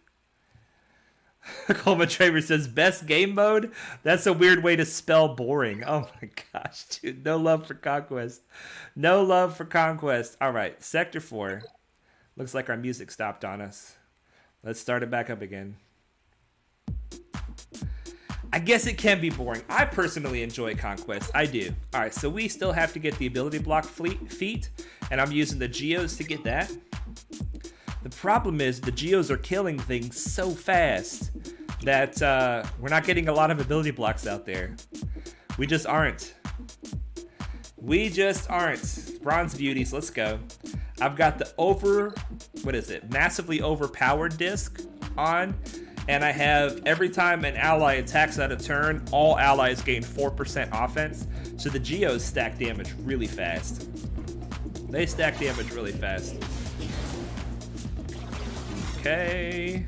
Coleman Traver says, best game mode? That's a weird way to spell boring. Oh my gosh, dude. No love for conquest. No love for conquest. All right, sector 4. Looks like our music stopped on us. Let's start it back up again. I guess it can be boring. I personally enjoy conquest. I do. All right, so we still have to get the ability block feat, and I'm using the Geos to get that. The problem is the Geos are killing things so fast that we're not getting a lot of ability blocks out there. We just aren't. We just aren't. Bronze Beauties, let's go. I've got the massively overpowered disc on, and I have every time an ally attacks out of turn, all allies gain 4% offense. So the Geos stack damage really fast. They stack damage really fast. Okay.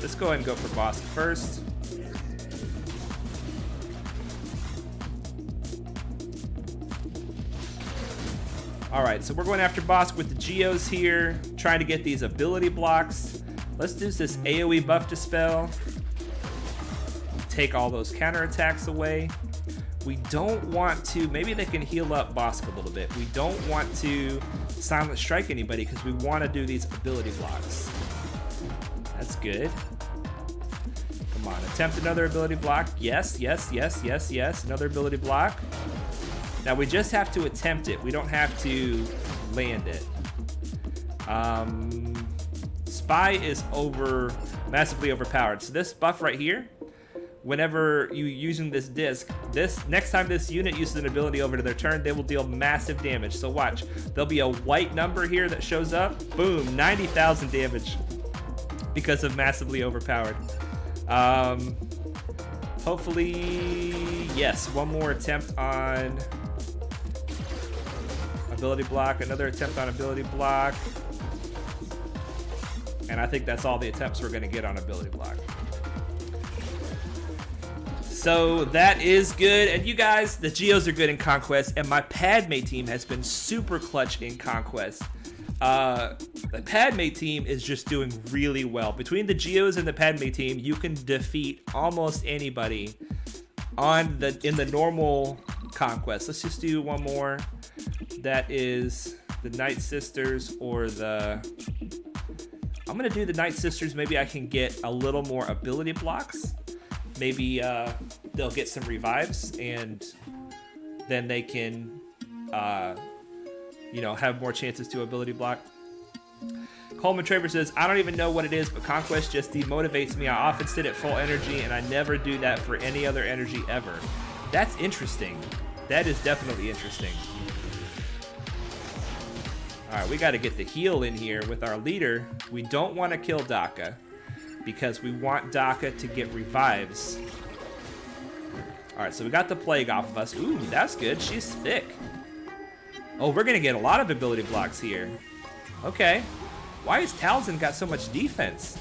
Let's go ahead and go for Bossk first. All right, so we're going after Bossk with the Geos here, trying to get these ability blocks. Let's do this AoE buff dispel. Take all those counterattacks away. We don't want to, maybe they can heal up Bossk a little bit. We don't want to silent strike anybody because we want to do these ability blocks. That's good. Come on, attempt another ability block. Yes, yes, yes, yes, yes. Another ability block. Now we just have to attempt it. We don't have to land it. Spy is massively overpowered. So this buff right here, whenever you using this disc, next time this unit uses an ability over to their turn, they will deal massive damage. So watch, there'll be a white number here that shows up. Boom, 90,000 damage because of massively overpowered. Hopefully, yes, one more attempt on ability block, another attempt on ability block. And I think that's all the attempts we're gonna get on ability block. So that is good. And you guys, the Geos are good in Conquest, and my Padme team has been super clutch in Conquest. The Padme team is just doing really well. Between the Geos and the Padme team, you can defeat almost anybody in the normal Conquest. Let's just do one more. That is the Nightsisters or I'm gonna do the Nightsisters. Maybe I can get a little more ability blocks. Maybe they'll get some revives, and then they can, have more chances to ability block. Coleman Traver says, I don't even know what it is, but Conquest just demotivates me. I often sit at full energy, and I never do that for any other energy ever. That's interesting. That is definitely interesting. All right, we got to get the heal in here with our leader. We don't want to kill Daka, because we want Daka to get revives. All right, so we got the plague off of us. Ooh, that's good. She's thick. Oh, we're going to get a lot of ability blocks here. Okay. Why has Talzin got so much defense?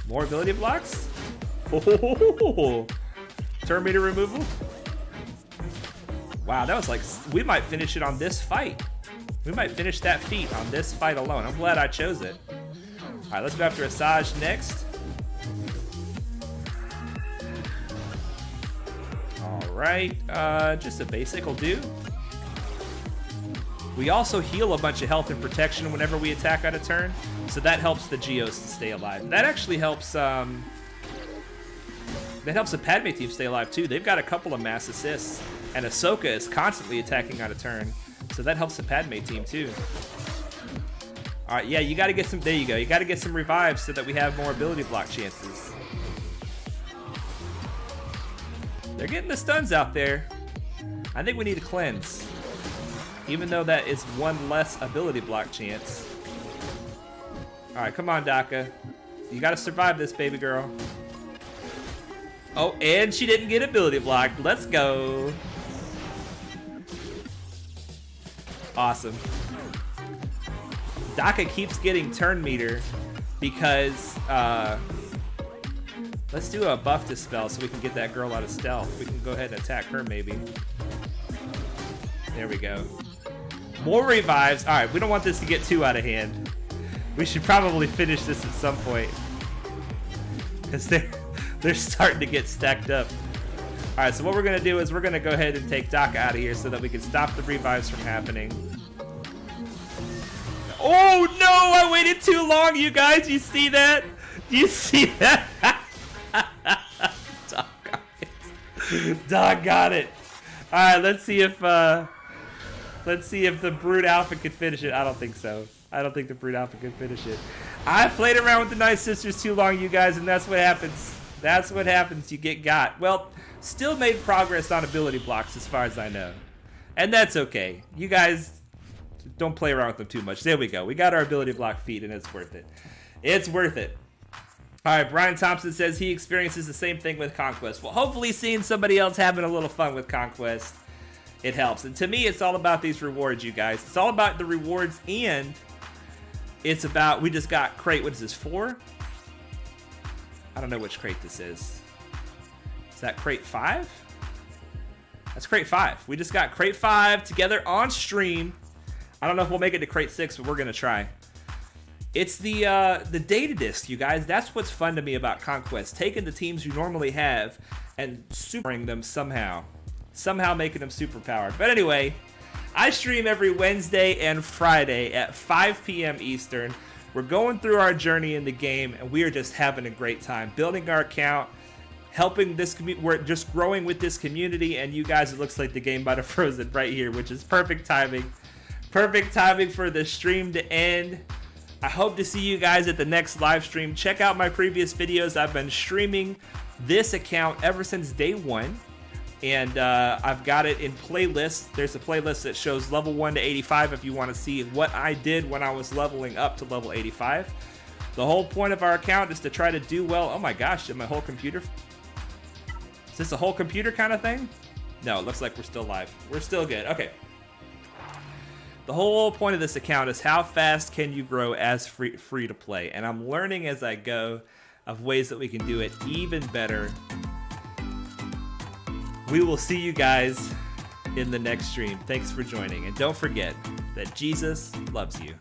More ability blocks? Oh, turn meter removal? Wow, that was like, we might finish it on this fight. We might finish that feat on this fight alone. I'm glad I chose it. All right, let's go after Asajj next. All right, just a basic will do. We also heal a bunch of health and protection whenever we attack on a turn, so that helps the Geos to stay alive. That actually helps, the Padme team stay alive too. They've got a couple of mass assists, and Ahsoka is constantly attacking on a turn, so that helps the Padme team too. All right, yeah, you got to get some, there you go. You got to get some revives so that we have more ability block chances. They're getting the stuns out there. I think we need to cleanse. Even though that is one less ability block chance. Alright, come on, Daka. You gotta survive this, baby girl. Oh, and she didn't get ability blocked. Let's go. Awesome. Daka keeps getting turn meter because let's do a buff dispel so we can get that girl out of stealth. We can go ahead and attack her maybe. There we go. More revives. All right, we don't want this to get too out of hand. We should probably finish this at some point because they're starting to get stacked up. All right, so what we're gonna do is we're gonna go ahead and take Daka out of here so that we can stop the revives from happening. Oh no, I waited too long, you guys. You see that? You see that? Dog got it. Dog got it. All right, let's see if the Brood Alpha can finish it. I don't think so. I don't think the Brood Alpha can finish it. I played around with the Nightsisters too long, you guys, and that's what happens. That's what happens. You get got. Well, still made progress on ability blocks as far as I know. And that's okay. You guys don't play around with them too much. There we go. We got our ability block feed, and it's worth it. It's worth it. All right, Brian Thompson says he experiences the same thing with Conquest. Well, hopefully seeing somebody else having a little fun with Conquest, it helps. And to me, it's all about these rewards, you guys. It's all about the rewards, and it's about, we just got crate, what is this, 4? I don't know which crate this is. Is that crate 5? That's crate 5. We just got crate 5 together on stream. I don't know if we'll make it to crate 6, but we're gonna try. It's the data disc, you guys. That's what's fun to me about Conquest. Taking the teams you normally have and supering them somehow. Somehow making them super powered. But anyway, I stream every Wednesday and Friday at 5 p.m. Eastern. We're going through our journey in the game, and we are just having a great time. Building our account, helping this community. We're just growing with this community, and you guys, it looks like the game might have frozen right here, which is perfect timing. Perfect timing for the stream to end. I hope to see you guys at the next live stream. Check out my previous videos. I've been streaming this account ever since day 1. And I've got it in playlists. There's a playlist that shows level 1 to 85 if you want to see what I did when I was leveling up to level 85. The whole point of our account is to try to do well. Oh my gosh, did my whole computer... Is this a whole computer kind of thing? No, it looks like we're still live. We're still good. Okay. The whole point of this account is how fast can you grow as free to play. And I'm learning as I go of ways that we can do it even better. We will see you guys in the next stream. Thanks for joining. And don't forget that Jesus loves you.